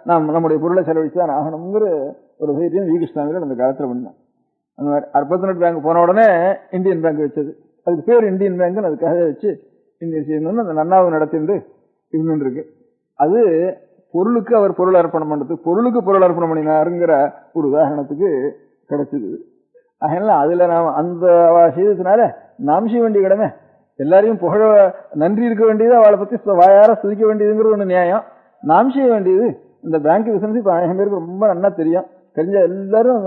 நாம் நம்முடைய பொருளை செலவழிச்சுதான் ஆகணுங்கிற ஒரு தைரியம் வி கிருஷ்ணாவில் அந்த காலத்துல பண்ணான். அந்த மாதிரி அர்பத்நட் பேங்க் போன உடனே இந்தியன் பேங்க் வச்சது. அதுக்கு பேர் இந்தியன் பேங்க் அதுக்காக வச்சு இந்தியன் செய்யணும்னு அந்த நன்னாவு நடத்திட்டு இருந்துட்டு இருக்கு. அது பொருளுக்கு அவர் பொருள் அர்ப்பணம் பண்றது, பொருளுக்கு பொருள் அர்ப்பணம் பண்ணினாருங்கிற ஒரு உதாரணத்துக்கு கிடைச்சது. அதனால அதுல நாம் அந்த செய்ததுனால நாம் செய்ய வேண்டிய கடமை எல்லாரையும் புகழ நன்றி இருக்க வேண்டியது, அவளை பத்தி வாயார சுதிக்க வேண்டியதுங்கிற ஒன்று நியாயம். நாம் செய்ய வேண்டியது இந்த பேங்க் பிசினஸ் இப்போ 1000 பேருக்கு ரொம்ப நல்லா தெரிஞ்ச எல்லாரும்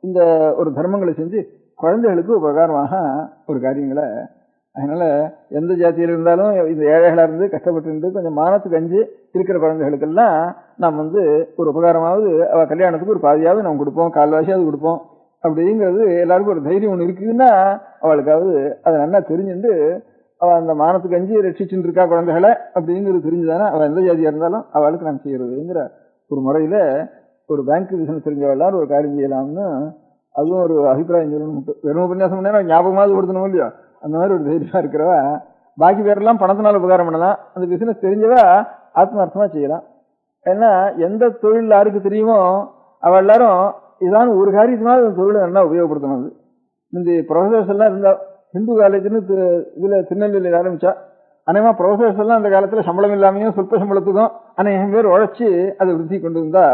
இந்த ஒரு தர்மங்களை செஞ்சு குழந்தைகளுக்கு உபகாரமாக ஒரு காரியங்களை. அதனால எந்த ஜாத்தியில் இருந்தாலும் இந்த ஏழைகளா இருந்து கஷ்டப்பட்டு இருந்து கொஞ்சம் மானத்துக்கு அஞ்சு இருக்கிற குழந்தைகளுக்கெல்லாம் நாம் ஒரு உபகாரமாவது அவ கல்யாணத்துக்கு ஒரு பாதியாவது நம்ம கொடுப்போம், கால்வாசியாவது கொடுப்போம் அப்படிங்கிறது எல்லாருக்கும் ஒரு தைரியம் ஒன்று இருக்குதுன்னா அவளுக்காவது அதை நல்லா தெரிஞ்சுட்டு அவள் அந்த மானத்துக்கு அஞ்சு ரட்சிச்சுட்டு இருக்கா குழந்தைகளை அப்படிங்கிறது தெரிஞ்சுதானே அவள் எந்த ஜாதியா இருந்தாலும் அவளுக்கு நாம் செய்யறதுங்கிற ஒரு முறையில ஒரு பேங்க் பிசினஸ் தெரிஞ்சவெல்லாம் ஒரு காரியம் செய்யலாம்னு அதுவும் ஒரு அபிப்பிராயம் சொல்லணும். வெறும் உபன்யாசம் பண்ணா ஞாபகமாவது கொடுத்தணும் இல்லையோ, அந்த மாதிரி ஒரு தைரியமா இருக்கிறவா பாக்கி பேரெல்லாம் பணத்தினால உபகாரம் பண்ணலாம், அந்த பிசினஸ் தெரிஞ்சவா ஆத்மார்த்தமா செய்யலாம். ஏன்னா எந்த தொழில் யாருக்கு தெரியுமோ அவள் எல்லாரும் இதான் ஒரு காரியத்தினால அந்த தொழிலை நல்லா உபயோகப்படுத்தணும். இந்த ப்ரொஃபசர்ஸ் எல்லாம் இருந்தா ஹிந்து காலேஜ்னு இதுல திருநெல்வேலியில் ஆரம்பிச்சா அநேகமா ப்ரொஃபசர்ஸ் எல்லாம் அந்த காலத்துல சம்பளம் இல்லாமையும் சொற்ப சம்பளத்துக்கும் அநேகம் பேர் உழைச்சி அதை விருத்தி கொண்டு வந்தா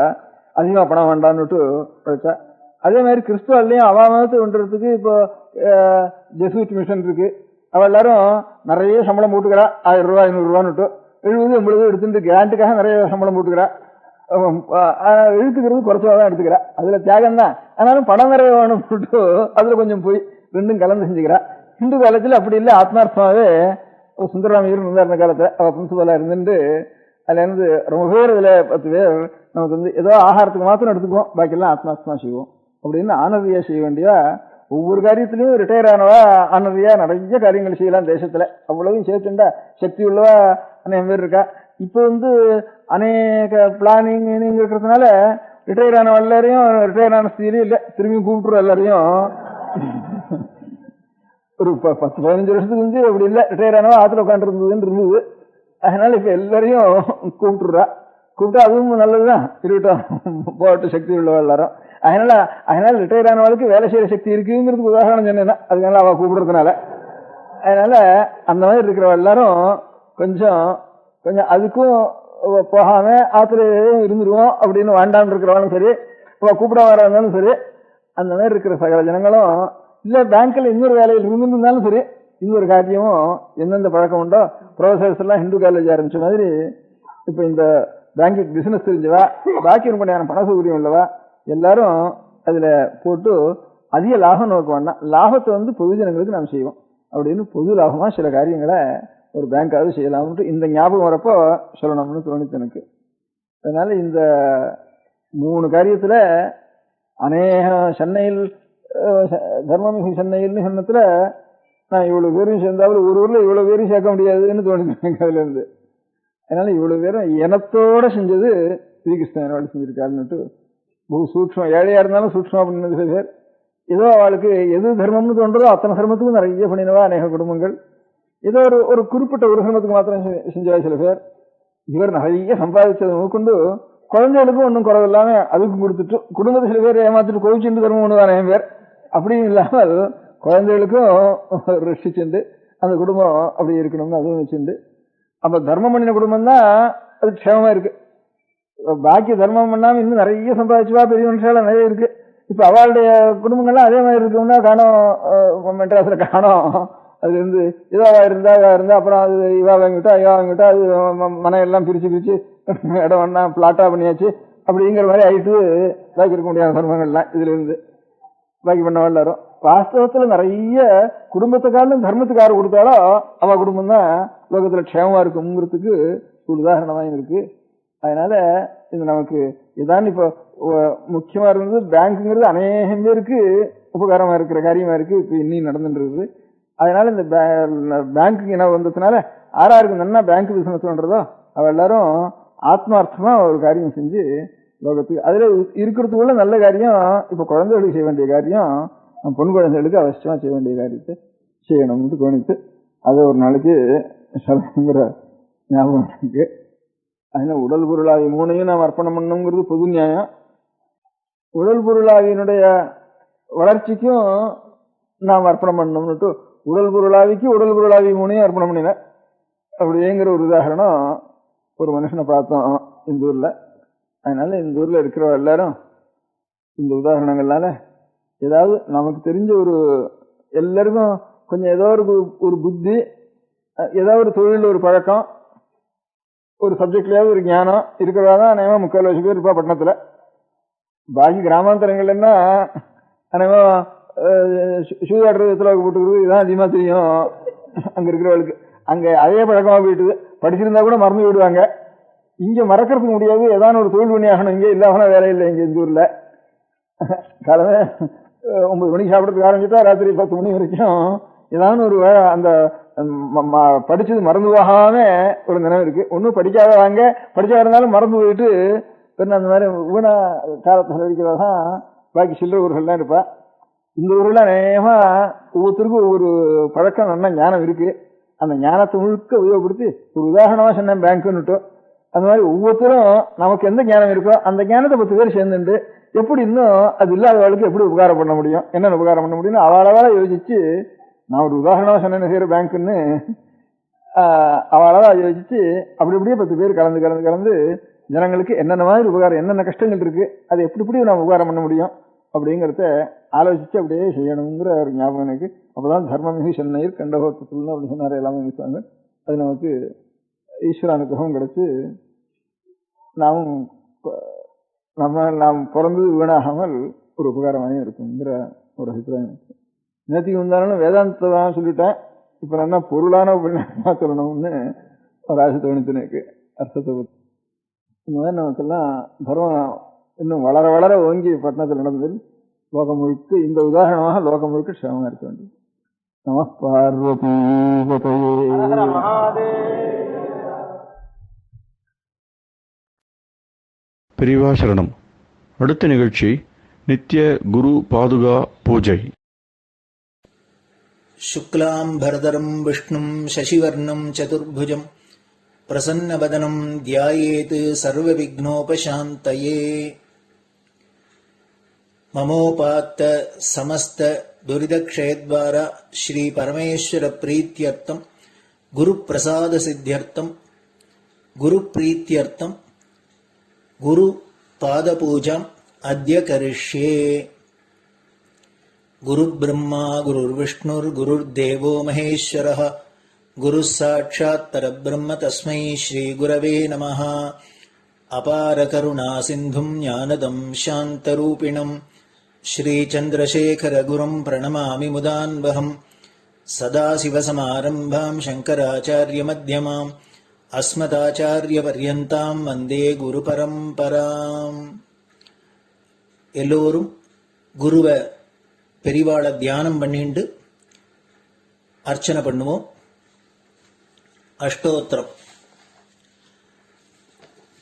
அதிகமா பணம் வேண்டான்னுட்டு உழைச்சா. அதே மாதிரி கிறிஸ்துவாலையும் அவாமத்து பண்றதுக்கு இப்போ ஜெசூட் மிஷன் இருக்கு. அவ எல்லாரும் நிறைய சம்பளம் போட்டுக்கிறா, 1000 ரூபாய் 500 ரூபான்னுட்டு 70 80 எடுத்துட்டு கிராண்டுக்காக நிறைய சம்பளம் போட்டுக்கிறா. இழுத்துக்கிறது குறைச்சதான் எடுத்துக்கிறா, அதுல தியாகம் தான். ஆனாலும் பணம் நிறைய வேணும் போட்டு அதுல கொஞ்சம் போய் ரெண்டும் கலந்து செஞ்சுக்கிறா. ஹிந்து காலத்துல அப்படி இல்லை, ஆத்மார்த்தமாவே சுந்தரராமையர் இருந்தார் அந்த காலத்துல. அவ பிரின்சிபலா இருந்துட்டு அதுல இருந்து ரொம்ப பேர் இதுல 10 பேர் நமக்கு ஏதோ ஆகாரத்துக்கு மாத்திரம் எடுத்துக்குவோம், பாக்கி எல்லாம் ஆத்மார்த்தமா செய்வோம் அப்படின்னு ஆனதியா செய்ய வேண்டியா. ஒவ்வொரு காரியத்திலையும் ரிட்டையர் ஆனவா ஆனதியா நிறைய காரியங்கள் செய்யலாம் தேசத்துல. அவ்வளவும் சேர்த்துண்டா சக்தி உள்ளவா அநேகம் பேர் இருக்கா. இப்போ அநேக பிளானிங் இருக்கிறதுனால ரிட்டையர் ஆன எல்லாரையும் ரிட்டையர் ஆன ஸ்திதியிலும் இல்லை, திரும்பி கூப்பிட்டுருவோம் எல்லாரையும். ஒரு 10-15 வருஷத்துக்கு அப்படி இல்லை, ரிட்டையர் ஆனவா ஆத்துல உட்காந்து இருந்தது. அதனால இப்ப எல்லாரையும் கூப்பிட்டுறா. கூப்பிட்டா அதுவும் நல்லதுதான், இருக்கட்டும் போட்டு சக்தி உள்ளவா எல்லாரும். அதனால ரிட்டையர் ஆனவளுக்கு வேலை செய்யற சக்தி இருக்குங்கிறதுக்கு உதாரணம் சொன்னேன்னா அதுனால அவ கூப்பிடுறதுனால. அதனால அந்த மாதிரி இருக்கிறவ எல்லாரும் கொஞ்சம் அதுக்கும் போகாம ஆத்துல இருந்துருவோம் அப்படின்னு வேண்டான்னு இருக்கிறவனும் சரி, கூப்பிட வர இருந்தாலும் சரி, அந்த மாதிரி இருக்கிற சகல ஜனங்களும் இல்ல பேங்க்ல இன்னொரு வேலையில் இருந்திருந்தாலும் சரி, இன்னொரு காரியமும் எந்தெந்த பழக்கம் உண்டோ ப்ரொஃபசர்ஸ் எல்லாம் ஹிந்து காலேஜ் ஆரம்பிச்ச மாதிரி இப்ப இந்த பேங்கிங் பிசினஸ் தெரிஞ்சவா பாக்கி ரொம்ப பண சௌகரியம் உள்ளவா எல்லாரும் அதுல போட்டு அதிக லாபம் நோக்க வேண்டாம், லாபத்தை பொதுஜனங்களுக்கு நாம் செய்வோம் அப்படின்னு பொது லாபமா சில காரியங்களை ஒரு பேங்காவது செய்யலாம்னு இந்த ஞாபகம் வரப்போ சொல்லணும்னு தோணித்து எனக்கு. அதனால இந்த 3 காரியத்துல அநேக சென்னையில் தர்மமிகு சென்னையில்னு சொன்னதுல நான் இவ்வளவு பேரும் சேர்ந்தாலும் ஒரு ஊர்ல இவ்வளவு பேரும் சேர்க்க முடியாதுன்னு தோணுது எனக்கு அதுல இருந்து. அதனால இவ்வளவு பேரும் இனத்தோட செஞ்சது ஸ்ரீகிருஷ்ணனோட செஞ்சிருக்காருன்னுட்டு বহু சூட்சம். ஏழையா இருந்தாலும் சூட்சமா பண்ணினது சில பேர். ஏதோ அவளுக்கு எது தர்மம்னு தோன்றதோ அத்தனை தர்மத்துக்கும் நிறைய பண்ணினவா அநேக குடும்பங்கள். ஏதோ ஒரு குறிப்பிட்ட ஒரு தர்மத்துக்கு மாத்திரம் செஞ்சவா சில பேர். இவர் நிறைய சம்பாதிச்சதை கொண்டு குழந்தைகளுக்கும் ஒன்றும் குறவில்லாம அதுக்கும் கொடுத்துட்டு குடும்பத்தை சில பேர் ஏமாத்திட்டு கோவிச்சுட்டு தர்மம் ஒண்ணுதான் அநேகம் பேர். அப்படியும் இல்லாமல் குழந்தைகளுக்கும் ரட்சிச்சுண்டு அந்த குடும்பம் அப்படி இருக்கணும்னு அதுவும் வச்சுண்டு அப்ப தர்மம் பண்ணின குடும்பம் தான் அது க்ஷேமமா இருக்கு. பாக்கி தர்மம் பண்ணாம இன்னும் நிறைய சம்பாதிச்சுவா பெரிய மனுஷால நிறைய இருக்கு. இப்ப அவளுடைய குடும்பங்கள்லாம் அதே மாதிரி இருக்கும்னா காணோம், மெட்ராஸ்ல காணோம். அது இருந்து இதாவா இருந்தா அப்புறம் அது இவா வாங்கிட்டா அது மனையெல்லாம் பிரிச்சு இடம் ஒண்ணா பிளாட்டா பண்ணியாச்சு அப்படிங்கிற மாதிரி ஆயிட்டு பாக்கி இருக்க முடியாத தர்மங்கள்லாம் இதுல இருந்து பாக்கி பண்ண எல்லாரும். வாஸ்தவத்துல நிறைய குடும்பத்துக்காரும் தர்மத்துக்காரர் கொடுத்தாலும் அவ குடும்பம் தான் லோகத்துல க்ஷேமமா இருக்குங்கிறதுக்கு ஒரு உதாரணமா இருக்கு. அதனால இது நமக்கு இதான் இப்ப முக்கியமா இருந்தது. பேங்க்குங்கிறது அநேகம் பேருக்கு உபகாரமா இருக்கிற காரியமா இருக்கு, இப்ப இன்னும் நடந்துட்டு இருக்குது. அதனால இந்த பேங்க்கு என்ன வந்ததுனால ஆறாருக்கு நல்லா பேங்க் பிசினஸ் பண்றதோ அவ எல்லாரும் ஆத்மார்த்தமா ஒரு காரியம் செஞ்சு லோகத்துக்கு அதுல இருக்கிறதுக்குள்ள நல்ல காரியம். இப்ப குழந்தைகளுக்கு செய்ய வேண்டிய காரியம் பொன் குழந்தைகளுக்கு அவசியமா செய்ய வேண்டிய காரியத்தை செய்யணும்னு தோணித்து அதை ஒரு நாளைக்கு சொல்லணுங்கிற ஞாபகம் இருக்கு. அதனால உடல் பொருளாவி மூணையும் நாம் அர்ப்பணம் பண்ணணுங்கிறது பொது நியாயம். உடல் பொருளாவியினுடைய வளர்ச்சிக்கும் நாம் அர்ப்பணம் பண்ணணும்னுட்டு உடல் பொருளாவிக்கு உடல் பொருளாவி மூணையும் அர்ப்பணம் பண்ணின அப்படிங்கிற ஒரு உதாரணம் ஒரு மனுஷனை பார்த்தோம் இந்த ஊர்ல. அதனால இந்த ஊர்ல இருக்கிற எல்லாரும் இந்த உதாரணங்கள்னால ஏதாவது நமக்கு தெரிஞ்ச ஒரு எல்லாருக்கும் கொஞ்சம் ஏதோ ஒரு புத்தி, ஏதாவது ஒரு தொழில், ஒரு பழக்கம், ஒரு சப்ஜெக்ட்லயாவது ஒரு ஞானம் இருக்கிறதாதான் அநேகமா 3/4 பேர் இருப்பா பட்டணத்துல. பாக்கி கிராமாந்தரங்கள்னா அநேகமா சூதாடுறதுல போட்டுக்கிறது இதான் அதிகமா தெரியும் அங்க இருக்கிறவளுக்கு. அங்க அதே பழக்கமா போயிட்டு படிச்சிருந்தா கூட மறந்து விடுவாங்க. இங்க மறக்கிறதுக்கு முடியாது, ஏதாவது ஒரு தொழில் பண்ணி ஆகணும். இங்க இல்லாம வேலை இல்லை. இங்க இந்த ஊர்ல காலமே 9 மணிக்கு சாப்பிடறதுக்கு ஆரம்பிச்சுட்டா ராத்திரி 10 மணி வரைக்கும் ஏதாவது ஒரு அந்த படிச்சது மறந்து போகாம ஒரு நினைவு இருக்கு. ஒன்னும் படிக்காதவாங்க, படிச்சா இருந்தாலும் மறந்து போயிட்டு அந்த மாதிரி வீணா காலத்தை செலவழிக்கிறதான் பாக்கி சில்லற ஊர்கள்லாம் இருப்பா. இந்த ஊர்ல அநேகமா ஒவ்வொருத்தருக்கும் ஒவ்வொரு பழக்கம் நல்லா ஞானம் இருக்கு. அந்த ஞானத்தை முழுக்க உபயோகப்படுத்தி ஒரு உதாரணமா சொன்னேன் பேங்க்னுட்டு. அந்த மாதிரி ஒவ்வொருத்தரும் நமக்கு எந்த ஞானம் இருக்கோ அந்த ஞானத்தை 10 பேர் சேர்ந்துட்டு எப்படி இன்னும் அது இல்லாதவளுக்கு எப்படி உபகாரம் பண்ண முடியும், என்னென்ன உபகாரம் பண்ண முடியும்னு அவளவா யோசிச்சு, நான் ஒரு உதாரணமா சொன்னேன் செய்யற பேங்க்னு அவளவா யோசிச்சு அப்படி இப்படியே 10 பேர் கலந்து ஜனங்களுக்கு என்னென்ன மாதிரி உபகாரம், என்னென்ன கஷ்டங்கள் இருக்கு, அதை எப்படி நம்ம உபகாரம் பண்ண முடியும் அப்படிங்கறத ஆலோசிச்சு அப்படியே செய்யணுங்கிற ஒரு ஞாபகம் எனக்கு. அப்பதான் தர்மமிகு சென்னையில் கண்டகோத்தத்துல அப்படி சொன்னாரு எல்லாமே இருக்காங்க. அது நமக்கு ஈஸ்வர அனுகிரகம் கிடைச்சு நாம் பிறந்தது வீணாகாமல் ஒரு உபகாரமாயும் இருக்குங்கிற ஒரு அபிப்பிராயம் இருக்கு. நேற்றுக்கு வந்தாலும் வேதாந்தத்தை தான் சொல்லிட்டேன். இப்ப என்ன பொருளான உபநியாசமா சொல்லணும்னு ஒரு ஆசை தோணித்து எனக்கு. அர்த்தத்தை இந்த மாதிரி நமக்கெல்லாம் தர்மம் இன்னும் வளர வளர ஓங்கி பட்டணத்தில் நடந்ததில் லோகம் முழுக்க இந்த உதாரணமாக லோகம் முழுக்க க்ஷேமமா இருக்க வேண்டியது. நம பார்வதி பெரியவா சரணம். அடுத்த நிகழ்ச்சி நித்திய குரு பாதுகா பூஜை. சுக்லாம் பரதரம் விஷ்ணும் சசிவர்ணம் சதுர்புஜம் பிரசன்னவதனம் தியாயேத் சர்வவிக்னோபசாந்தயே. மமோபாத்த சமஸ்த துரிதக்ஷயத்வார ஸ்ரீ பரமேஸ்வர பிரீத்யர்த்தம் குரு பிரசாத சித்தியர்த்தம் குரு பிரீத்யர்த்தம் குரு பாத பூஜாம் அத்ய கரிஷ்யே. குரு பிரம்மா குருர் விஷ்ணுர் குருர் தேவோ மகேஸ்வரः குரு சாட்சாத் பரபிரம்ம தஸ்மை ஸ்ரீ குரவே நமः. அபார கருணா சிந்தும் ஞானதம் சாந்தரூபிணம் ஸ்ரீ சந்திரசேகர குரும் பிரணமாமி முதான்வஹம். சதாசிவசமாரம்பாம் சங்கராச்சார்ய மத்யமாம் அஸ்மதாச்சாரிய பர்யந்தாம் வந்தே குரு பரம்பராம். எல்லோரும் குருவை பெரிவாளை தியானம் பண்ணிண்டு அர்ச்சனை பண்ணுவோம். அஷ்டோத்திரம்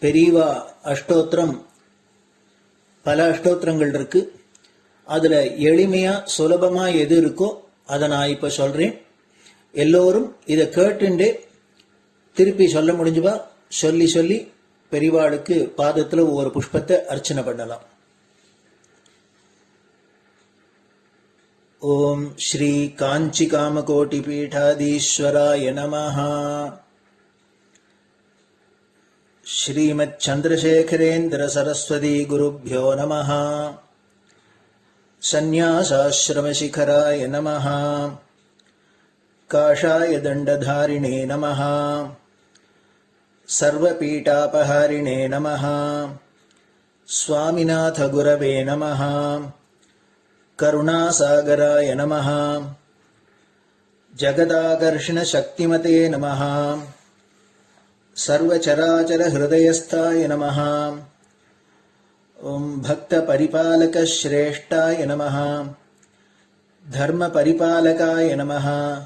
பெரியவா அஷ்டோத்திரம் பல அஷ்டோத்திரங்கள் இருக்கு. அதுல எளிமையா சுலபமா எது இருக்கோ அதை நான் இப்ப சொல்றேன். எல்லோரும் இதை கேட்டுண்டே திருப்பி சொல்ல முடிஞ்சுபா சொல்லி சொல்லி பெரியவாளுக்கு பாதத்துல ஒவ்வொரு புஷ்பத்தை அர்ச்சனை பண்ணலாம். ஓம் ஸ்ரீ காஞ்சி காமகோட்டி பீடாதீஸ்வராய நமஹ. ஸ்ரீமத் சந்திரசேகரேந்திர சரஸ்வதி குருப்யோ நமஹ. சந்நியாசாஸ்ரமசிகராய நமஹ. காஷாய தண்டதாரிணே நமஹ. சர்வபீடாபஹாரிணே நமஹ. स्वामिनाथ गुरवे नमः. करुणासागराय नमः. जगदाकर्षण शक्तिमते नमः. सर्वचराचर हृदयस्थाय नमः. ओम भक्त परिपालक श्रेष्ठाय नमः. धर्म परिपालकाय नमः.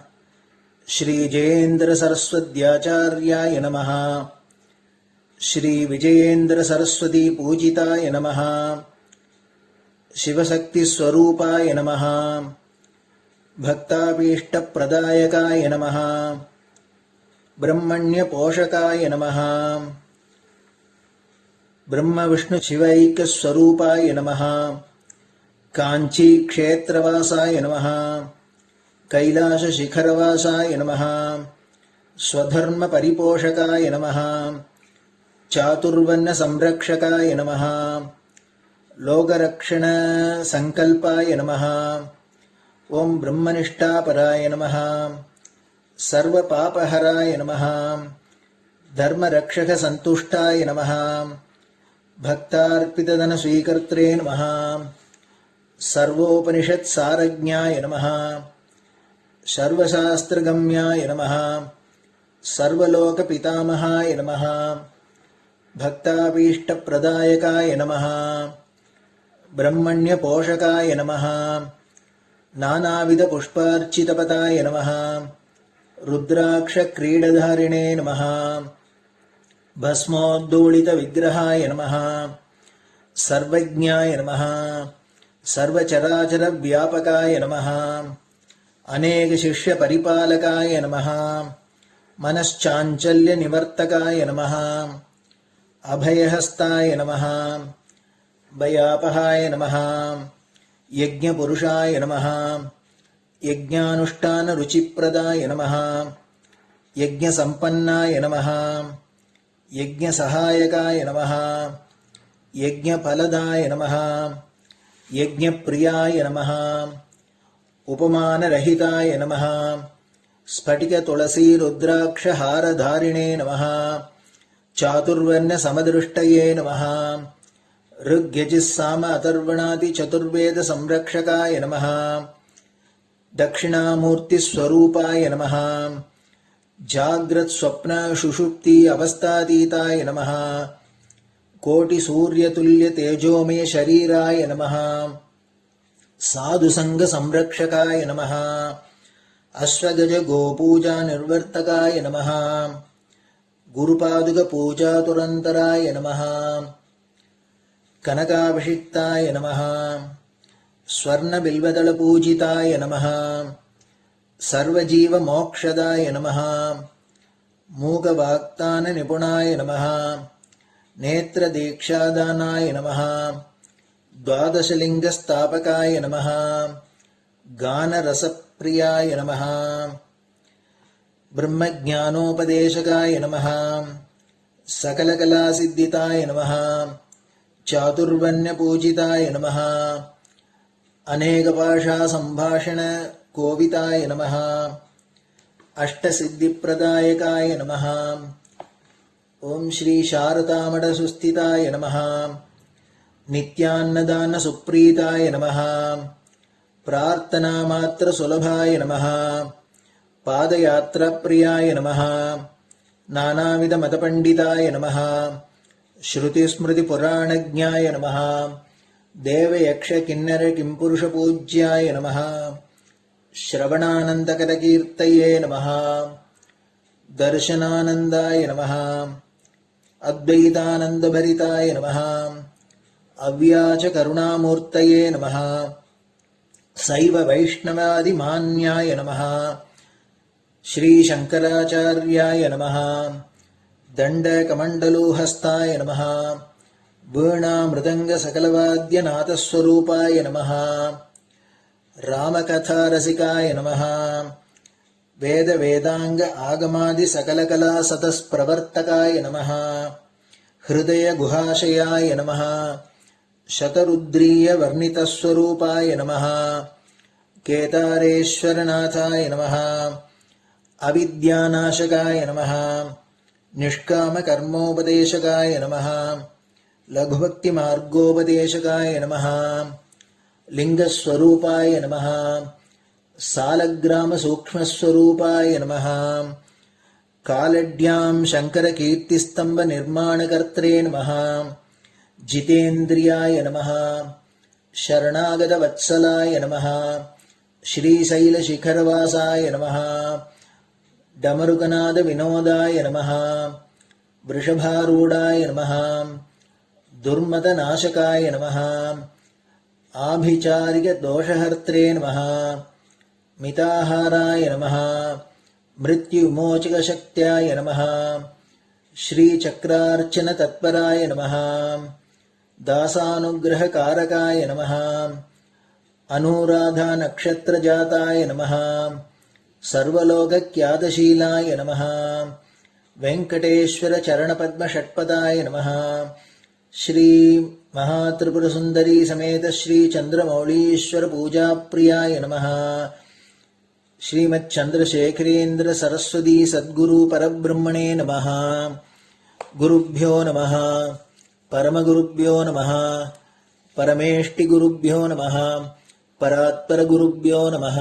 श्री जयेन्द्र सरस्वत्याचार्याय नमः. श्री विजयेन्द्र सरस्वती पूजिताय नमः. शिवशक्ति स्वरूपाय नमः. भक्ताभीष्ट प्रदायकाय नमः. ब्रह्मण्य पोषकाय नमः. ब्रह्म विष्णु शिवैक स्वरूपाय नमः. कांची क्षेत्रवासाय नमः. कैलाश शिखरवासाय नमः. स्वधर्म परिपोषकाय नमः. चातुर्वर्ण संरक्षकाय नमः. लोकरक्षण संकल्पाय नमः. ओम ब्रह्मनिष्ठापराय नमः. सर्वपापहराय नमः. धर्मरक्षक संतुष्टाय नमः. भक्तार्पितधन स्वीकर्त्रे नमः. सर्वोपनिषत् सारज्ञाय नमः. सर्वशास्त्रगम्याय नमः. सर्वलोक पितामहाय नमः. भक्ताभीष्ट प्रदायकाय नमः. ब्रह्मण्य पोषकाय नमः. नानाविध पुष्पार्चितपताय नमः. रुद्राक्ष क्रीडधारिणे नमः. भस्मोद्धूलित विग्रहाय नमः. सर्वज्ञाय नमः. सर्वचराचर व्यापकाय नमः. अनेक शिष्य परिपालकाय नमः. मनश्चाञ्चल्य निवर्तकाय नमः. अभयहस्ताय नमः. भयापहाय नमः. यज्ञपुरुषाय नमः. यज्ञानुष्ठान रुचिप्रदाय नमः. यज्ञसम्पन्नाय नमः. यज्ञसहायकाय नमः. यज्ञफलदाय नमः. यज्ञप्रियाय नमः. उपमानरहिताय नमः. स्फटिक तुलसी रुद्राक्ष हारधारिणे नमः. चातुर्वर्ण समदृष्टये नमः. ऋग्यजुस्साम अथर्वणादि चतुर्वेद संरक्षकाय नमः. दक्षिणामूर्ति स्वरूपाय नमः. जाग्रत स्वप्न सुषुप्ति अवस्थातीताय नमः. कोटि सूर्यतुल्य तेजोमय शरीराय नमः. साधु संग संरक्षकाय नमः. अश्वगज गोपूजा निर्वर्तकाय नमः. गुरुपादुक पूजातुरन्तराय नमः. कनकाभिषिक्ताय नमः. स्वर्ण बिल्वदल पूजिताय नमः. सर्वजीव मोक्षदाय नमः. मूकवाक्तान निपुणाय नमः. नेत्र दीक्षादानाय नमः. द्वादशलिंग स्थापकाय नमः. गान रसप्रियाय नमः. ब्रह्मज्ञानोपदेशकाय नमः. सकलकलासिद्धिताय नमः. चातुर्वण्य पूजिताय नमः. अनेकभाषा संभाषण कोविताय नमः. अष्टसिद्धिप्रदायकाय नमः. ओम श्री शारदामठ सुस्थिताय नमः. नित्यान्नदान सुप्रीताय नमः. प्रार्थना मात्र सुलभाय नमः. पादयात्रा प्रियाय नमः. नानाविध मतपंडिताय नमः. श्रुति स्मृति पुराणज्ञाय नमः. देव यक्ष किन्नर किंपुरुष पूज्याय नमः. श्रवणानंदकरकीर्तये नमः. दर्शनानंदाय नमः. अद्वैतानंदभरिताय नमः. अव्याच करुणामूर्तये नमः. शैव वैष्णवादिमान्याय नमः. श्री शंकराचार्याय नमः. दंडकमंडलूहस्ताय नमः. वीणा मृदंग सकलवाद्यनाथस्वरूपाय नमः. रामकथारसिकाय नमः। वेद-वेदांग आगमादि सकलकला सतस्प्रवर्तकाय नमः। हृदय-गुहाशयाय नमः। शतरुद्रीय वर्णितस्वरूपाय नमः। केदारेश्वरनाथाय नमः। अविद्यानाशकाय नमः। निष्कामकर्मोपदेशकाय नमः। लघुभक्तिमार्गोपदेशकाय नमः। लिंगस्वरूपाय नमः। सालग्रामसूक्ष्मस्वरूपाय नमः। कालड्यां शङ्करकीर्तिस्तम्भनिर्माणकर्त्रे नमः। जितेन्द्रियाय नमः। शरणागतवत्सलाय नमः। श्रीशैलशिखरवासाय नमः। डमरुकनादविनोदाय नमः। वृषभारूढाय नमः। दुर्मदनाशकाय नमः। आभिचारिकदोषहर्त्रे नमः। मिताहाराय नमः। मृत्युविमोचकशक्त्याय नमः। श्रीचक्रार्चनतत्पराय नमः। दासानुग्रहकारकाय नमः। अनुराधानक्षत्रजाताय नमः। सर्वलोकख्यातशीलाय नमः। वेङ्कटेश्वरचरणपद्मषट्पदाय नमः। श्री महात्रिपुरसुन्दरी समेत श्री चन्द्रमौलीश्वर पूजाप्रियाय नमः। श्रीमच्चन्द्रशेखरेन्द्र सरस्वती सद्गुरु परब्रह्मणे नमः। गुरुभ्यो नमः। परमगुरुभ्यो नमः। परमेष्टिगुरुभ्यो नमः। परात्परगुरुभ्यो नमः।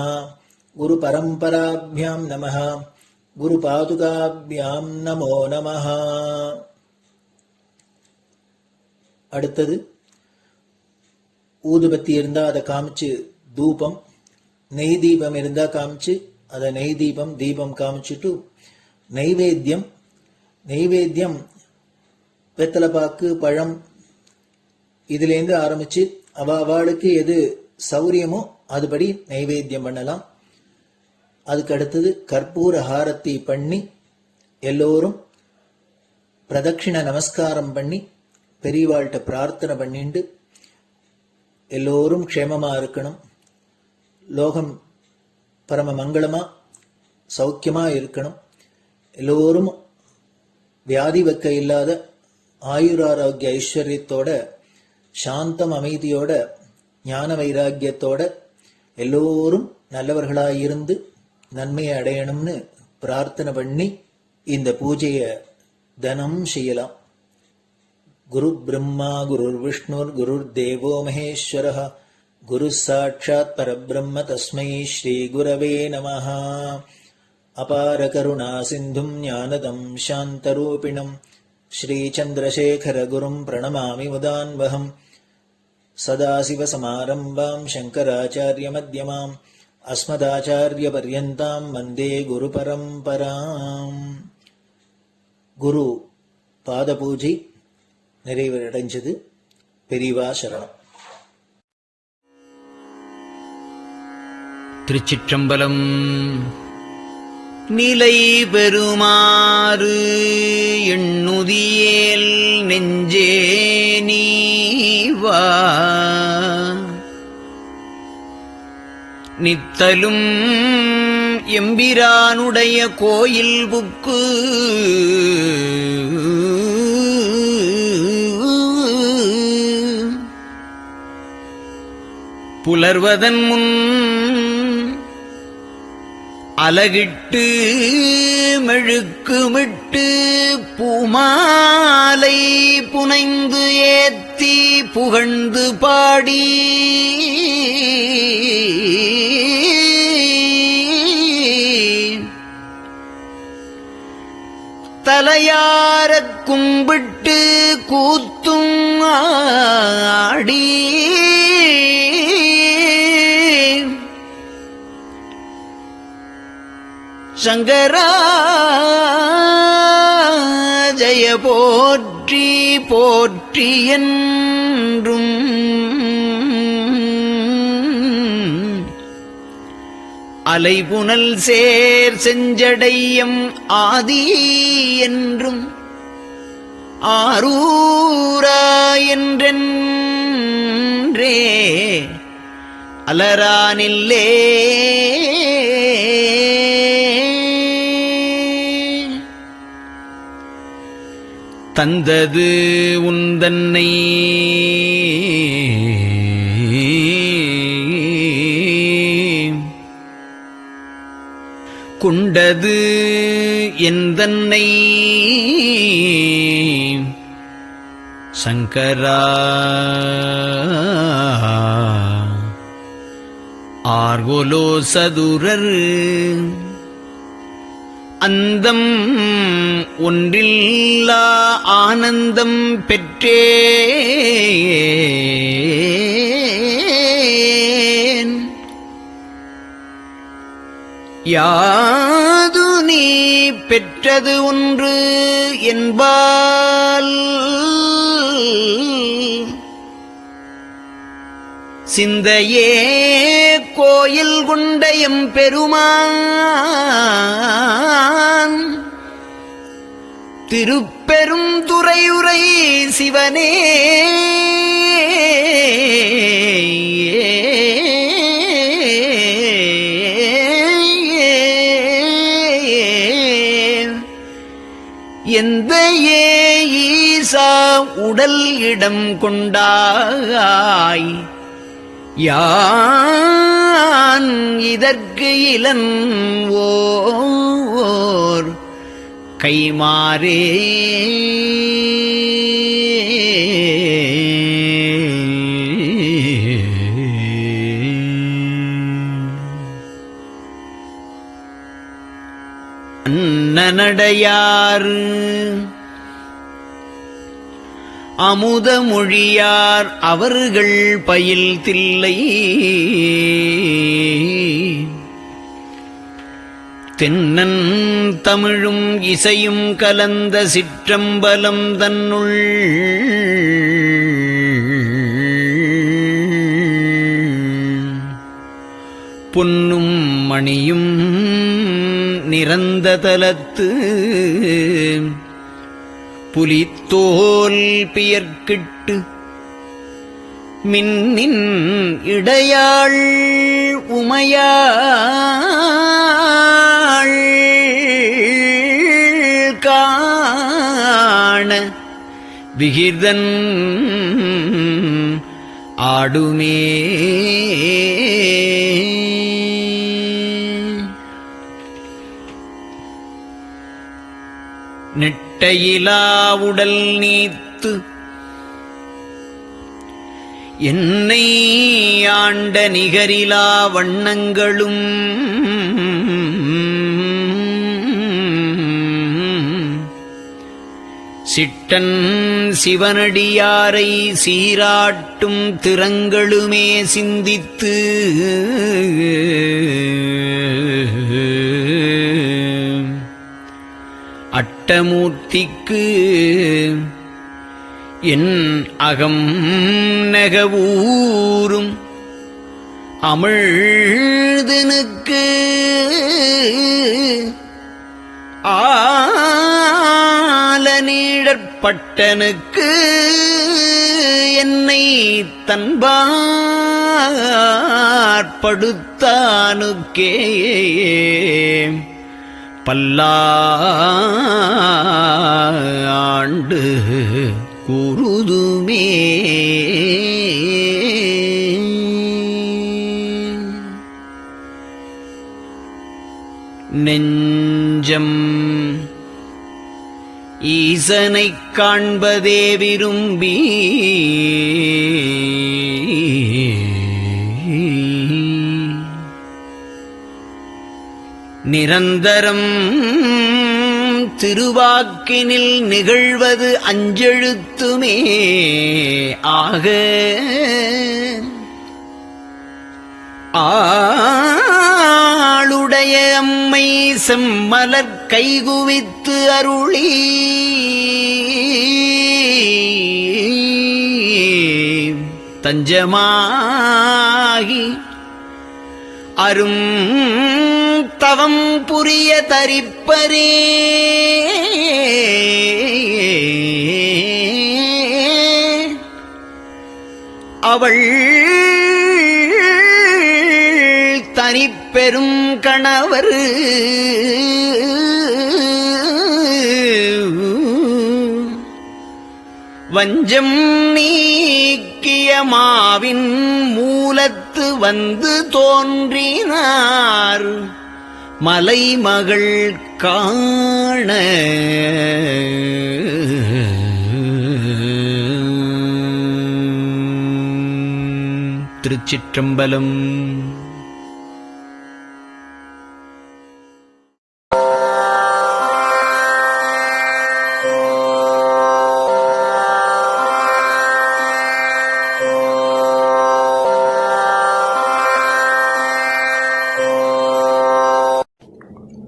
गुरुपरम्पराभ्यां नमः। गुरुपादुकाभ्यां नमो नमः. அடுத்தது ஊதுபத்தி இருந்தா அதை காமிச்சு தூபம், நெய் தீபம் இருந்தா காமிச்சு அதை நெய் தீபம் தீபம் காமிச்சுட்டு நெய்வேத்தியம் வெத்தலைப்பாக்கு பழம் இதுலேருந்து ஆரம்பிச்சு அவளுக்கு எது சௌரியமோ அதுபடி நைவேத்தியம் பண்ணலாம். அதுக்கு அடுத்தது கற்பூர ஹாரத்தி பண்ணி எல்லோரும் பிரதட்சிண நமஸ்காரம் பண்ணி பெரியவாள்கிட்ட பிரார்த்தனை பண்ணிண்டு எல்லோரும் க்ஷேமமா இருக்கணும், லோகம் பரம மங்களமா சௌக்கியமா இருக்கணும், எல்லோரும் வியாதி வெக்க இல்லாத ஆயுராரோக்கிய ஐஸ்வர்யத்தோட சாந்தம் அமைதியோட ஞான வைராக்கியத்தோட எல்லோரும் நல்லவர்களாயிருந்து நன்மையை அடையணும்னு பிரார்த்தனை பண்ணி இந்த பூஜையை தினம் செய்யலாம். குரு பிரம்மா குருர் விஷ்ணுர் குருர் தேவோ மகேஸ்வரः குரு சாட்சாத் பரபிரம்ம தஸ்மை ஸ்ரீ குரவே நமः. அபார கருணா சிந்தும் ஞானதம் சாந்தரூபிணம் ஸ்ரீ சந்திரசேகர குரும் பிரணமாமி முதான்வகம். சதாசிவசமாரம்பாம் சங்கராச்சார்ய மத்யமாம் அஸ்மதாச்சார்ய பர்யந்தாம் வந்தே குரு பரம்பராம். குரு பாத பூஜை நிறைவடைஞ்சது. பெரியவா சரணம். திருச்சிற்றம்பலம். நிலை பெறுமாறு எண்ணுதியேல் நெஞ்சே நீவா, நித்தலும் எம்பிரானுடைய கோயில் புக்கு புலர்வதன் முன் அலகிட்டு மெழுக்குமிட்டு பூமாலை புனைந்து ஏத்தி புகழ்ந்து பாடி தலையாரக் கும்பிட்டு கூத்தும் ஆடி சங்கரா ஜய போற்றி போற்றி என்றும் அலைபுனல் சேர் செஞ்சடையம் ஆதி என்றும் ஆரூரா என்றென்றே அலரானில்லே தந்தது உந்தன்னை கொண்டது எந்தன்னை சங்கரா ஆர்கோலோ சதுரர் அந்தம் ஒன்றில்லா ஆனந்தம் பெற்றேன் யாது நீ பெற்றது ஒன்று என்பால் சிந்தையே கோயில் கொண்ட எம்பெருமான் திருப்பெரும் துறையுரை சிவனே எந்த ஈசா உடல் இடம் கொண்டாய் யான் இதற்கு இலன் ஓர் கைமாறே அன்னநடையார் அமுத மொழியார் அவர்கள் பயில் தில்லை தென்னன் தமிழும் இசையும் கலந்த சிற்றம்பலம் தன்னுள் பொன்னும் மணியும் நிறந்த தலத்து புலித்தோல் பியர்க்கிட்டு மின்னின் இடையாள் உமையாள் காண விகிர்தன் ஆடுமே நெட்டையிலாவுடல் நீத்து என்னை ஆண்ட நிகரிலா வண்ணங்களும் சிட்டன் சிவனடியாரை சீராட்டும் திறங்களுமே சிந்தித்து அட்டமூர்த்திக்கு என் அகம் நெகவூரும் அமிழ்தனுக்கு ஆலநீழற்பட்டனுக்கு என்னை தன்பாற்படுத்தானுக்கே பல்லாண்டு குருதுமே நெஞ்சம் ஈசனைக் காண்பதே விரும்பி நிரந்தரம் திருவாக்கினில் நிகழ்வது அஞ்செழுத்துமே ஆக ஆளுடைய அம்மை செம்மலர் கைகுவித்து அருளி தஞ்சமாகி அரும் தவம் புரிய தரிப்பரே அவள் பெரும் கணவர் வஞ்சம் நீக்கிய மாவின் மூலத்து வந்து தோன்றினார் மலைமகள் காண. திருச்சிற்றம்பலம்.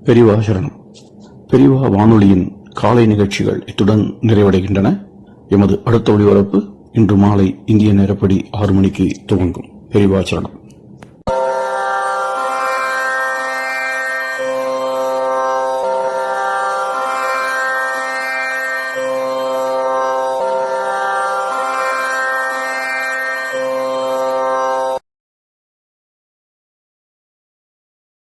பெரியவா சரணம். பெரியவா வானொலியின் காலை நிகழ்ச்சிகள் இத்துடன் நிறைவடைகின்றன. எமது அடுத்த ஒளிபரப்பு இன்று மாலை இந்திய நேரப்படி 6 மணிக்கு துவங்கும். பெரியவா சரணம்.